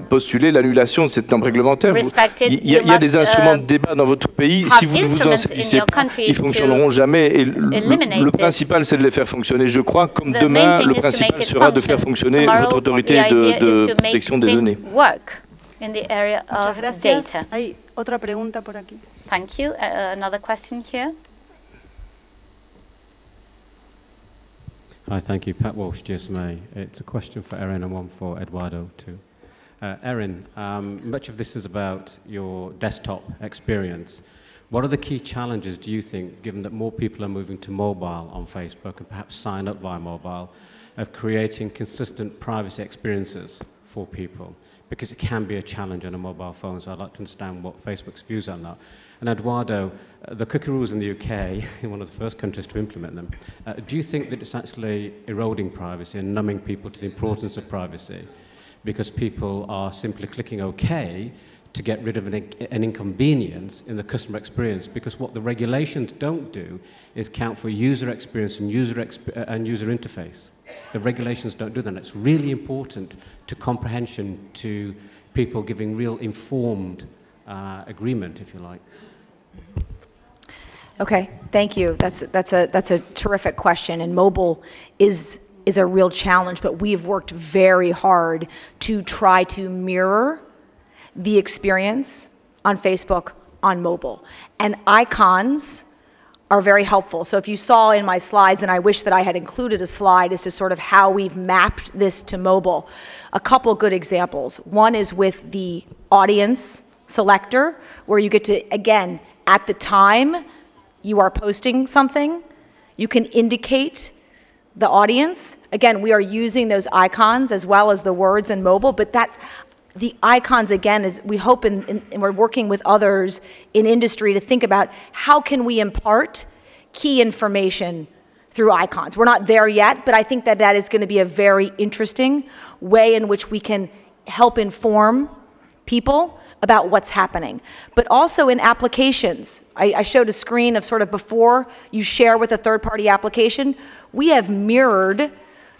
postuler l'annulation de cette norme réglementaire. Il y a des instruments de débat dans votre pays. Si vous ne vous en saisissez pas, ils ne fonctionneront jamais. Et le principal, c'est de les faire fonctionner. Je crois, comme demain, le principal sera de faire fonctionner votre autorité de protection des données. In the area of data. Thank you. Another question here. Hi, thank you. Pat Walsh, GSMA. It's a question for Erin and one for Eduardo too. Erin, much of this is about your desktop experience. What are the key challenges, do you think, given that more people are moving to mobile on Facebook and perhaps sign up via mobile, of creating consistent privacy experiences for people? Because it can be a challenge on a mobile phone, so I'd like to understand what Facebook's views on that. And Eduardo, the cookie rules in the UK, one of the first countries to implement them, do you think that it's actually eroding privacy and numbing people to the importance of privacy? Because people are simply clicking OK to get rid of an inconvenience in the customer experience, because what the regulations don't do is count for user experience and user interface. The regulations don't do that. It's really important to comprehension, to people giving real informed agreement, if you like. Okay, thank you. That's a terrific question, and mobile is a real challenge, but we've worked very hard to try to mirror the experience on Facebook on mobile. And icons are very helpful. So if you saw in my slides, and I wish that I had included a slide as to sort of how we've mapped this to mobile, a couple good examples. One is with the audience selector, where you get to, again, at the time you are posting something, you can indicate the audience. Again, we are using those icons as well as the words in mobile, but the icons, again, is we hope, and we're working with others in industry to think about how can we impart key information through icons. We're not there yet, but I think that that is going to be a very interesting way in which we can help inform people about what's happening. But also in applications, I showed a screen of sort of before you share with a third-party application. We have mirrored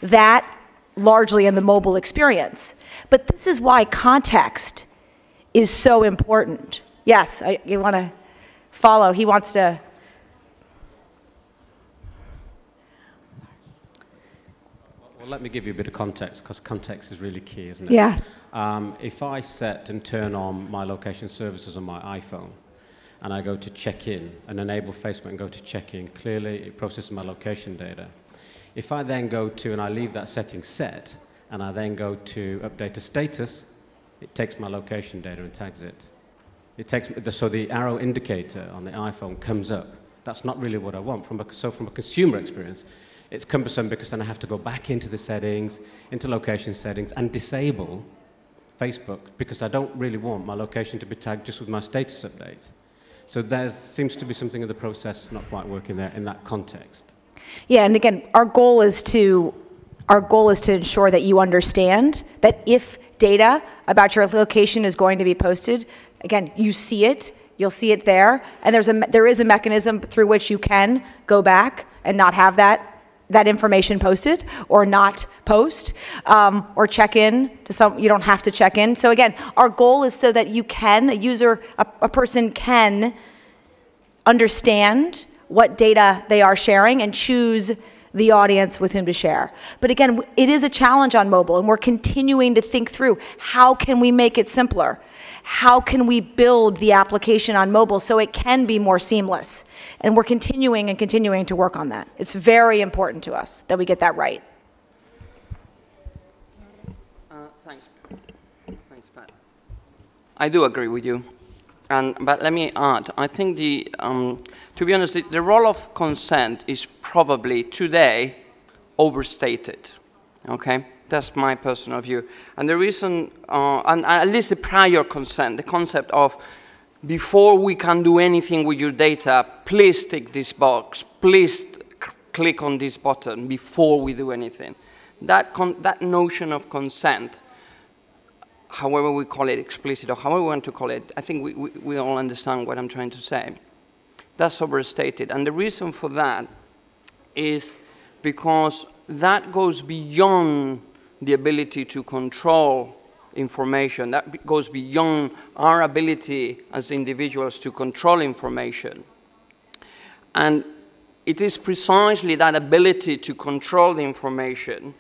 that largely in the mobile experience. But this is why context is so important. Yes, you want to follow. He wants to. Well, let me give you a bit of context, because context is really key, isn't it? Yeah. If I set and turn on my location services on my iPhone, and I go to check-in and enable Facebook and go to check-in, clearly it processes my location data. If I then go to, and I leave that setting set, and I then go to update a status, it takes my location data and tags it. So the arrow indicator on the iPhone comes up. That's not really what I want. So from a consumer experience, it's cumbersome because then I have to go back into the settings, into location settings, and disable Facebook, because I don't really want my location to be tagged just with my status update. So there seems to be something in the process not quite working there in that context. Yeah, and again, our goal is to ensure that you understand that if data about your location is going to be posted, again, you see it, you'll see it there, and there is a mechanism through which you can go back and not have that information posted, or not post, or check in to some. You don't have to check in. So again, our goal is so that you can, a person can understand what data they are sharing and choose the audience with whom to share. But again, it is a challenge on mobile, and we're continuing to think through how can we make it simpler? How can we build the application on mobile so it can be more seamless? And we're continuing to work on that. It's very important to us that we get that right. Thanks, Pat. I do agree with you. But let me add, I think to be honest, the role of consent is probably today overstated, okay? That's my personal view. And the reason, and at least the prior consent, the concept of before we can do anything with your data, please tick this box, please click on this button before we do anything. That notion of consent, however we call it, explicit or however we want to call it, I think we all understand what I'm trying to say. That's overstated. And the reason for that is because that goes beyond the ability to control information. That goes beyond our ability as individuals to control information. And it is precisely that ability to control the information,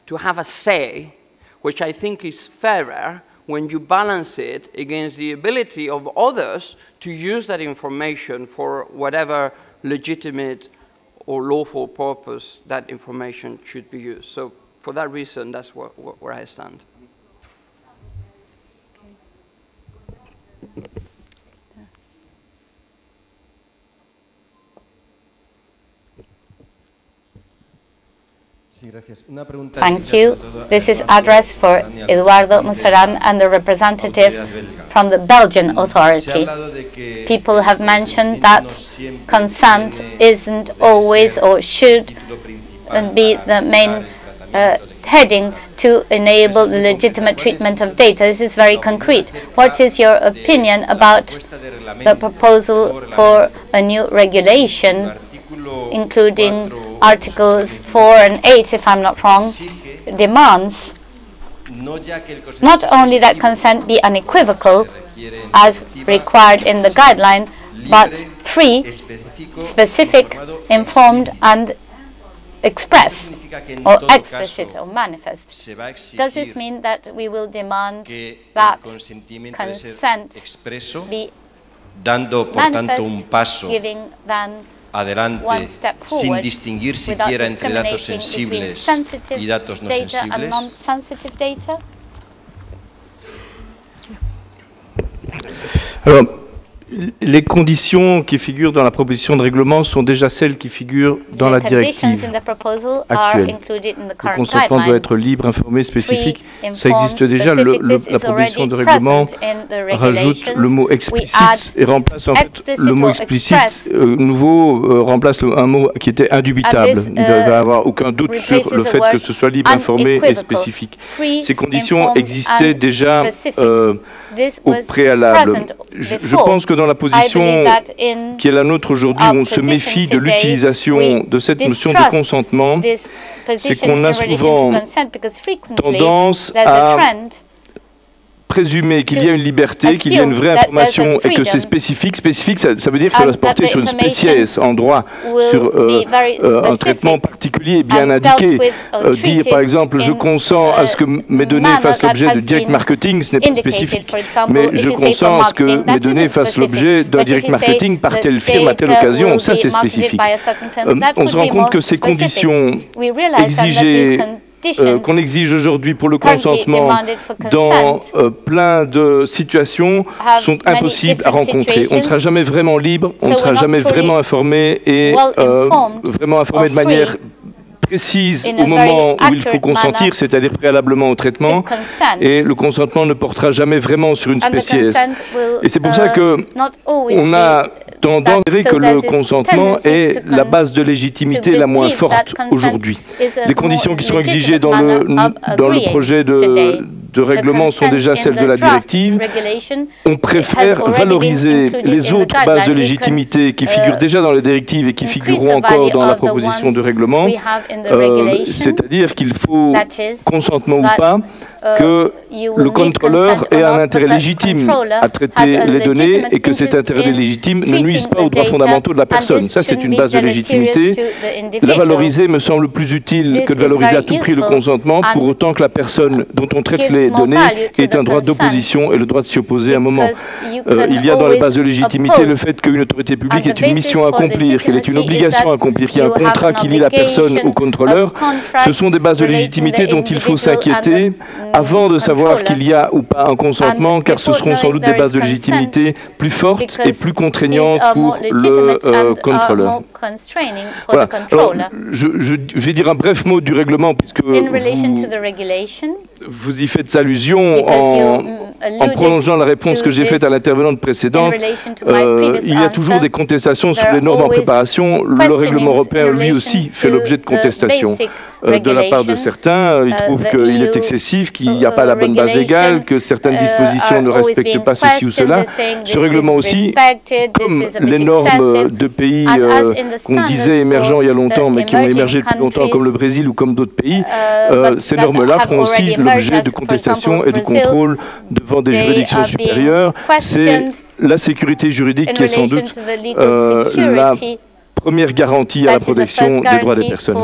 to have a say, which I think is fairer when you balance it against the ability of others to use that information for whatever legitimate or lawful purpose that information should be used. So for that reason, that's where I stand. Thank you. This is addressed for Eduardo Musaran and the representative from the Belgian authority. People have mentioned that consent isn't always or should be the main heading to enable the legitimate treatment of data. This is very concrete. What is your opinion about the proposal for a new regulation, including Articles 4 and 8, if I'm not wrong, demands not only that consent be unequivocal, as required in the guideline, but free, specific, informed, and express, or explicit, or manifest. Does this mean that we will demand that consent be manifest, giving then adelante sin distinguir siquiera entre datos sensibles y datos no sensibles? Alors, les conditions qui figurent dans la proposition de règlement sont déjà celles qui figurent dans la directive actuelle. Le consentement doit être libre, informé, spécifique. Ça existe déjà. La proposition de règlement rajoute le mot explicite et remplace en fait le mot explicite nouveau, remplace un mot qui était indubitable. Il ne devait y avoir aucun doute sur le fait que ce soit libre, informé et spécifique. Ces conditions existaient déjà au préalable. Je pense que dans la position qui est la nôtre aujourd'hui, où on se méfie de l'utilisation de cette notion de consentement, c'est qu'on a souvent tendance à présumer qu'il y a une liberté, qu'il y a une vraie information et que c'est spécifique. Spécifique, ça veut dire que ça va se porter sur une spéciesse, en droit, sur un traitement particulier bien indiqué. Dire par exemple, je consens à ce que mes données fassent l'objet de direct marketing, ce n'est pas spécifique. Mais je consens à ce que mes données fassent l'objet d'un direct marketing par telle firme à telle occasion, ça c'est spécifique. On se rend compte que ces conditions exigées qu'on exige aujourd'hui pour le consentement dans plein de situations sont impossibles à rencontrer. On ne sera jamais vraiment libre, on ne sera jamais vraiment informé et vraiment informé de manière précise au moment où il faut consentir, c'est-à-dire préalablement au traitement, et le consentement ne portera jamais vraiment sur une spéciesse. Et c'est pour ça qu'on a tendance à dire que le consentement est la base de légitimité la moins forte aujourd'hui. Les conditions qui sont exigées dans le projet de règlement sont déjà celles de la directive. On préfère valoriser les autres bases de légitimité qui figurent déjà dans la directive et qui figureront encore dans la proposition de règlement, c'est-à-dire qu'il faut, consentement ou pas, que le contrôleur ait un intérêt légitime à traiter les données et que cet intérêt légitime ne nuise pas aux droits fondamentaux de la personne. Ça, c'est une base de légitimité. La valoriser me semble plus utile que de valoriser à tout prix le consentement, pour autant que la personne dont on traite les données ait un droit d'opposition et le droit de s'y opposer à un moment. Il y a dans les bases de légitimité le fait qu'une autorité publique ait une mission à accomplir, qu'elle ait une obligation à accomplir, qu'il y a un contrat qui lie la personne au contrôleur. Ce sont des bases de légitimité dont il faut s'inquiéter avant de savoir qu'il y a ou pas un consentement, car ce seront sans doute des bases de légitimité plus fortes et plus contraignantes pour le contrôleur. Voilà. Alors, je vais dire un bref mot du règlement, puisque vous y faites allusion en prolongeant la réponse que j'ai faite à l'intervenante précédente. Il y a toujours des contestations sur les normes en préparation. Le règlement européen, lui aussi, fait l'objet de contestations de la part de certains. Ils trouvent qu'il est excessif, qu'il n'y a pas la bonne base légale, que certaines dispositions ne respectent pas ceci ou cela. Ce règlement aussi, comme les normes de pays qu'on disait émergents il y a longtemps, mais qui ont émergé depuis longtemps, comme le Brésil ou comme d'autres pays, ces normes-là feront aussi l'objet de contestations et de contrôles devant des juridictions supérieures. C'est la sécurité juridique qui est sans doute la première garantie à la protection des droits des personnes.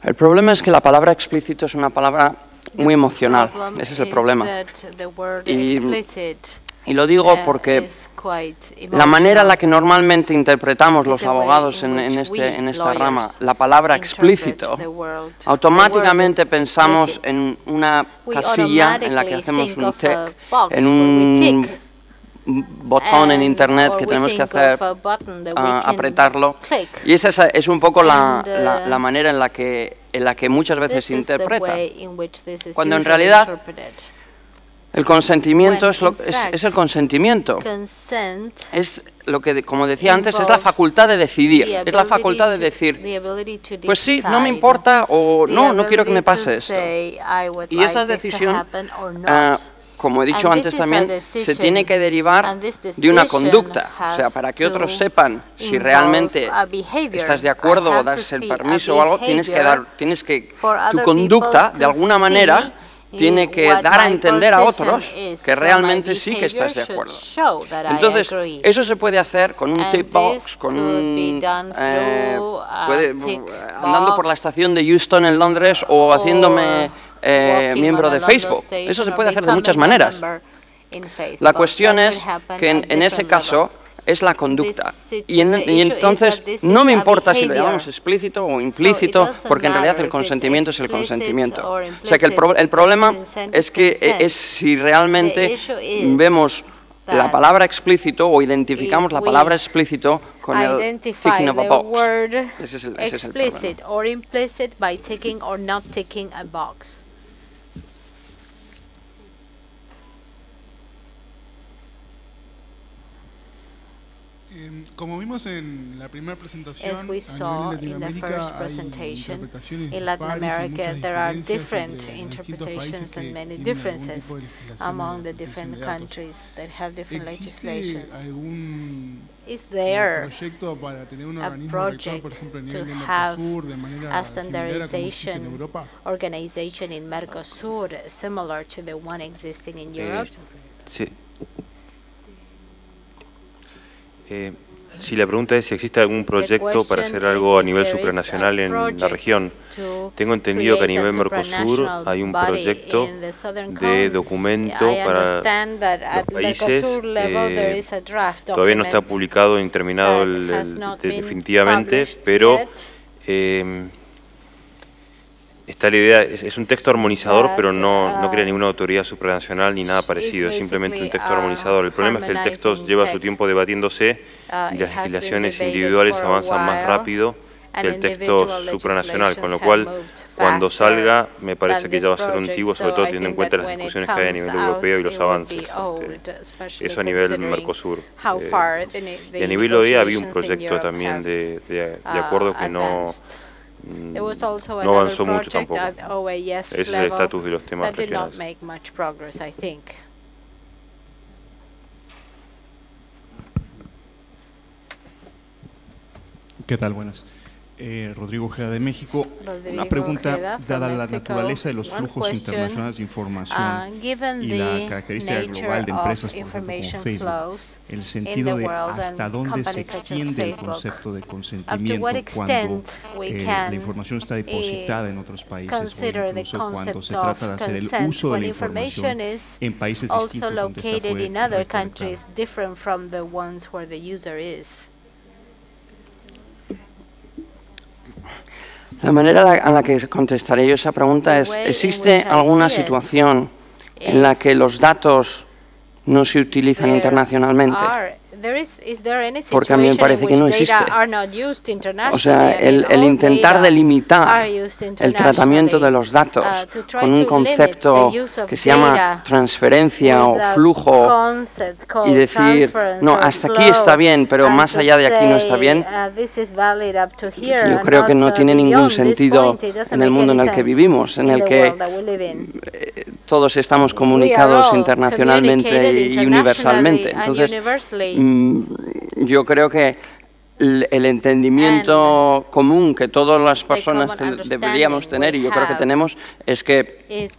El problema es que la palabra explícito es una palabra muy emocional. Ese es el problema. Y lo digo porque la manera en la que normalmente interpretamos los abogados en esta rama la palabra explícito, automáticamente pensamos en una casilla en la que hacemos un tick, en un botón en internet que tenemos que hacer, apretarlo, y esa es un poco la manera en la que muchas veces se interpreta, cuando en realidad el consentimiento es el consentimiento. Es lo que, como decía antes, es la facultad de decidir. Es la facultad de decir, pues sí, no me importa, o no quiero que me pase esto. Y esa decisión, como he dicho antes también, se tiene que derivar de una conducta. O sea, para que otros sepan si realmente estás de acuerdo o das el permiso o algo, tu conducta, de alguna manera, tiene que dar a entender a otros que realmente sí que estás de acuerdo. Entonces, eso se puede hacer con un tip box, con andando por la estación de Euston en Londres o haciéndome miembro de Facebook. Eso se puede hacer de muchas maneras. La cuestión es que en ese caso es la conducta. Y entonces no me importa si lo llamamos explícito o implícito, porque en realidad el consentimiento es el consentimiento. O sea que el problema es que es si realmente vemos la palabra explícito o identificamos la palabra explícito con el ticking of a box. Ese es el explicit or implicit by ticking or not ticking a box. Como vimos en la primera presentación, as we saw in the first presentation, in Latin America there are different interpretations and many differences among the different countries that have different legislations. Is there a project to have a standardization organization in Mercosur similar to the one existing in Europe? Sí. Si la pregunta es si existe algún proyecto para hacer algo a nivel supranacional en la región, tengo entendido que a nivel Mercosur hay un proyecto de documento para los países. Todavía no está publicado ni terminado definitivamente, pero está la idea, es un texto armonizador, pero no crea ninguna autoridad supranacional ni nada parecido, es simplemente un texto armonizador. El problema es que el texto lleva su tiempo debatiéndose y las legislaciones individuales avanzan más rápido que el texto supranacional, con lo cual cuando salga me parece que ya va a ser un antiguo, sobre todo teniendo en cuenta las discusiones que hay a nivel europeo y los avances. Eso a nivel Mercosur. Y a nivel OEA había un proyecto también de acuerdo que no avanzó mucho tampoco. Ese es el estatus de los temas regionales. ¿Qué tal? Buenas. Rodrigo Ojeda de México. Una pregunta, dada la naturaleza de los flujos internacionales de información y la característica global de empresas, por ejemplo, como Facebook, el sentido de hasta dónde se extiende el concepto de consentimiento cuando la información está depositada en otros países o incluso cuando se trata de hacer el uso de la información en países distintos donde esta fue recolectada. La manera en la que contestaré yo esa pregunta es, ¿existe alguna situación en la que los datos no se utilizan internacionalmente? Porque a mí me parece que no existe. O sea, el intentar delimitar el tratamiento de los datos con un concepto que se llama transferencia o flujo y decir, no, hasta aquí está bien, pero más allá de aquí no está bien, yo creo que no tiene ningún sentido en el mundo en el que vivimos, en el que todos estamos comunicados internacionalmente y universalmente. Entonces, yo creo que el entendimiento común que todas las personas deberíamos tener, y yo creo que tenemos, es que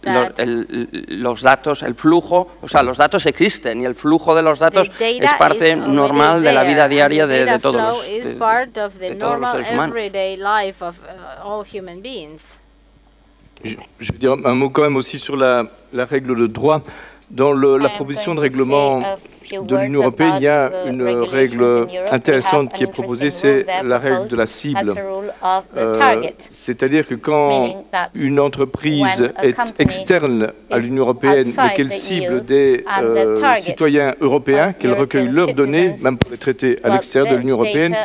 los datos, el flujo, o sea, los datos existen y el flujo de los datos es parte normal de la vida diaria de todos los seres humanos. Je veux dire un mot quand même aussi sur la règle de droit. Dans la proposition de règlement de l'Union européenne, il y a une règle intéressante qui est proposée, c'est la règle de la cible. C'est-à-dire que quand une entreprise est externe à l'Union européenne, mais qu'elle cible des citoyens européens, qu'elle recueille leurs données, même pour les traiter à l'extérieur de l'Union européenne,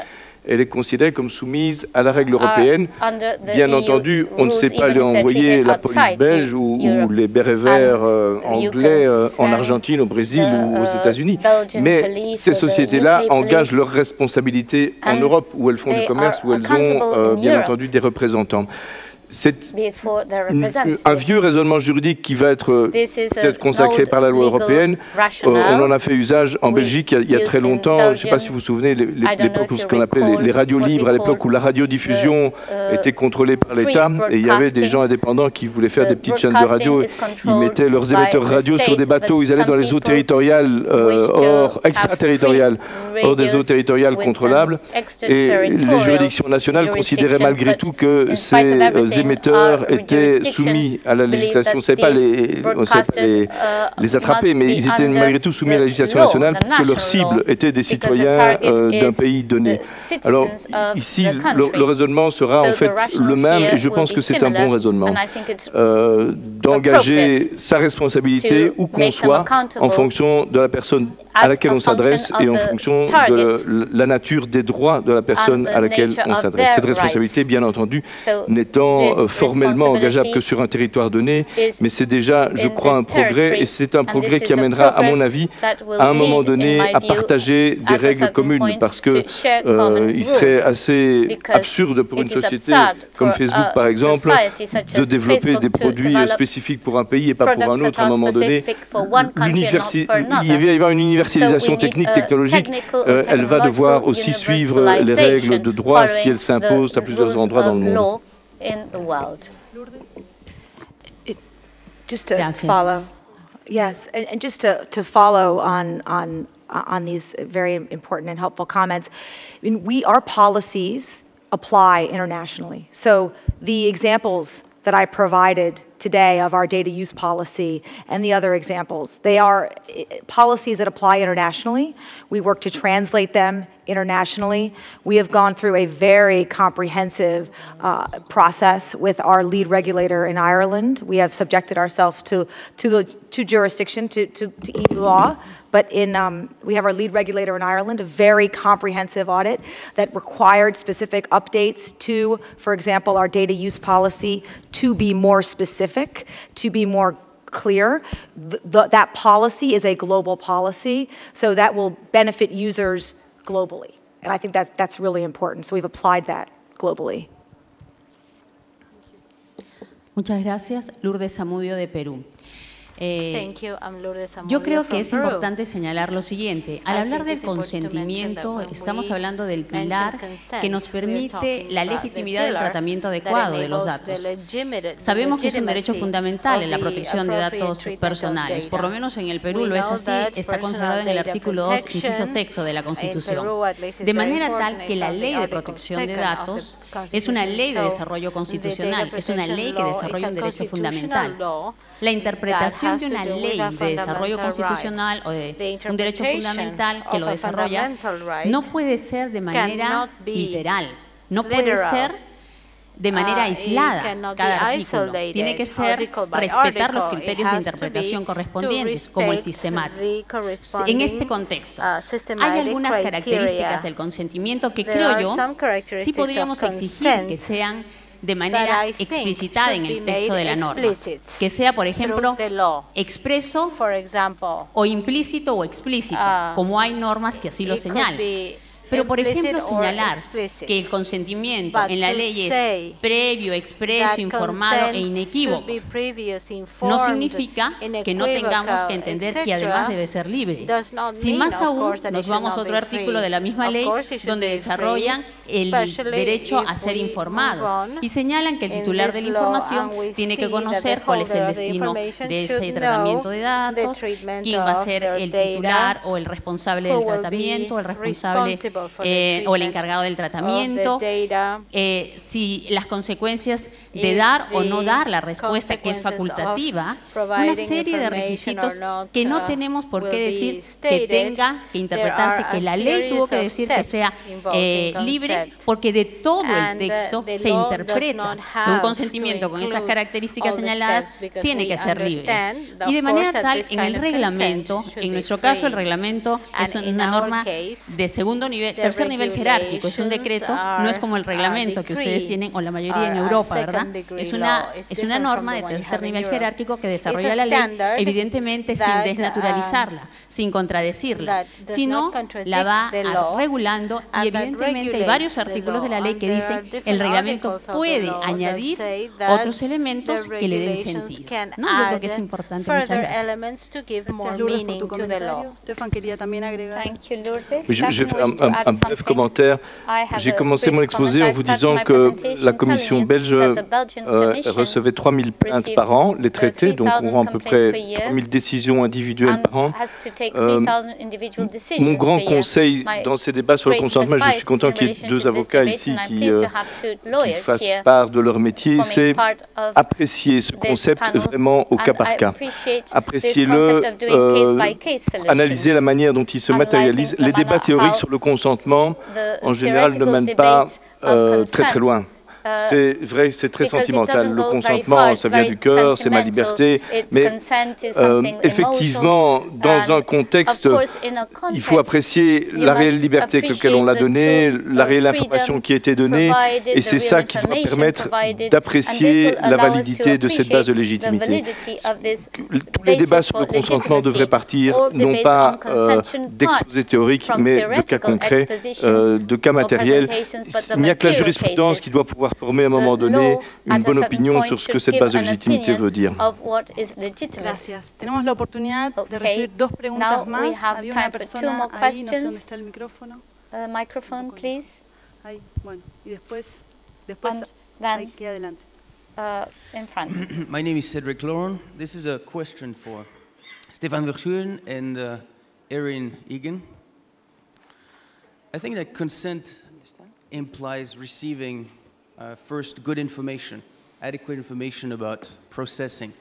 elle est considérée comme soumise à la règle européenne. Bien entendu, on ne sait pas aller envoyer la police belge ou les bérets verts anglais en Argentine, au Brésil ou aux États-Unis. Mais ces sociétés-là engagent leurs responsabilités en Europe, où elles font du commerce, où elles ont bien entendu des représentants. C'est un vieux raisonnement juridique qui va être peut-être consacré par la loi européenne. On en a fait usage en Belgique il y a très longtemps. Je ne sais pas si vous vous souvenez, l'époque où ce qu'on appelait les radios libres, à l'époque où la radiodiffusion était contrôlée par l'État, et il y avait des gens indépendants qui voulaient faire des petites chaînes de radio. Ils mettaient leurs émetteurs radio sur des bateaux, ils allaient dans les eaux territoriales, extraterritoriales, hors des eaux territoriales contrôlables. Et les juridictions nationales considéraient malgré tout que ces émetteurs étaient soumis à la législation. On ne savait pas les attraper, mais ils étaient malgré tout soumis à la législation nationale puisque leur cible était des citoyens d'un pays donné. Alors ici, le raisonnement sera en fait le même et je pense que c'est un bon raisonnement d'engager sa responsabilité où qu'on soit en fonction de la personne à laquelle on s'adresse et en fonction de la nature des droits de la personne à laquelle on s'adresse. Cette responsabilité, bien entendu, n'étant formellement engageable que sur un territoire donné, mais c'est déjà, je crois, un progrès et c'est un progrès qui amènera, à mon avis, à un moment donné, à partager des règles communes parce que il serait assez absurde pour une société comme Facebook, par exemple, de développer des produits spécifiques pour un pays et pas pour un autre à un moment donné. Il va y avoir une universalisation technique, technologique. Elle va devoir aussi suivre les règles de droit si elle s'impose à plusieurs endroits dans le monde. Just to follow, yes, and just to follow on these very important and helpful comments. I mean, our policies apply internationally. So the examples that I provided today of our data use policy and the other examples, they are policies that apply internationally. We work to translate them internationally. We have gone through a very comprehensive process with our lead regulator in Ireland. We have subjected ourselves to jurisdiction, to EU law, but we have our lead regulator in Ireland, a very comprehensive audit that required specific updates to, for example, our data use policy to be more specific, to be more clear. That policy is a global policy, so that will benefit users globally. And I think that's really important. So we've applied that globally. Muchas gracias. Lourdes Zamudio de Perú. Yo creo que es importante señalar lo siguiente. Al hablar del consentimiento, estamos hablando del pilar que nos permite la legitimidad del tratamiento adecuado de los datos. Sabemos que es un derecho fundamental en la protección de datos personales. Por lo menos en el Perú lo es así, está consagrado en el artículo 2, inciso sexto de la Constitución. De manera tal que la Ley de Protección de Datos es una ley de desarrollo constitucional, es una ley que desarrolla un derecho fundamental. La interpretación de una ley de desarrollo constitucional o de un derecho fundamental que lo desarrolla no puede ser de manera literal, no puede ser de manera aislada cada artículo. Tiene que ser respetar los criterios de interpretación correspondientes, como el sistemático. En este contexto, hay algunas características del consentimiento que creo yo sí podríamos exigir que sean de manera explicitada en el texto de la norma, que sea, por ejemplo, expreso o implícito o explícito, como hay normas que así lo señalan. Pero, por ejemplo, señalar que el consentimiento en la ley es previo, expreso, informado e inequívoco no significa que no tengamos que entender que además debe ser libre. Si más aún nos vamos a otro artículo de la misma ley donde desarrollan el derecho a ser informado y señalan que el titular de la información tiene que conocer cuál es el destino de ese tratamiento de datos, quién va a ser el titular o el responsable del tratamiento, el responsable o el encargado del tratamiento, si las consecuencias de dar o no dar la respuesta que es facultativa, una serie de requisitos que no tenemos por qué decir que tenga que interpretarse, que la ley tuvo que decir que sea libre, porque de todo el texto se interpreta que un consentimiento con esas características señaladas tiene que ser libre. Y de manera tal, en el reglamento, en nuestro caso el reglamento es una norma de segundo nivel, tercer nivel jerárquico, es un decreto, no es como el reglamento que ustedes tienen, o la mayoría en Europa, ¿verdad? Es una norma de tercer nivel jerárquico que desarrolla la ley, evidentemente sin desnaturalizarla, sin contradecirla, sino la va regulando y evidentemente hay varios artículos de la ley que dicen el reglamento puede añadir otros elementos que le den sentido. ¿No? Yo creo que es importante. Muchas gracias. Stefan quería también agregar. Oui, je vais faire un bref commentaire. J'ai commencé mon exposé en vous disant que la Commission belge recevait 3000 plaintes par an, les traités, donc on rend à peu près 3000 décisions individuelles par an. Mon grand conseil dans ces débats sur le consentement, je suis content qu'il y ait deux avocats ici qui fassent part de leur métier, c'est apprécier ce concept vraiment au cas par cas. Appréciez-le, analysez la manière dont il se matérialise. Les débats théoriques sur le consentement, en général, ne mènent pas très loin. C'est vrai, c'est très sentimental. Le consentement, ça vient du cœur, c'est ma liberté. Mais effectivement, dans un contexte, il faut apprécier la réelle liberté avec laquelle on l'a donnée, la réelle information qui a été donnée, et c'est ça qui doit permettre d'apprécier la validité de cette base de légitimité. Tous les débats sur le consentement devraient partir, non pas d'exposés théoriques, mais de cas concrets, de cas matériels. Il n'y a que la jurisprudence qui doit pouvoir former à un moment donné une bonne opinion sur ce que cette base de légitimité veut dire. Gracias. Tenemos la oportunidad de recibir dos preguntas más. Había una persona ahí, no sé dónde está el micrófono. Microphone, please. Ahí, bueno, y después aquí adelante. In front. My name is Cedric Lauren. This is a question for Stefan Verschuren and Erin Egan. I think that consent implies receiving first good information, adequate information about processing,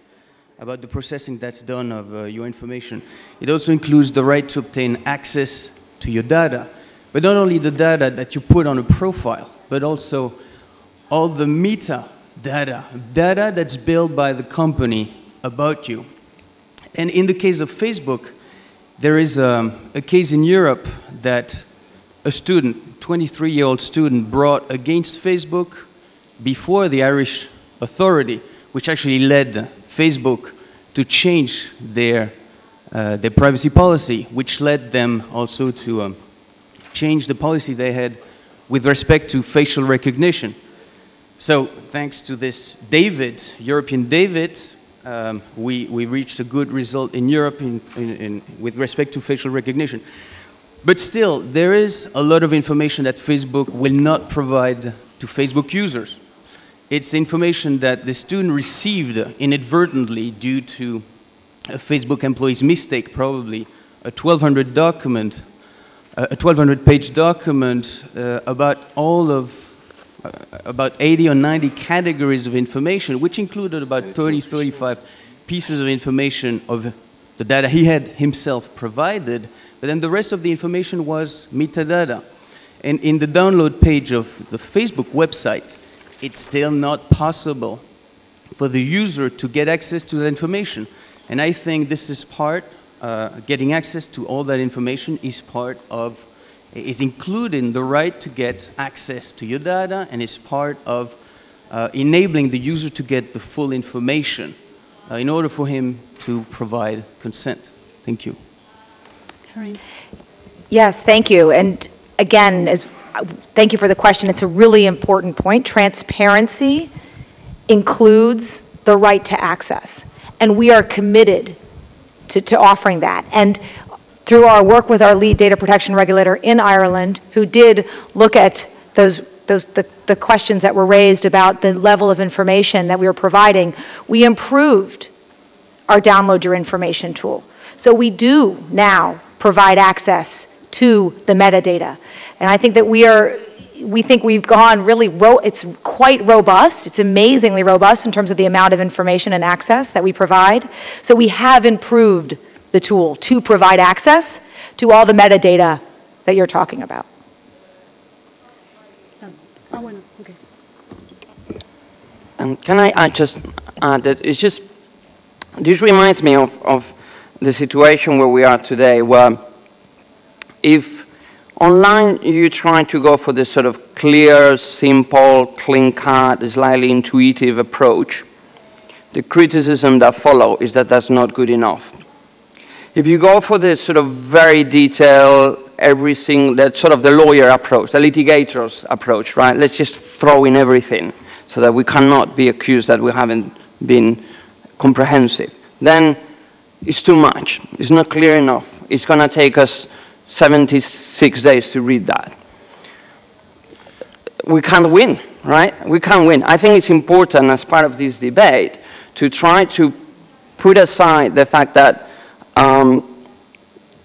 about the processing that's done of your information. It also includes the right to obtain access to your data, but not only the data that you put on a profile, but also all the metadata, data that's built by the company about you. And in the case of Facebook, there is a case in Europe that a student, 23-year-old student, brought against Facebook before the Irish authority, which actually led Facebook to change their privacy policy, which led them also to change the policy they had with respect to facial recognition. So thanks to this European David, we reached a good result in Europe with respect to facial recognition. But still, there is a lot of information that Facebook will not provide to Facebook users. It's information that the student received inadvertently due to a Facebook employee's mistake, probably a 1,200-page document about about 80 or 90 categories of information, which included about 30, 35 pieces of information of the data he had himself provided, but then the rest of the information was metadata. And in the download page of the Facebook website, it's still not possible for the user to get access to that information. And I think this is part, getting access to all that information is included in the right to get access to your data, and is part of enabling the user to get the full information in order for him to provide consent. Thank you. Yes, thank you. And again, thank you for the question. It's a really important point. Transparency includes the right to access, and we are committed to offering that. And through our work with our lead data protection regulator in Ireland, who did look at the questions that were raised about the level of information that we were providing, we improved our download your information tool. So we do now provide access to the metadata. And I think that we think we've gone really, it's quite robust. It's amazingly robust in terms of the amount of information and access that we provide. So we have improved the tool to provide access to all the metadata that you're talking about. Can I just add that this reminds me of the situation where we are today, where if online you try to go for this sort of clear, simple, clean-cut, slightly intuitive approach, the criticism that follows is that that's not good enough. If you go for this sort of very detailed, that sort of the lawyer approach, the litigator's approach, right? Let's just throw in everything so that we cannot be accused that we haven't been comprehensive. Then it's too much. It's not clear enough. It's going to take us 76 days to read that. We can't win, right? We can't win. I think it's important as part of this debate to try to put aside the fact that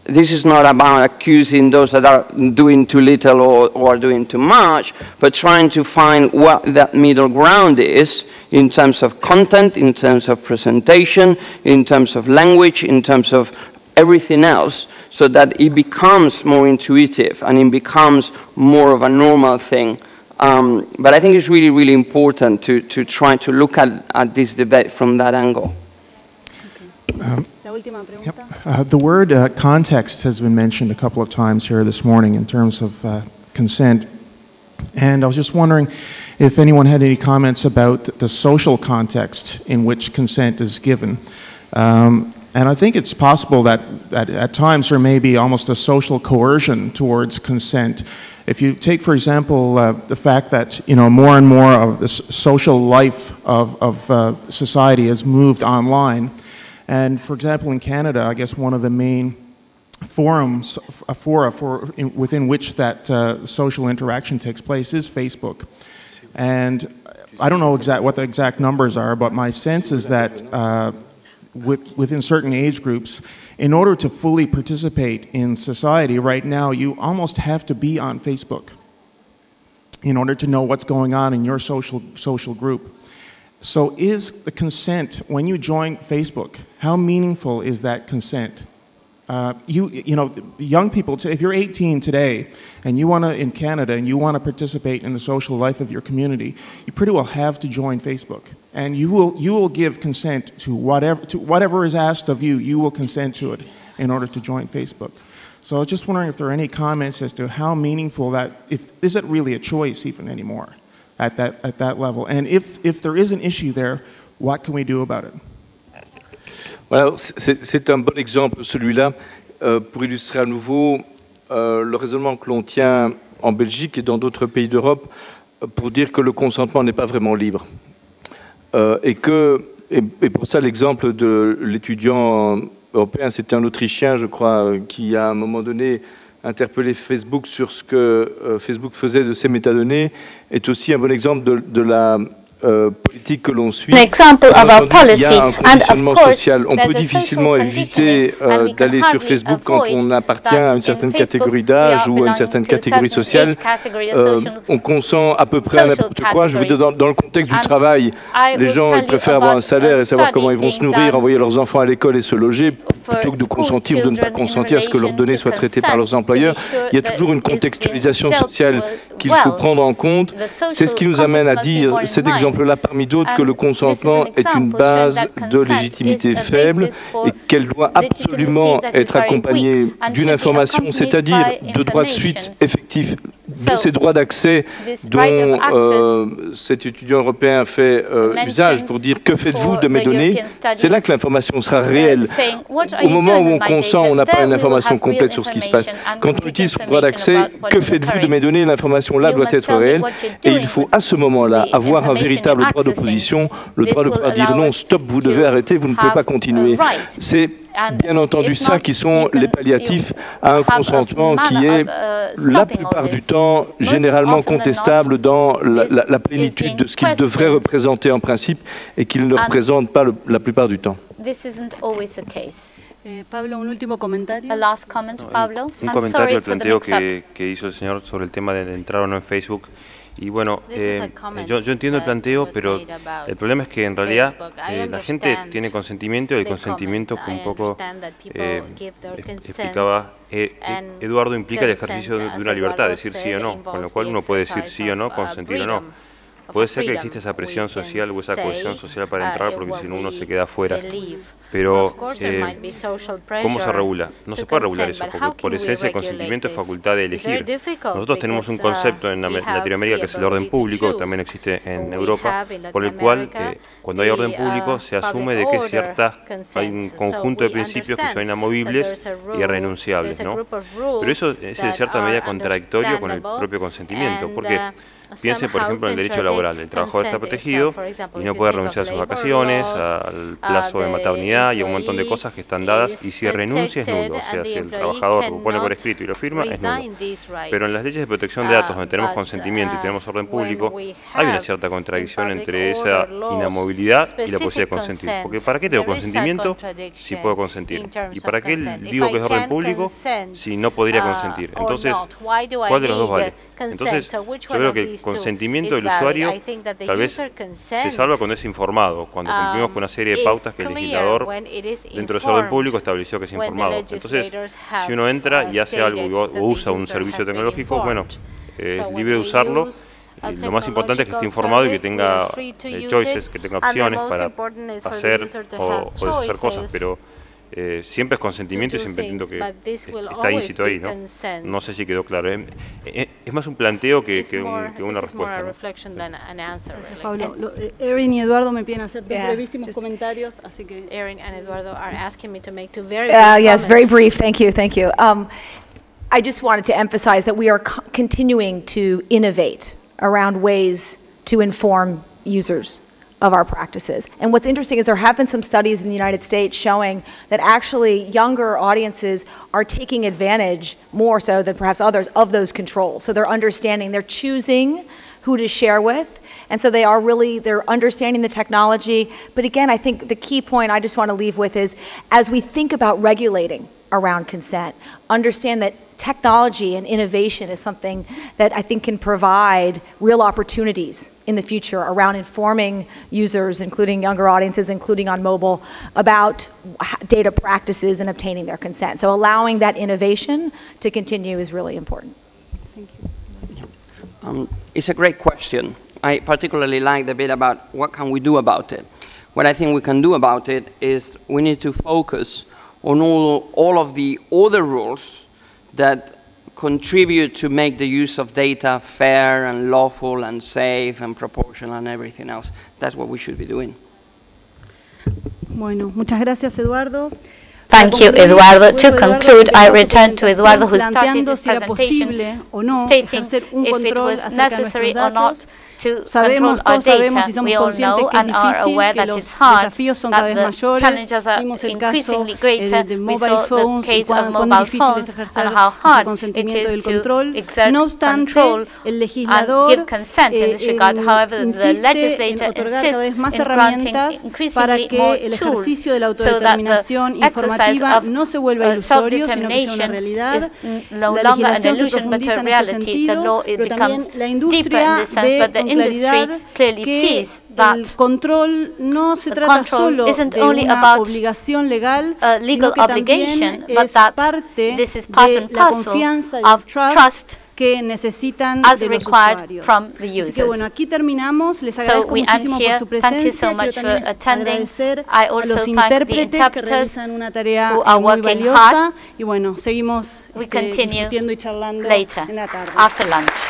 this is not about accusing those that are doing too little or doing too much, but trying to find what that middle ground is in terms of content, in terms of presentation, in terms of language, in terms of everything else, so that it becomes more intuitive and it becomes more of a normal thing. But I think it's really, really important to try to look at this debate from that angle. The word context has been mentioned a couple of times here this morning in terms of consent. And I was just wondering if anyone had any comments about the social context in which consent is given. And I think it's possible that at times there may be almost a social coercion towards consent. If you take, for example, the fact that more and more of the social life of society has moved online, and for example in Canada, I guess one of the main forums, within which that social interaction takes place is Facebook. And I don't know what the exact numbers are, but my sense is that within certain age groups, in order to fully participate in society right now, you almost have to be on Facebook in order to know what's going on in your social group. So is the consent, when you join Facebook, how meaningful is that consent? Young people, if you're 18 today and you want to, in Canada, and you want to participate in the social life of your community, you pretty well have to join Facebook. And you will give consent to whatever is asked of you, you will consent to it in order to join Facebook. So I was just wondering if there are any comments as to how meaningful that, is it really a choice even anymore at that level? And if there is an issue there, what can we do about it? Voilà, c'est un bon exemple, celui-là, pour illustrer à nouveau le raisonnement que l'on tient en Belgique et dans d'autres pays d'Europe pour dire que le consentement n'est pas vraiment libre. Et pour ça, l'exemple de l'étudiant européen, c'était un Autrichien, je crois, qui à un moment donné interpellé Facebook sur ce que Facebook faisait de ses métadonnées, est aussi un bon exemple de la politique que l'on suit. An example of our policy, and of course, social. On peut difficilement éviter d'aller sur Facebook quand on appartient à une certaine catégorie d'âge ou à une certaine catégorie sociale. On consent à peu près à n'importe quoi. Je veux dire, dans le contexte du travail, les gens ils préfèrent avoir un salaire et savoir comment ils vont se nourrir, envoyer leurs enfants à l'école et se loger, plutôt que de consentir ou de ne pas consentir à ce que leurs données soient traitées par leurs employeurs. Il y a toujours une contextualisation sociale qu'il faut prendre en compte. C'est ce qui nous amène à dire cet exemple-là parmi d'autres que le consentement est une base de légitimité faible et qu'elle doit absolument être accompagnée d'une information, c'est-à-dire de droits de suite effectifs, de ces droits d'accès dont cet étudiant européen fait usage pour dire que faites-vous de mes données. C'est là que l'information sera réelle. Au moment où on consent, on n'a pas une information complète sur ce qui se passe. Quand on utilise ce droit d'accès, que faites-vous de mes données, l'information là doit être réelle et il faut à ce moment-là avoir un véritable droit d'opposition, le droit de pouvoir dire non, stop, vous devez arrêter, vous ne pouvez pas continuer. C'est bien entendu ça qui sont les palliatifs à un consentement qui est la plupart du temps généralement contestable dans la plénitude de ce qu'il devrait représenter en principe et qu'il ne représente pas la plupart du temps. Pablo, un último comentario. A last comment, Pablo. Un comentario al planteo que hizo el señor sobre el tema de entrar o no en Facebook. Y bueno, yo entiendo el planteo, pero el problema es que en realidad la gente tiene consentimiento y el consentimiento, que un poco explicaba Eduardo, implica el ejercicio de una libertad, decir sí o no, con lo cual uno puede decir sí o no, consentir o no. Puede ser que exista esa presión social o esa cohesión social para entrar, porque si no uno se queda afuera. Pero, ¿cómo se regula? No se puede regular eso, porque por esencia el consentimiento es facultad de elegir. Nosotros tenemos un concepto en Latinoamérica que es el orden público, que también existe en Europa, por el cual cuando hay orden público se asume de que hay un conjunto de principios que son inamovibles y irrenunciables, ¿no? Pero eso es en cierta medida contradictorio con el propio consentimiento, porque piense, por ejemplo, en el derecho al laboral. El trabajador está protegido y no puede renunciar a sus vacaciones, al plazo de maternidad y a un montón de cosas que están dadas, y si renuncia es nulo. O sea, si el trabajador lo pone por escrito y lo firma, es nulo. Pero en las leyes de protección de datos, donde tenemos consentimiento y tenemos orden público, hay una cierta contradicción entre esa inamovilidad y la posibilidad de consentir. Porque ¿para qué tengo consentimiento si puedo consentir? ¿Y para qué digo que es orden público si no podría consentir? Entonces, ¿cuál de los dos vale? Entonces, yo creo que el consentimiento del usuario tal vez se salva cuando es informado, cuando cumplimos con una serie de pautas que el legislador dentro del orden público estableció que es informado. Entonces, si uno entra y hace algo o usa un servicio tecnológico, bueno, es libre de usarlo. Lo más importante es que esté informado y que tenga choices, que tenga opciones para hacer o deshacer cosas, pero siempre es consentimiento y siempre entiendo que está íncito ahí, ¿no? No sé si quedó claro. Es más un planteo que una respuesta, ¿no? Gracias, Pablo. Erin y Eduardo me piden hacer dos brevísimos comentarios, así que... Erin and Eduardo are asking me to make two very brief comments. Yes, very brief. Thank you. Thank you. I just wanted to emphasize that we are continuing to innovate around ways to inform users of our practices. And what's interesting is there have been some studies in the United States showing that actually younger audiences are taking advantage, more so than perhaps others, of those controls. So they're understanding, they're choosing who to share with, and so they're understanding the technology. But again, I think the key point I just want to leave with is, as we think about regulating around consent, understand that technology and innovation is something that I think can provide real opportunities in the future around informing users, including younger audiences, including on mobile, about data practices and obtaining their consent. So allowing that innovation to continue is really important. Thank you. It's a great question. I particularly like the bit about what can we do about it. What I think we can do about it is we need to focus on all of the other rules that contribute to make the use of data fair and lawful and safe and proportional and everything else. That's what we should be doing. Bueno, muchas gracias, Eduardo. Thank you, Eduardo. To conclude, I return to Eduardo, who started his presentation stating if it was necessary or not to control our data. We all know and are aware that it's hard, that the challenges are increasingly greater. We saw the case of mobile phones and how hard it is to exert control and give consent in this regard. However, the legislator insists in granting increasingly more tools so that the exercise of self-determination is no longer an illusion but a reality. The law becomes deeper in this sense, but the industry clearly sees that the control isn't only about a legal obligation, but that this is part and parcel of trust as required from the users. So we end here. Thank you so much for attending. I also thank the interpreters who are working hard. We continue later, after lunch.